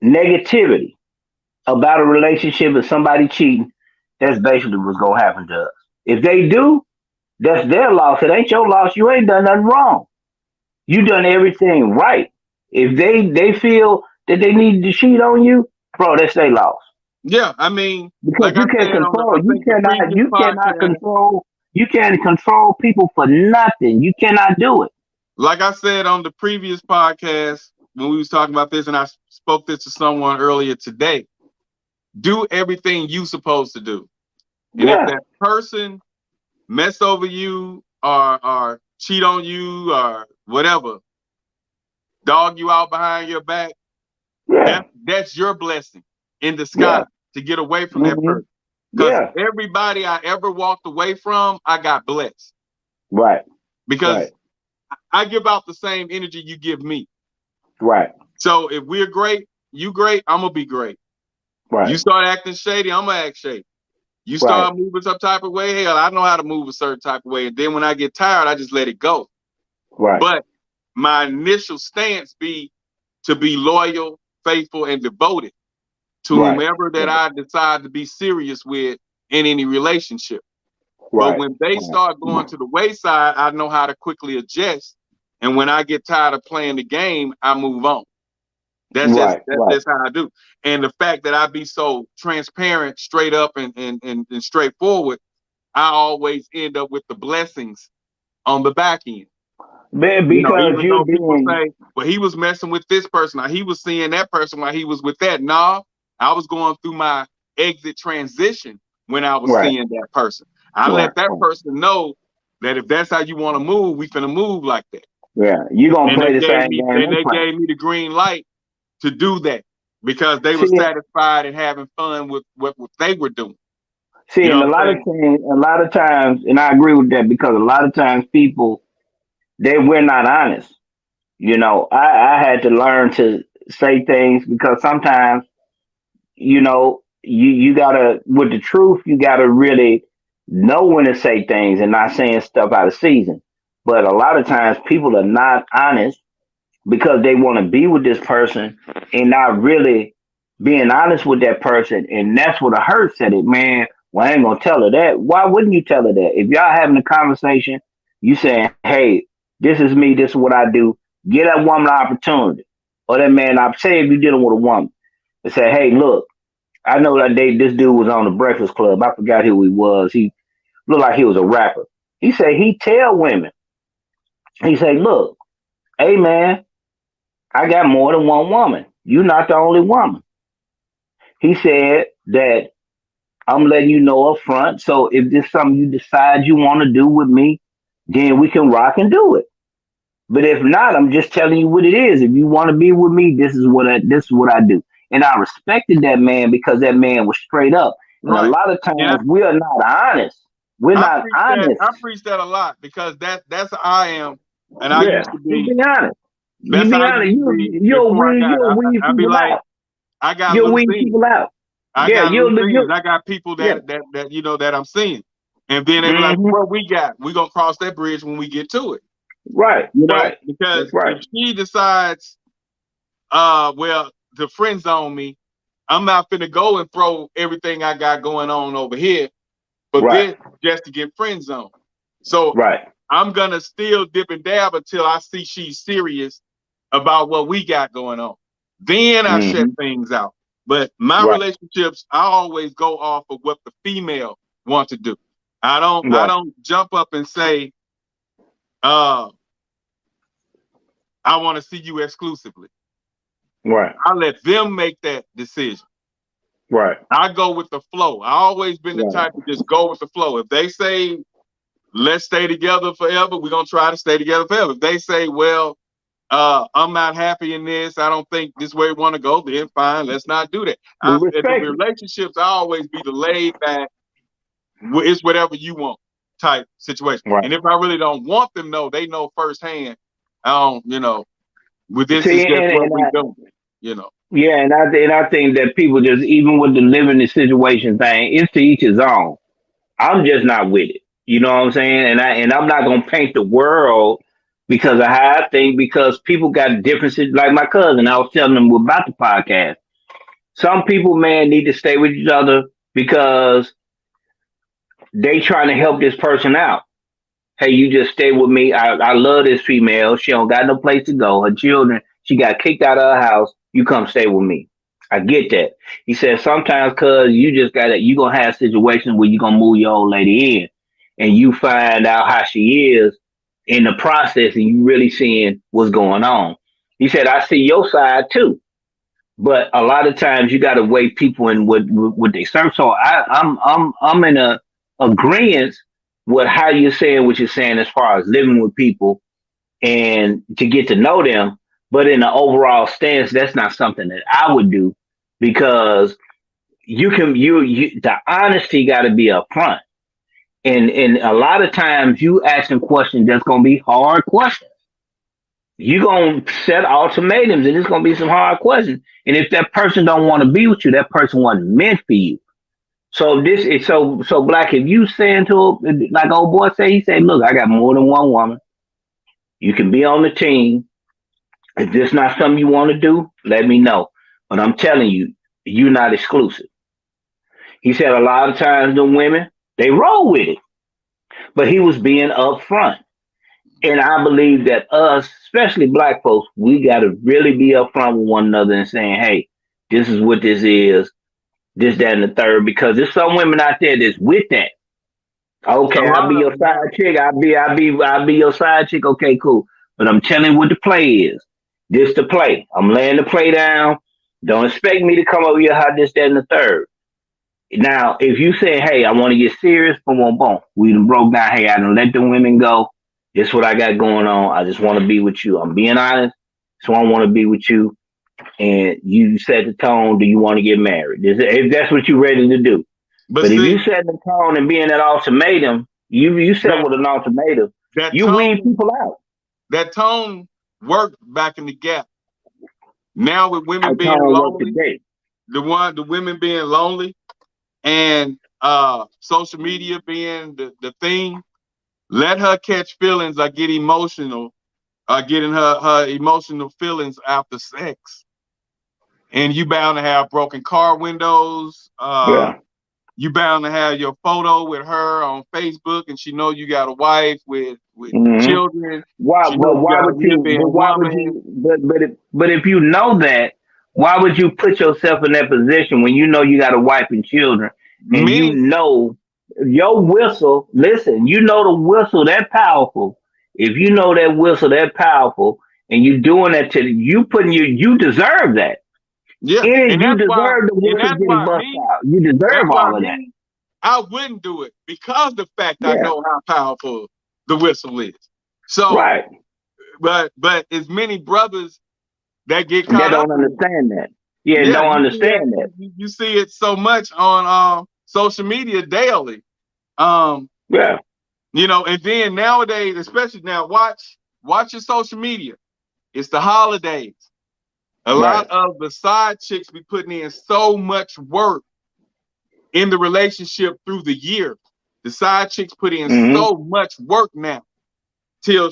negativity about a relationship and somebody cheating, that's basically what's gonna happen to us. If they do, that's their loss. It ain't your loss. You ain't done nothing wrong. You done everything right. If they feel that they need to cheat on you, bro, that's their loss. Yeah, I mean, Because like I you can't said on the, control, I think the previous podcast, you can't control people for nothing. You cannot do it. like I said on the previous podcast when we was talking about this, and I spoke this to someone earlier today. Do everything you supposed to do, and if Yeah, that person mess over you or cheat on you or whatever, dog you out behind your back, yeah, that's your blessing in yeah, disguise to get away from that hmm person. Because yeah. everybody I ever walked away from, I got blessed. Right, Because right, I give out the same energy you give me. right, So if we're great, you great, I'm gonna be great. You right, start acting shady, I'm gonna act shady. You right, start moving some type of way, hell, I know how to move a certain type of way. And then when I get tired, I just let it go. right, But my initial stance be to be loyal, faithful, and devoted to right, whomever that right, I decide to be serious with in any relationship. But right, when they right, start going to the wayside, I know how to quickly adjust. And when I get tired of playing the game, I move on. right, That's right, just how I do. And the fact that I be so transparent, straight up, and straightforward, I always end up with the blessings on the back end. You know, because even you're though people being say, well, he was messing with this person, or he was seeing that person while he was with that. Nah, I was going through my exit transition when I was right, seeing that person. I right, let that right. person know that if that's how you want to move, we finna move like that. Yeah, you gonna And play they the gave same me, game then they they play. gave me the green light to do that because they were See, satisfied and having fun with what they were doing. You and know a what I'm lot of saying? things, a lot of times, and I agree with that because a lot of times people we're not honest. I had to learn to say things because sometimes, you gotta with the truth, you gotta really know when to say things and not saying stuff out of season. But a lot of times people are not honest because they want to be with this person and not really being honest with that person. And that's what hurts at it, man. Well, I ain't gonna tell her that. Why wouldn't you tell her that? If y'all having a conversation, you saying, hey, this is me, this is what I do. Get that woman an opportunity. Or that man, I say if you're dealing with a woman, and say, hey, look, I know that day this dude was on the Breakfast Club. I forgot who he was. He looked like he was a rapper. He said he tell women, he say, look, hey man, I got more than one woman. You're not the only woman. He said that I'm letting you know up front. So if there's something you decide you want to do with me, then we can rock and do it. But if not, I'm just telling you what it is. If you want to be with me, this is what I do. And I respected that man because that man was straight up. And a Right. lot of times Yeah. we are not honest. We're not honest. I preach that a lot because that's how I am, and I Yeah, used to you be. be honest. You That's be how I honest. used to be You'll before I weed, got. you'll weed I be people like, out. I got You'll loose weed ends. people out. I Yeah, got loose ends. you'll I got people yeah. that you know that I'm seeing, and then they be like, Hmm. "What we got? We gonna cross that bridge when we get to it." Right, You know, right. because That's right. if she decides, well, to friend zone me, I'm not finna go and throw everything I got going on over here for Right, this just to get friend zone. So right. I'm gonna still dip and dab until I see she's serious about what we got going on. Then I shut Hmm. things out. But my Right, relationships, I always go off of what the female wants to do. I right, don't jump up and say, uh, I want to see you exclusively. right, I let them make that decision. right, I go with the flow. I always been the right. type to just go with the flow. If they say let's stay together forever, we're gonna try to stay together forever. If they say, well, I'm not happy in this, I don't think this way we want to go, then fine, let's not do that. We In the respect it. relationships, I always be the laid back, it's whatever you want type situation. Right. And if I really don't want them, know they know firsthand. I don't, with this is See, just and, what and we I, do, you know. yeah, and I think that people just even with the living the situation thing, it's to each his own. I'm just not with it. You know what I'm saying? And I'm not gonna paint the world because of how I think because people got differences. Like my cousin, I was telling him about the podcast. Some people, man, need to stay with each other because they trying to help this person out. Hey, you just stay with me. I love this female. She don't got no place to go. Her children, she got kicked out of her house. You come stay with me. I get that. He said sometimes cause you just gotta you gonna have situations where you gonna move your old lady in and you find out how she is in the process and you really seeing what's going on. He said, I see your side too. But a lot of times you gotta weigh people in what they serve. So I'm in a agreement with how you're saying what you're saying as far as living with people and to get to know them. But in the overall stance, that's not something that I would do because the honesty got to be upfront. And a lot of times you asking questions that's gonna be hard questions. You gonna set ultimatums and it's gonna be some hard questions. And if that person don't want to be with you, that person wasn't meant for you. So this is so black. If you saying to like old boy say, he said, "Look, I got more than one woman. You can be on the team. If this not something you want to do, let me know. But I'm telling you, you're not exclusive." He said a lot of times the women they roll with it, but he was being upfront. And I believe that us, especially black folks, we got to really be upfront with one another and saying, "Hey, this is what this is, this, that, and the third." Because there's some women out there that's with that. A Okay, I'll lot be of your side chick. I'll be your side chick. Okay, cool. But I'm telling you what the play is. This the play. I'm laying the play down. Don't expect me to come over here how this, that, and the third. Now, if you say, "Hey, I want to get serious," boom, boom, boom. We done broke down. Hey, I done let the women go. This is what I got going on. I just want to be with you. I'm being honest. So I want to be with you. And you set the tone. Do you want to get married? If that's what you're ready to do. but But if you see set the tone and being that ultimatum, you set that with an ultimatum, that you weed tone people out. that tone worked back in the gap. Now with women That being tone work lonely, today. the women being lonely, and social media being the thing, let her catch feelings or get emotional, or getting her emotional feelings after sex. And you bound to have broken car windows. Yeah. You bound to have your photo with her on Facebook, and she know you got a wife with Hmm. children. Why? She know But you why got a would you? But live-in why would woman. you? But if you know why would you put yourself in that position when you know you got a wife and children, and you Men, know your whistle? Listen, you know the whistle that powerful. If you know that whistle that powerful, and you doing that to you putting you deserve that. Yeah, And you that's why, deserve the and women getting bust out. You deserve all of that. I wouldn't do it because the fact I Yeah. know how powerful the whistle is. So, Right. but as many brothers that get They caught up don't in it, understand that. Yeah, yeah, don't you see understand that. you see it so much on social media daily. Yeah. You know, and then nowadays, especially now, watch your social media. It's the holidays. A Right. lot of the side chicks be putting in so much work in the relationship through the year. The side chicks put in so much work now till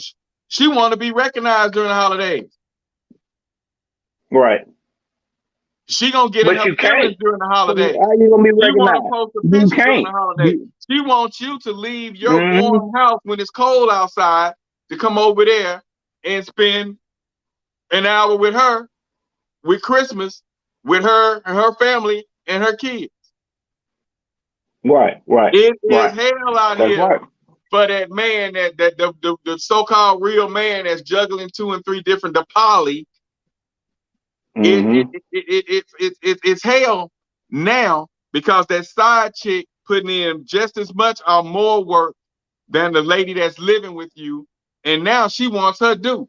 she want to be recognized during the holidays. Right. She gonna get in But her you feelings can't. during the holidays. How you gonna be She want to recognized? post a You picture during the can't. holidays. She wants you to leave your Mhm. warm house when it's cold outside to come over there and spend an hour with her with Christmas with her and her family and her kids. Right. Right. It is Right. hell out That's here right. for that man that the so-called real man that's juggling 2 and 3 different poly. Mhm. It's hell now because that side chick putting in just as much or more work than the lady that's living with you, and now she wants her due.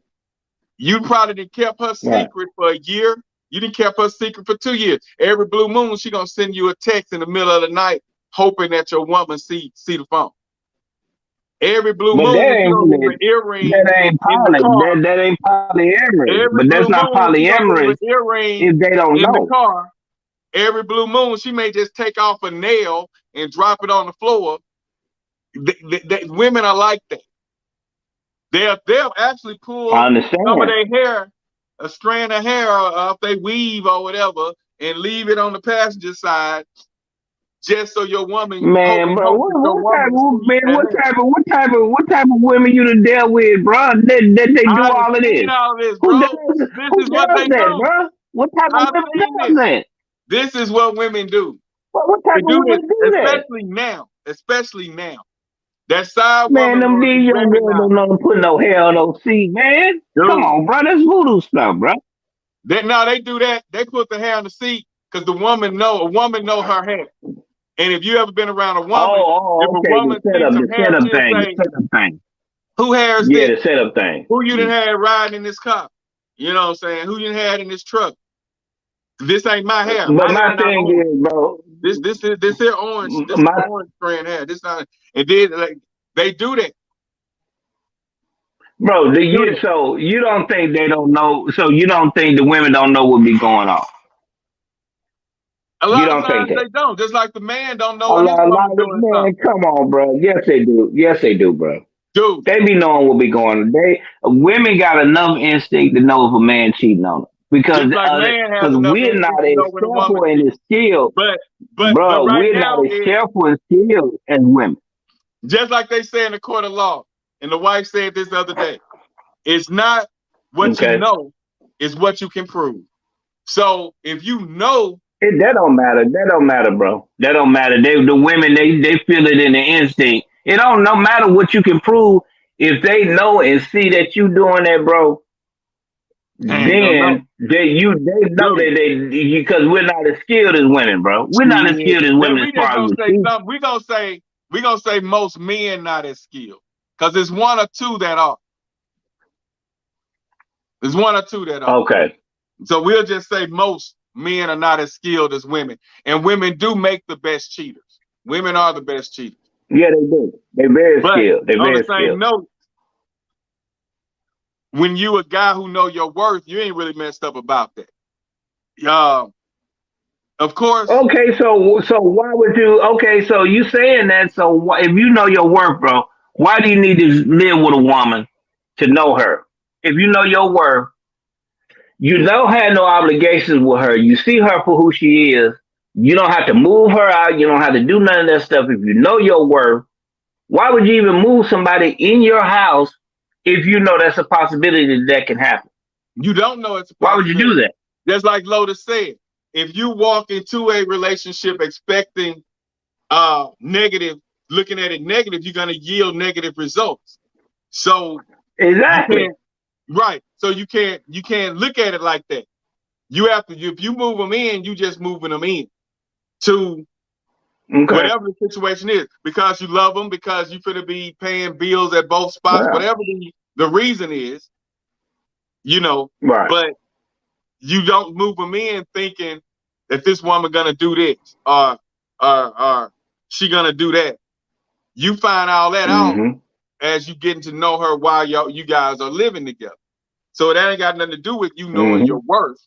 You probably done kept her Right. secret for a year. You done kept her secret for 2 years. Every blue moon, she gonna send you a text in the middle of the night, hoping that your woman see the phone. Every blue But that moon, she ain't gonna leave really, an earring that ain't in the poly. car. That ain't polyamorous. Every But that's blue not moon, she gonna leave an polyamorous earring if they don't in the know. car. Every blue moon, she may just take off a nail and drop it on the floor. Women are like that. They'll actually I pull some of understand. their hair, a strand of hair, if they weave or whatever, and leave it on the passenger side, just so your woman Man, bro, hope that your what type woman will of see man, that hair. what type of women you done dealt with, bro? That they do I done all of seen this. all this, Who bro. does This who is what does they that, do. bro? What type of I've women seen does this. that? This is what women do. What They type of do this, women do that? especially now. That side Man, woman them want to be these young girls don't recognized. know to put no hair on no seat, man. Come Dude, on, bro. That's voodoo stuff, bro. now they do that. They put the hair on the seat because a woman know her hair. And if you ever been around a woman, if a Okay. woman sees some hair, she'll The say, setup thing. who hair is Yeah, this? the setup thing. Who you done had riding in this car? You know what I'm saying? Who you done had in this truck? This ain't my hair. But My hair my not thing orange. is, bro, This here orange. This my orange strand hair. This not. And then like they do that. bro, They do that. so you don't think they don't know? So you don't think the women don't know what be going on? A You lot of don't think times that? they don't. Just like the man don't know when his A lot woman of doing man, something. come on, bro. Yes, they do. Yes, they do, bro. Dude, They be knowing what be going on. Women got enough instinct to know if a man cheating on them just like man has enough we're not instinct to as know when a careful woman and cheats. as skilled, But bro. right We're not now as is careful and skilled as women. just like they say in the court of law. And the wife said this the other day. It's not what you Okay, know, it's what you can prove. So if you know, that don't matter. That don't matter, bro. That don't matter. The women they feel it in the instinct. It don't no matter what you can prove. If they know and see that you doing that, bro, they ain't gonna know. they know Dude, that they because we're not as skilled as women, bro. We're not as shit. skilled as Then women as we just far as gonna the say truth. something. We gonna say most men not as skilled. Because there's one or two that are. There's one or two that are. Okay. So we'll just say most men are not as skilled as women. And women do make the best cheaters. Women are the best cheaters. Yeah, they do. They're very But skilled. They're on the very same skilled. note, when you a guy who know your worth, you ain't really messed up about that. Of course. Okay, so why would you? Okay, so you saying that? So if you know your worth, bro, why do you need to live with a woman to know her? If you know your worth, you don't have no obligations with her. You see her for who she is. You don't have to move her out. You don't have to do none of that stuff. If you know your worth, why would you even move somebody in your house if you know that's a possibility that can happen? You don't know it's a Why would you do possibility. that? Just like Lotus said, if you walk into a relationship expecting negative, looking at it negative, you're gonna yield negative results. So you Exactly. can't right. So you can't look at it like that. You have to, if you move them in, you just moving them in to Okay. whatever the situation is, because you love them, because you finna be paying bills at both spots, Yeah. whatever the reason is, you know, Right. but you don't move them in thinking that this woman gonna do this or she gonna do that. You find all that out Mm-hmm. as you getting to know her while you guys are living together. So that ain't got nothing to do with you knowing Mm-hmm. your worth.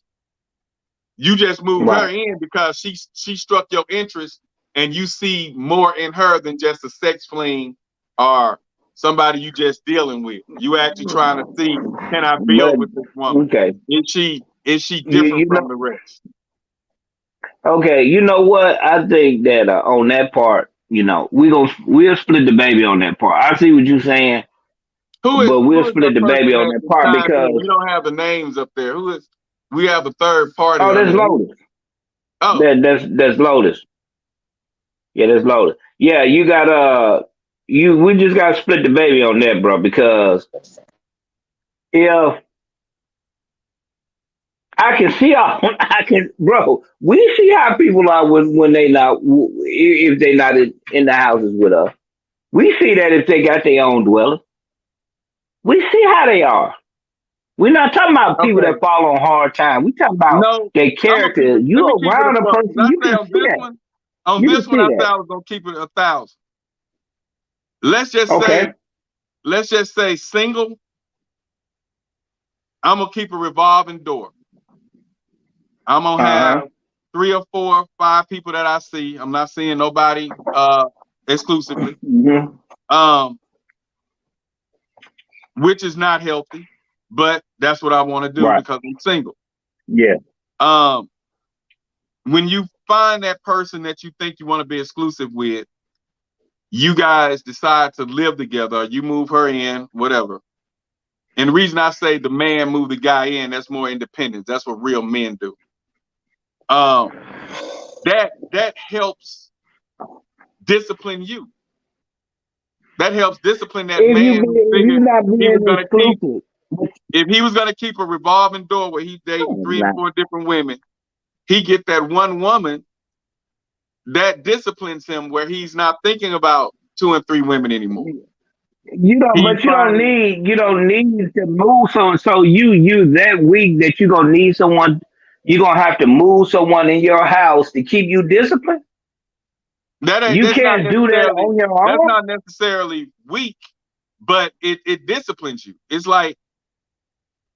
You just moved her Right. in because she struck your interest, and you see more in her than just a sex fling or somebody you just dealing with. You actually trying to see, can I But build with this woman? okay, Is she you different know. from the rest? Okay, you know what? I think that on that part, we'll split the baby on that part. I see what you're saying, but we'll Who is split that the person baby on that that is part tied in? because We don't have the names up there. Who is? We have a third party on that's there. Lotus. Oh, That's Lotus. Yeah, that's Lotus. Yeah, you got we just gotta split the baby on that, bro, because if I can see how bro. We see how people are when they not if they not in the houses with us. We see that if they got their own dwelling. We see how they are. We're not talking about people okay. that fall on hard time. We talking about No, their I'm gonna keep character. it. Let You me keep it a around a buck. person, Did I you say can on see this that. one? On You this can one, see I said that. I was gonna keep it 1,000. Let's just Okay. say single. I'm gonna keep a revolving door. I'm gonna Uh-huh. have 3 or 4 or 5 people that I see. I'm not seeing nobody exclusively. Mm-hmm. Which is not healthy, but that's what I want to do Right. because I'm single. Yeah. When you find that person that you think you want to be exclusive with, you guys decide to live together, or you move her in, whatever. And the reason I say the man move the guy in, that's more independence. That's what real men do. That helps discipline you. That helps discipline that man who If you figured not he was being gonna keep, exclusive. if he was gonna keep a revolving door where he's dating 3 and 4 different women, he get that one woman that disciplines him where he's not thinking about 2 and 3 women anymore. He's But you finding don't need to move so you that week that you're gonna need someone, you're gonna have to move someone in your house to keep you disciplined. You that's not can't do that necessarily on your own. weak, but it disciplines you. It's like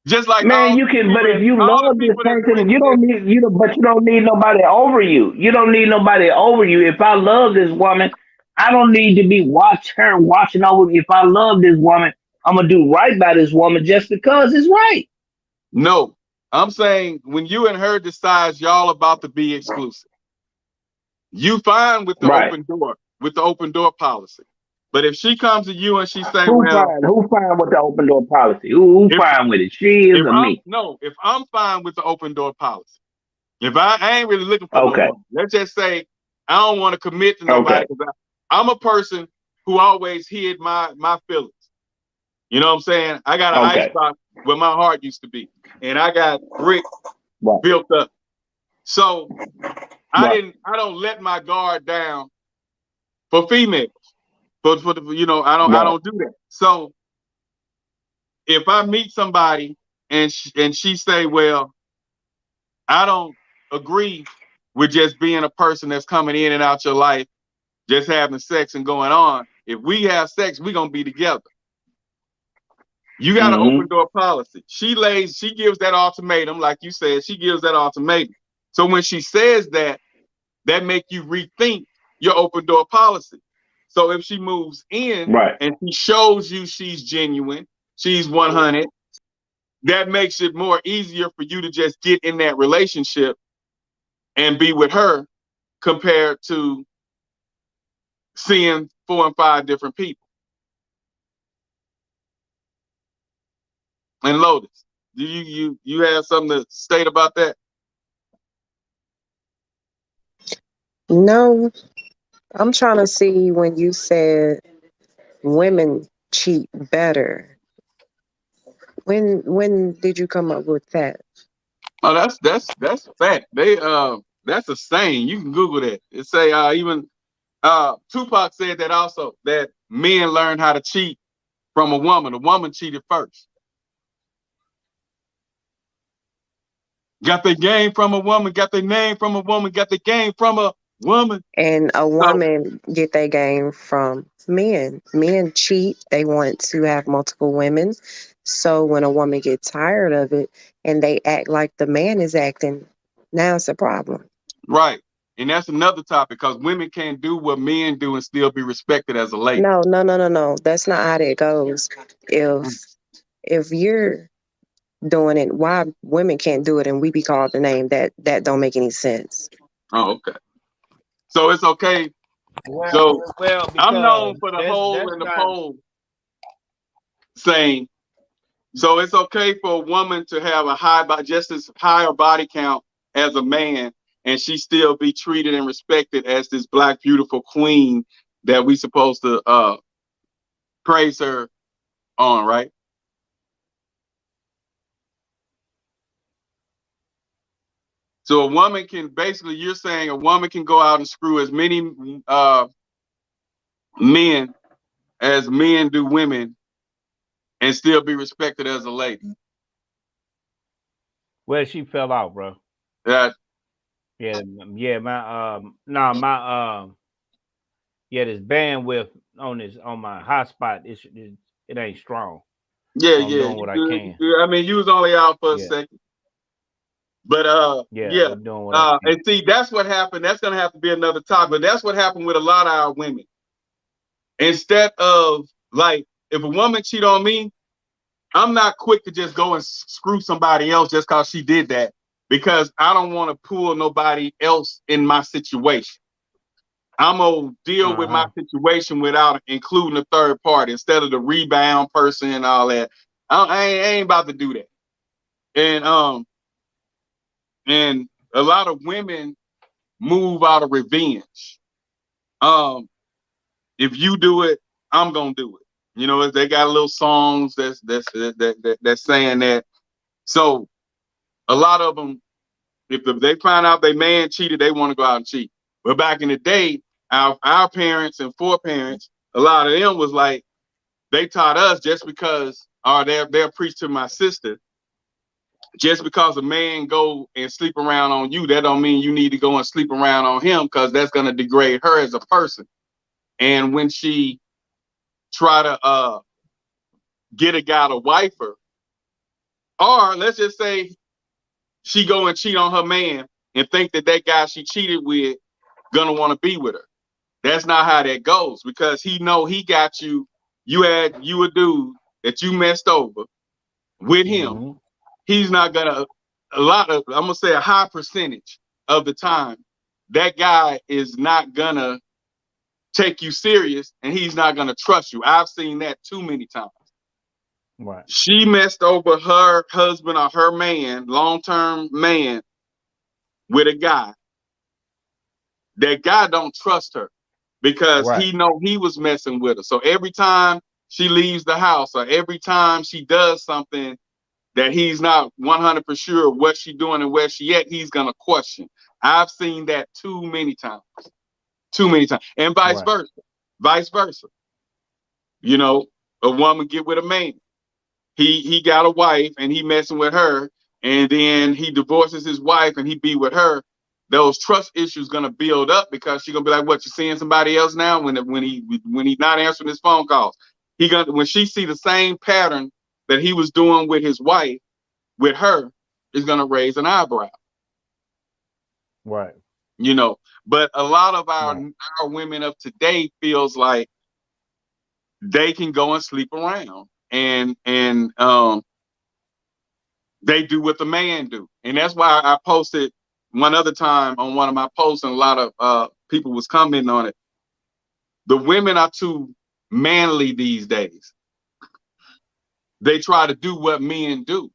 just like Man, you can, but if you all the love this people that's person, you drinking don't this. need but you don't need nobody over you. You don't need nobody over you. If I love this woman, I don't need to be watching over me. If I love this woman, I'm gonna do right by this woman just because it's right. No, I'm saying when you and her decides y'all about to be exclusive, you fine with the Right. open door policy. But if she comes to you and she say, Who well, fine? Who fine with the open door policy? Who if fine with it? She is or me? if I'm fine with the open door policy, if I ain't really looking for no Okay. woman, let's just say I don't want to commit to nobody Okay. because I'm a person who always hid my feelings. You know what I'm saying? I got an Okay. icebox where my heart used to be, and I got bricks Right. built up. So Right. I don't let my guard down for females. For the, I Right. don't do that. So if I meet somebody and she say, well, I don't agree with just being a person that's coming in and out your life, just having sex and going on. If we have sex, we're gonna be together. You got an Mm-hmm. open door policy. She gives that ultimatum, like you said, she gives that ultimatum. So when she says that make you rethink your open door policy. So if she moves in Right. and she shows you she's genuine, she's 100, that makes it more easier for you to just get in that relationship and be with her compared to seeing 4 and 5 different people. And Lotus, do you have something to state about that? No, I'm trying to see when you said women cheat better. When did you come up with that? Oh, that's fact. That's a saying. You can Google that. It say even Tupac said that also, that men learn how to cheat from a woman. A woman cheated first. Got their game from a woman, got their name from a woman, got their game from a woman. And a So woman get their game from men. Men cheat. They want to have multiple women. So when a woman gets tired of it and they act like the man is acting, now it's a problem. right. And that's another topic, because women can't do what men do and still be respected as a lady. No, no, no, no, no. That's not how that goes. If you're doing it, why women can't do it and we be called the name, that don't make any sense. Oh, okay. So it's okay. Well, So well, I'm known because for the that's hole in the not. pole saying, so it's okay for a woman to have a just as higher body count as a man, and she still be treated and respected as this black beautiful queen that we supposed to praise her on, right? So a woman can basically, you're saying a woman can go out and screw as many men as men do women and still be respected as a lady. Well, she fell out, bro. That Yeah, this bandwidth on my hotspot, it ain't strong. yeah, So I'm yeah, doing you what I good. can. I mean, you was only out for a Yeah, second, but yeah. I'm doing what I can. And see, that's what happened. That's gonna have to be another topic. But that's what happened with a lot of our women. Instead of, like, if a woman cheat on me, I'm not quick to just go and screw somebody else just because she did that, because I don't want to pull nobody else in my situation. I'm gonna deal with my situation without including a third party, instead of the rebound person and all that. I ain't about to do that. And a lot of women move out of revenge. If you do it, I'm gonna do it. You know, they got little songs that's saying that. So a lot of them, if they find out their man cheated, they want to go out and cheat. But back in the day, our parents and foreparents, a lot of them was like, they taught us, just because, or they'll preach to my sister, just because a man go and sleep around on you, that don't mean you need to go and sleep around on him, because that's going to degrade her as a person. And when she try to get a guy to wife her, or let's just say she go and cheat on her man and think that guy she cheated with gonna want to be with her. That's not how that goes, because he know he got you. You a dude that you messed over with him. Mm-hmm. He's not gonna, I'm gonna say a high percentage of the time, that guy is not gonna take you serious, and he's not gonna trust you. I've seen that too many times. Right. She messed over her husband or her man, long-term man, with a guy. That guy don't trust her, because he know he was messing with her. So every time she leaves the house, or every time she does something that he's not 100% sure what she's doing and where she at, he's gonna question. I've seen that too many times, and vice versa. You know, a woman get with a man. He got a wife and he messing with her, and then he divorces his wife and he be with her. Those trust issues gonna build up, because she's gonna be like, "What, you seeing somebody else now?" When he's not answering his phone calls, when she see the same pattern that he was doing with his wife, with her, is gonna raise an eyebrow. Right. You know, but a lot of our women of today feels like they can go and sleep around, and they do what the man do. And that's why I posted one other time on one of my posts, and a lot of people was commenting on it. The women are too manly these days. They try to do what men do.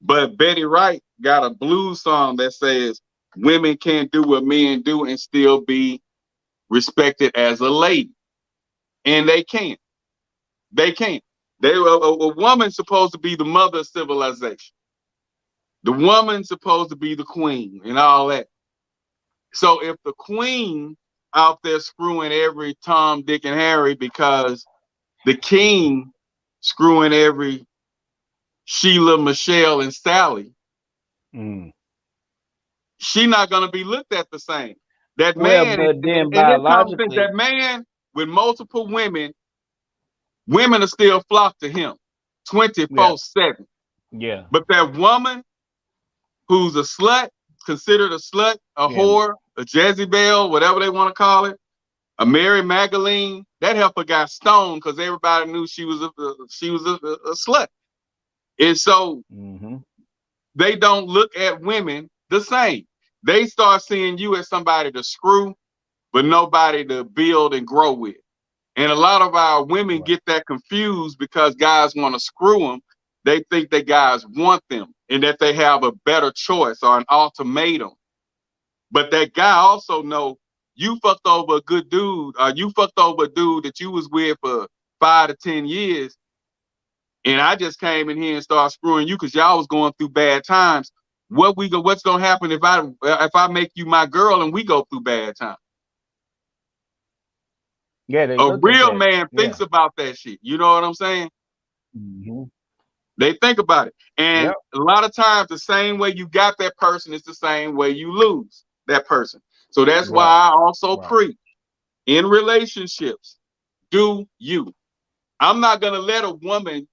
But Betty Wright got a blues song that says women can't do what men do and still be respected as a lady. And they can't. They can't. A woman's supposed to be the mother of civilization. The woman's supposed to be the queen and all that. So if the queen out there screwing every Tom, Dick, and Harry because the king screwing every Sheila, Michelle, and Sally, she not gonna be looked at the same. That man, but then and this common sense, biologically, that man with multiple women are still flocked to him 24/7. Yeah. But that woman who's a slut, considered a slut, a whore, a Jezebel, whatever they want to call it, a Mary Magdalene, that heifer got stoned because everybody knew she was a slut. And so they don't look at women the same. They start seeing you as somebody to screw, but nobody to build and grow with. And a lot of our women get that confused because guys want to screw them. They think that guys want them and that they have a better choice or an ultimatum. But that guy also know you fucked over a good dude, or you fucked over a dude that you was with for 5 to 10 years. And I just came in here and started screwing you because y'all was going through bad times. What's gonna happen if I make you my girl and we go through bad times? Yeah, a real man thinks about that shit. You know what I'm saying? They think about it. And a lot of times the same way you got that person is the same way you lose that person. So that's why I also preach in relationships, do you. I'm not gonna let a woman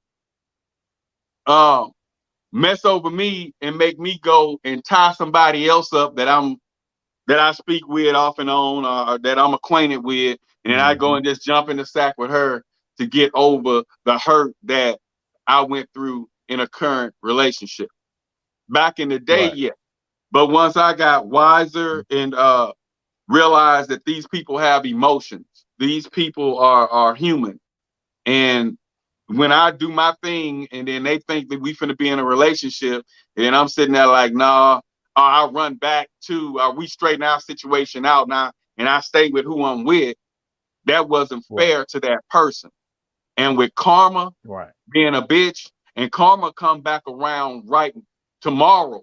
mess over me and make me go and tie somebody else up that I speak with off and on, or that I'm acquainted with, and I go and just jump in the sack with her to get over the hurt that I went through in a current relationship. Back in the day, but once I got wiser and realized that these people have emotions, these people are human, and when I do my thing and then they think that we finna be in a relationship, and I'm sitting there like, nah, I'll run back to, we straighten our situation out now and I stay with who I'm with, that wasn't fair to that person. And with karma being a bitch, and karma come back around right tomorrow.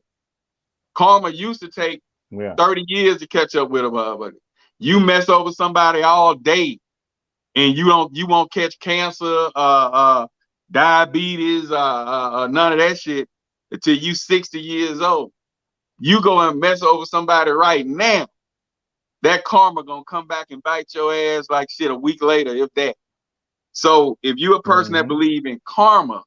Karma used to take 30 years to catch up with a motherfucker. You mess over somebody all day and you won't catch cancer, diabetes, none of that shit until you 60 years old. You go and mess over somebody right now, that karma gonna come back and bite your ass like shit a week later, if that. So if you're a person that believe in karma,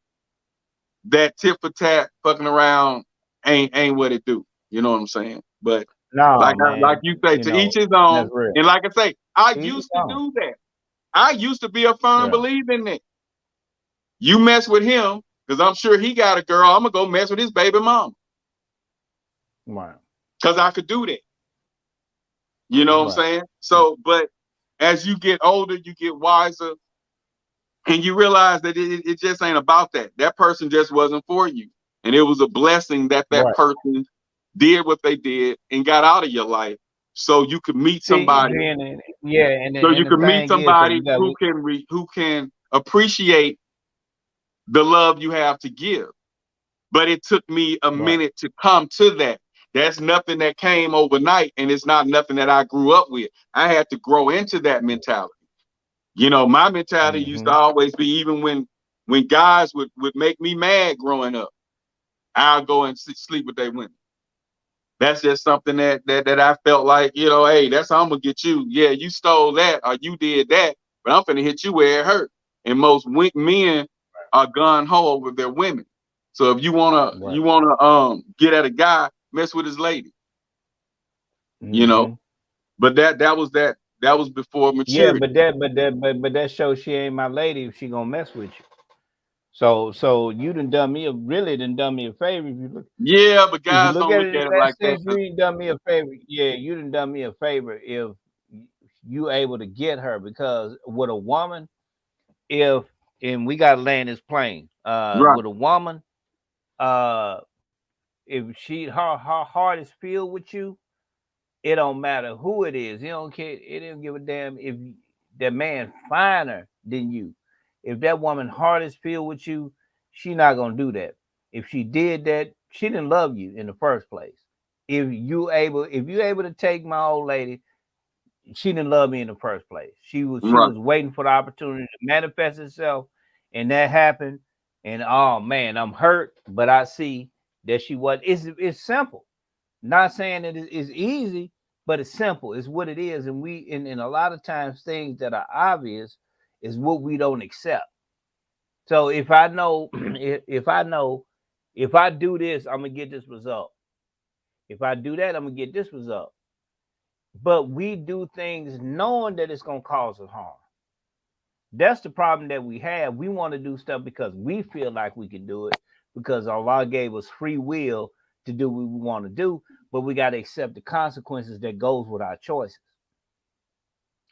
that tit for tat fucking around ain't what it do. You know what I'm saying? But like you say, to each his own. And like I say, I used to do that. I used to be a firm believer in that. You mess with him, because I'm sure he got a girl, I'm gonna go mess with his baby mama. Because I could do that. You know what I'm saying? So, but as you get older, you get wiser, and you realize that it just ain't about that. That person just wasn't for you. And it was a blessing that person did what they did and got out of your life, so you could meet somebody. So you can meet somebody who can appreciate the love you have to give. But it took me a minute to come to that. That's nothing that came overnight, and it's not nothing that I grew up with. I had to grow into that mentality. You know, my mentality used to always be, even when guys would make me mad growing up, I'll go and sleep with their women. That's just something that I felt like, you know, hey, that's how I'm gonna get you. Yeah, you stole that or you did that, but I'm finna hit you where it hurt. And most men are gun ho over their women. So if you wanna get at a guy, mess with his lady. You know, but that was before maturity. Yeah, but that shows she ain't my lady if she gonna mess with you. So you done me a favor if you look. Yeah, but guys don't look at it like that. You ain't done me a favor. Yeah, you done me a favor if you able to get her, because with a woman, and we gotta land this plane. With a woman, if her heart is filled with you, it don't matter who it is. You don't care. It don't give a damn if that man finer than you. If that woman heart is filled with you, she not gonna do that. If she did that, she didn't love you in the first place. If you able to take my old lady, she didn't love me in the first place. She Right. was waiting for the opportunity to manifest itself, and that happened. And oh man, I'm hurt, but I see that she was. It's simple. Not saying that it's easy, but it's simple. It's what it is. And and a lot of times things that are obvious is what we don't accept. So if I know, if I do this, I'm gonna get this result. If I do that, I'm gonna get this result. But we do things knowing that it's gonna cause us harm. That's the problem that we have. We want to do stuff because we feel like we can do it, because Allah gave us free will to do what we want to do, but we got to accept the consequences that goes with our choices.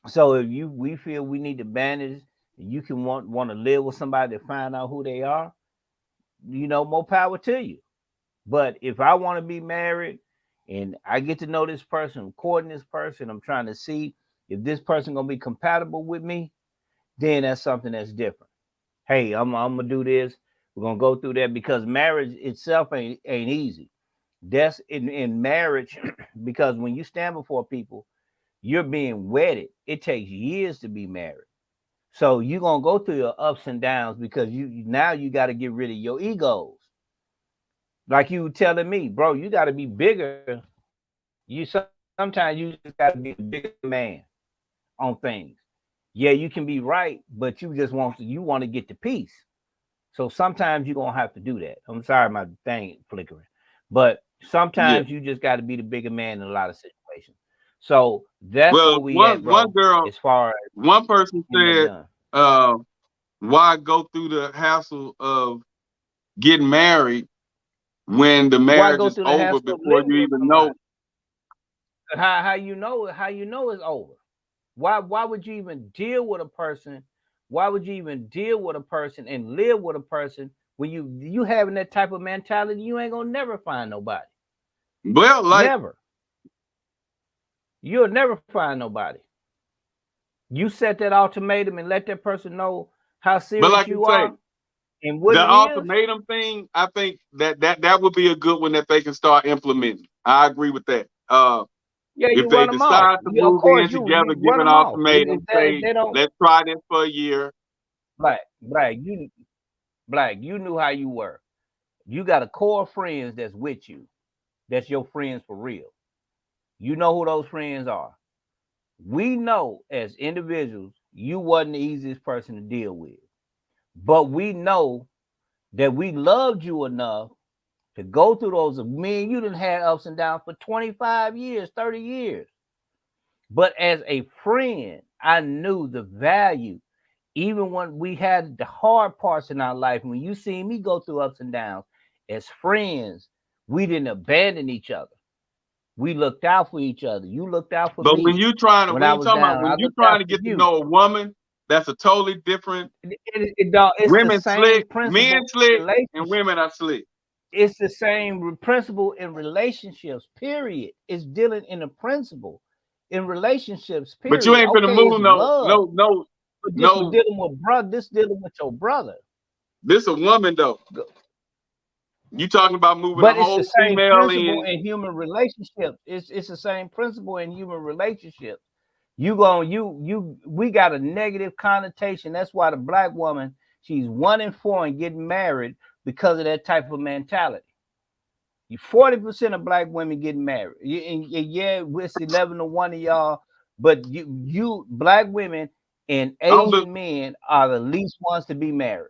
So if we feel we need to manage, you can want to live with somebody to find out who they are, more power to you. But if I want to be married and I get to know this person, I'm courting this person, I'm trying to see if this person gonna be compatible with me, then that's something that's different. Hey, I'm gonna do this. We're gonna go through that, because marriage itself ain't easy. That's in marriage, because when you stand before people, you're being wedded. It takes years to be married. So you're gonna go through your ups and downs, because you got to get rid of your egos. Like you were telling me, bro, you got to be bigger. Sometimes you just got to be a bigger man on things. Yeah, you can be right, but you just want to get the peace. So sometimes you're gonna have to do that. I'm sorry, my thing flickering, but sometimes you just got to be the bigger man in a lot of situations. So that's Well, where we at, bro. one girl, As far as one person said, why go through the hassle of getting married when the marriage is over before you even know? How you know it's over? Why would you even deal with a person? Why would you even deal with a person and live with a person when you having that type of mentality? You ain't gonna never find nobody. Well, never. You'll never find nobody. You set that ultimatum and let that person know how serious you are. And what the ultimatum thing, I think that would be a good one that they can start implementing. I agree with that. If they decide to move in together, give an ultimatum, say, let's try this for a year. Black, you knew how you were. You got a core of friends that's with you. That's your friends for real. You know who those friends are. We know as individuals, you wasn't the easiest person to deal with. But we know that we loved you enough to go through those. Me and you didn't have ups and downs for 25 years, 30 years. But as a friend, I knew the value. Even when we had the hard parts in our life, when you see me go through ups and downs, as friends, we didn't abandon each other. We looked out for each other. You looked out for me. But when you're trying to get to know a woman, that's a totally different. It's women slick, men slick, and women are slick. It's the same principle in relationships. Period. It's dealing in a principle in relationships. Period. But you ain't finna move no. But this was dealing with brother. This dealing with your brother. This a woman though. You talking about moving but a whole it's the same female principle in human relationships. It's the same principle in human relationships. We got a negative connotation. That's why the black woman, she's 1 in 4 and getting married because of that type of mentality. 40% of black women getting married. Yeah, it's 11 to 1 of y'all, but you black women and Asian men are the least ones to be married.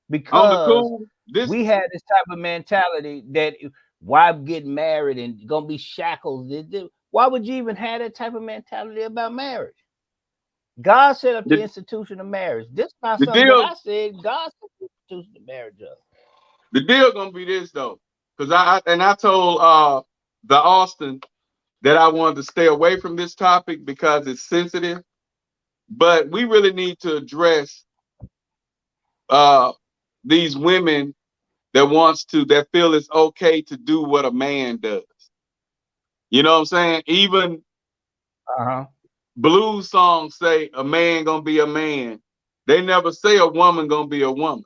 Because we had this type of mentality that why get married and gonna be shackles. Why would you even have that type of mentality about marriage? God set up the institution of marriage. This is not something that I said. God set the institution of marriage up. The deal gonna be this though, because I told the Austin that I wanted to stay away from this topic because it's sensitive, but we really need to address these women that feel it's okay to do what a man does. You know what I'm saying? Even blues songs say a man gonna be a man. They never say a woman gonna be a woman.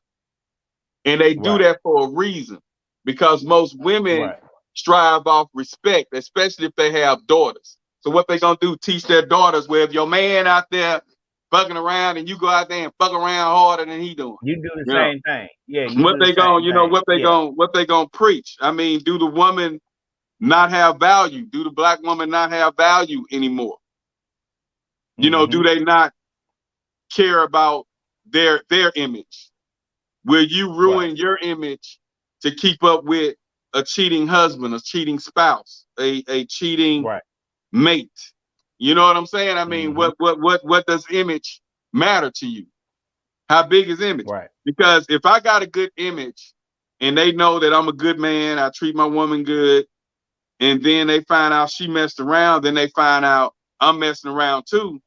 And they do that for a reason. because most women Right. strive off respect, especially if they have daughters. So what they gonna do? Teach their daughters, well, if your man out there fucking around and you go out there and fuck around harder than he doing, You do the you know, same thing. Yeah, you what do the they gonna, same you know, thing. what they gonna preach? I mean, do the woman not have value? Do the black woman not have value anymore? You know, do they not care about their image? Will you ruin your image to keep up with a cheating husband, a cheating spouse, a cheating mate? You know what I'm saying? I mean, what does image matter to you? How big is image? Right. Because if I got a good image and they know that I'm a good man, I treat my woman good, and then they find out she messed around, then they find out I'm messing around too,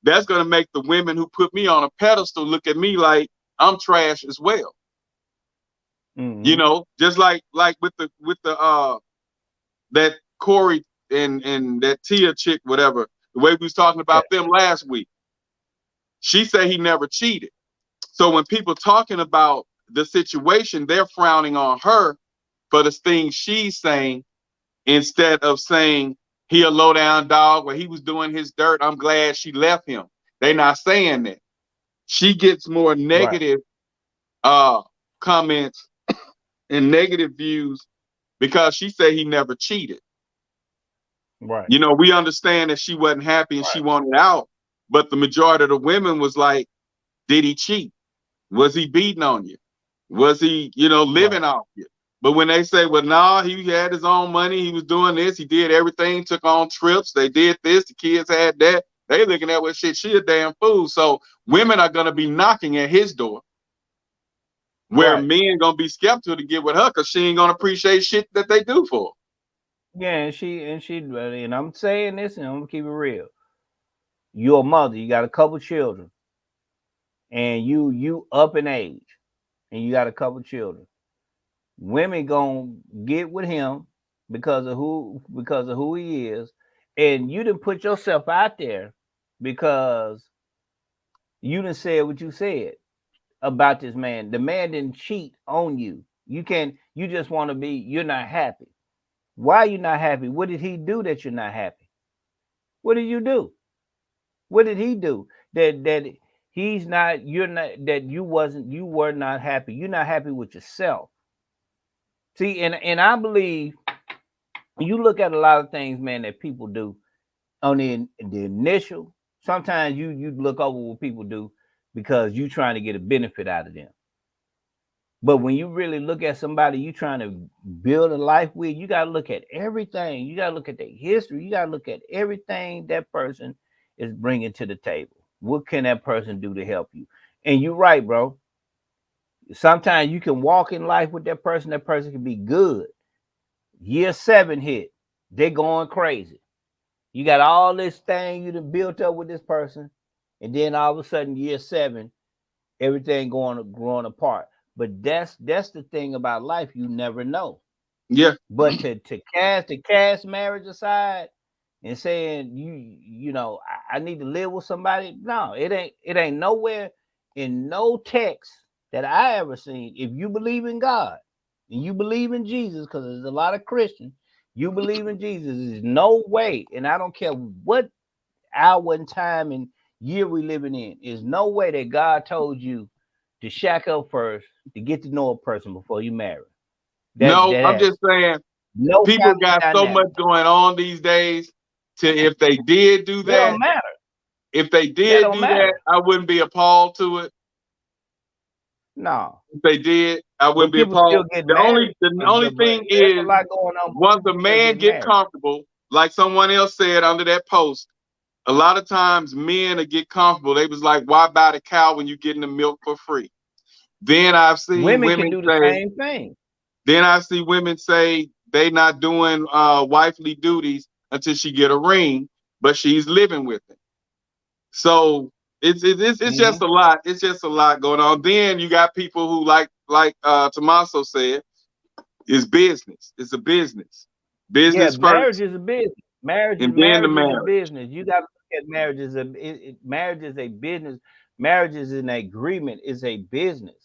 that's gonna make the women who put me on a pedestal look at me like I'm trash as well. You know, just like with the that Corey and that Tia chick, whatever, the way we was talking about them last week. She said he never cheated. So when people talking about the situation, they're frowning on her for the things she's saying instead of saying he a low down dog where he was doing his dirt. I'm glad she left him. They not saying that. She gets more negative comments and negative views because she said he never cheated. Right. You know, we understand that she wasn't happy and she wanted out, but the majority of the women was like, did he cheat? Was he beating on you? Was he, you know, living off you? But when they say, well, nah, he had his own money, he was doing this, he did everything, took on trips, they did this, the kids had that, they looking at what shit, she a damn fool. So women are gonna be knocking at his door, where men gonna be skeptical to get with her because she ain't gonna appreciate shit that they do for her. Yeah, and I'm saying this, and I'm gonna keep it real. You're a mother, you got a couple children, and you up in age, and you got a couple children. Women gonna get with him because of who he is, and you didn't put yourself out there because you didn't say what you said about this man. The man didn't cheat on you. You just want to be, you're not happy. Why are you not happy? What did he do that you're not happy? What did you do? What did he do that he's not, you're not, that you were not happy? You're not happy with yourself. See, and I believe you look at a lot of things, man, that people do on the initial. Sometimes you look over what people do because you're trying to get a benefit out of them. But when you really look at somebody you trying to build a life with, you got to look at everything. You got to look at their history. You got to look at everything that person is bringing to the table. What can that person do to help you? And you're right, bro. Sometimes you can walk in life with that person can be good. Year 7 hit, they going crazy. You got all this thing you done built up with this person, and then all of a sudden, year 7, everything growing apart. But that's the thing about life. You never know. Yeah. But to cast marriage aside and saying you know I need to live with somebody. No, it ain't nowhere in no text that I ever seen. If you believe in God and you believe in Jesus, because there's a lot of Christians, you believe in Jesus. There's no way, and I don't care what hour and time and year we living in, is no way that God told you to shack up first to get to know a person before you marry. I'm just saying, people got so much going on these days. If they did do that, don't matter. If they did do that, I wouldn't be appalled to it. No. If they did, I wouldn't be appalled. The only thing is, once the man get comfortable, like someone else said under that post, a lot of times men will get comfortable. They was like, why buy the cow when you getting the milk for free? Then I've seen women can do the same thing. Then I see women say they not doing wifely duties until she get a ring, but she's living with him. So it's just a lot. It's just a lot going on. Then you got people who like Tommaso said, is business. It's a business. Business first. Marriage is a business. Marriage is a business. You got to look at marriage as marriage is a business. Marriage is an agreement. It's a business.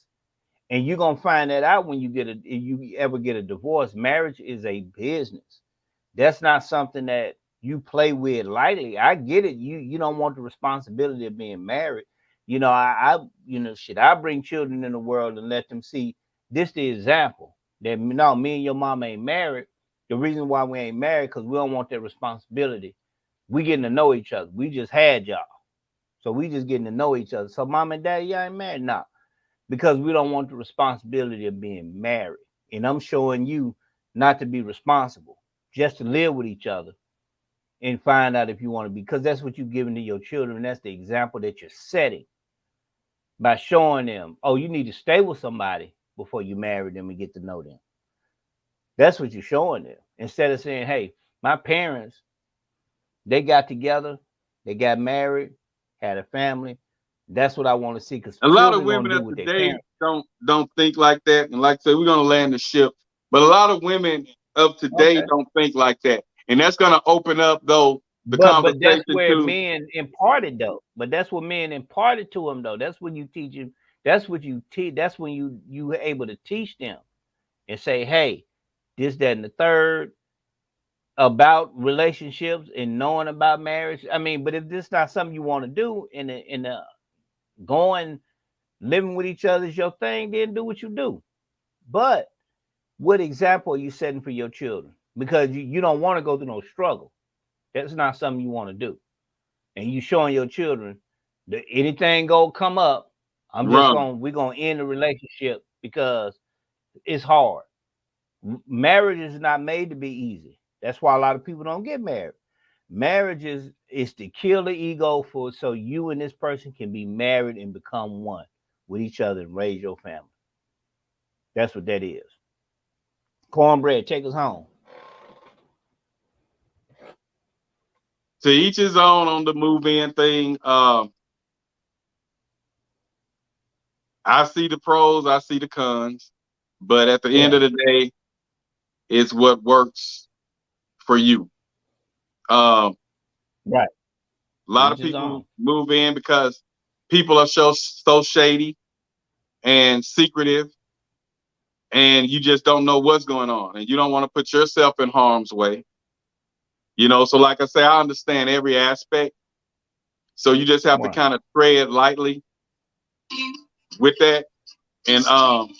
And you're gonna find that out when if you ever get a divorce. Marriage is a business. That's not something that you play with lightly. I get it. You don't want the responsibility of being married. I I bring children in the world and let them see this the example that no, me and your mom ain't married. The reason why we ain't married because we don't want that responsibility. We getting to know each other. We just had y'all. So we just getting to know each other. So mom and daddy, y'all ain't married now. Because we don't want the responsibility of being married. And I'm showing you not to be responsible, just to live with each other and find out if you want to be, because that's what you're giving to your children. That's the example that you're setting by showing them, oh, you need to stay with somebody before you marry them and get to know them. That's what you're showing them. Instead of saying, hey, my parents, they got together, they got married, had a family. That's what I want to see. Because a lot of women of today don't think like that. And like I said, we're gonna land the ship. But a lot of women of today don't think like that. And that's gonna open up though the conversation. But that's where men imparted though. But that's what men imparted to them though. That's when you teach them. That's what you teach. That's when you were able to teach them and say, hey, this, that, and the third about relationships and knowing about marriage. I mean, but if this is not something you want to do in the going, living with each other is your thing, then do what you do. But what example are you setting for your children? Because you don't want to go through no struggle. That's not something you want to do. And you showing your children that anything go come up, we're gonna end the relationship because it's hard. Marriage is not made to be easy. That's why a lot of people don't get married. Marriage is to kill the ego so you and this person can be married and become one with each other and raise your family. That's what that is. Cornbread, take us home. To each his own on the move-in thing. I see the pros, I see the cons, but at the end of the day, it's what works for you. Right. A lot of people move in because people are so shady and secretive, and you just don't know what's going on, and you don't want to put yourself in harm's way. So like I say, I understand every aspect. So you just have to kind of tread lightly with that, and sometimes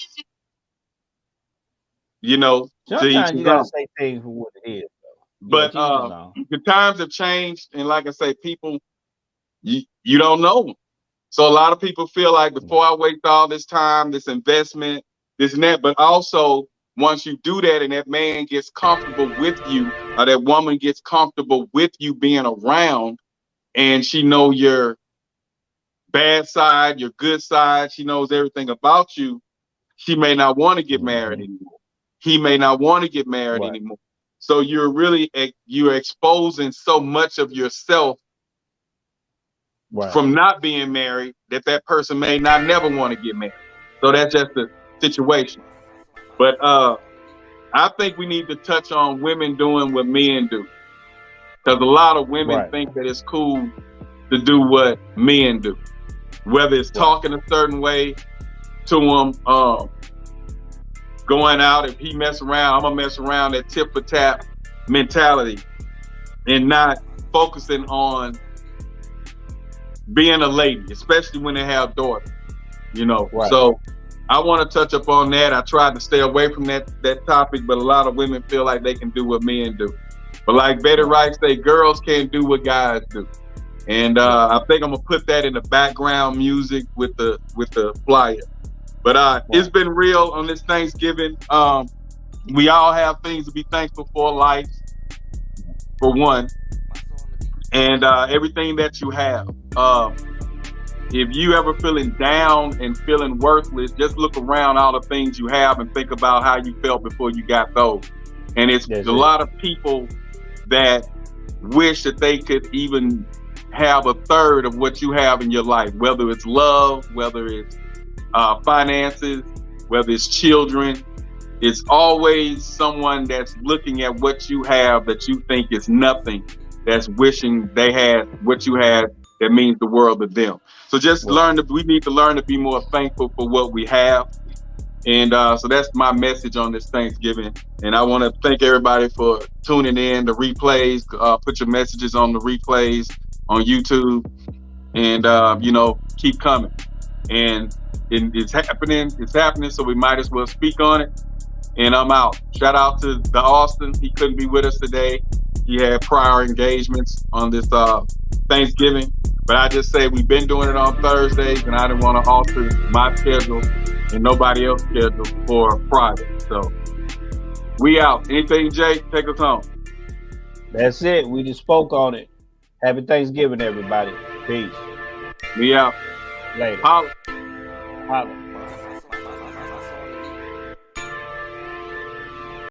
you gotta say things for what it is. But the times have changed, and like I say, people, you don't know them. So a lot of people feel like before I waste all this time, this investment, this and that. But also, once you do that and that man gets comfortable with you, or that woman gets comfortable with you being around, and she know your bad side, your good side, she knows everything about you, she may not want to get married anymore. He may not want to get married anymore. So you're exposing so much of yourself from not being married that person may not never want to get married. So that's just the situation. But I think we need to touch on women doing what men do, because a lot of women think that it's cool to do what men do, whether it's talking a certain way to them, going out. If he mess around, I'm gonna mess around. That tip for tap mentality, and not focusing on being a lady, especially when they have daughters. So I want to touch up on that. I tried to stay away from that topic, but a lot of women feel like they can do what men do. But like Betty Wright say, girls can't do what guys do. And I think I'm gonna put that in the background music with the flyer. But it's been real on this Thanksgiving. We all have things to be thankful for, life, for one, and everything that you have. If you ever feeling down and feeling worthless, just look around all the things you have and think about how you felt before you got those. And it's a lot of people that wish that they could even have a third of what you have in your life, whether it's love, whether it's finances, whether it's children. It's always someone that's looking at what you have that you think is nothing, that's wishing they had what you had, that means the world to them. So just we need to learn to be more thankful for what we have, And so that's my message on this Thanksgiving. And I want to thank everybody for tuning in. The replays, put your messages on the replays on YouTube, and keep coming. And it's happening. It's happening. So we might as well speak on it. And I'm out. Shout out to the Austin. He couldn't be with us today. He had prior engagements on this Thanksgiving. But I just say we've been doing it on Thursdays, and I didn't want to alter my schedule and nobody else's schedule for Friday. So we out. Anything, Jay? Take us home. That's it. We just spoke on it. Happy Thanksgiving, everybody. Peace. We out. Later. Holla. Holla.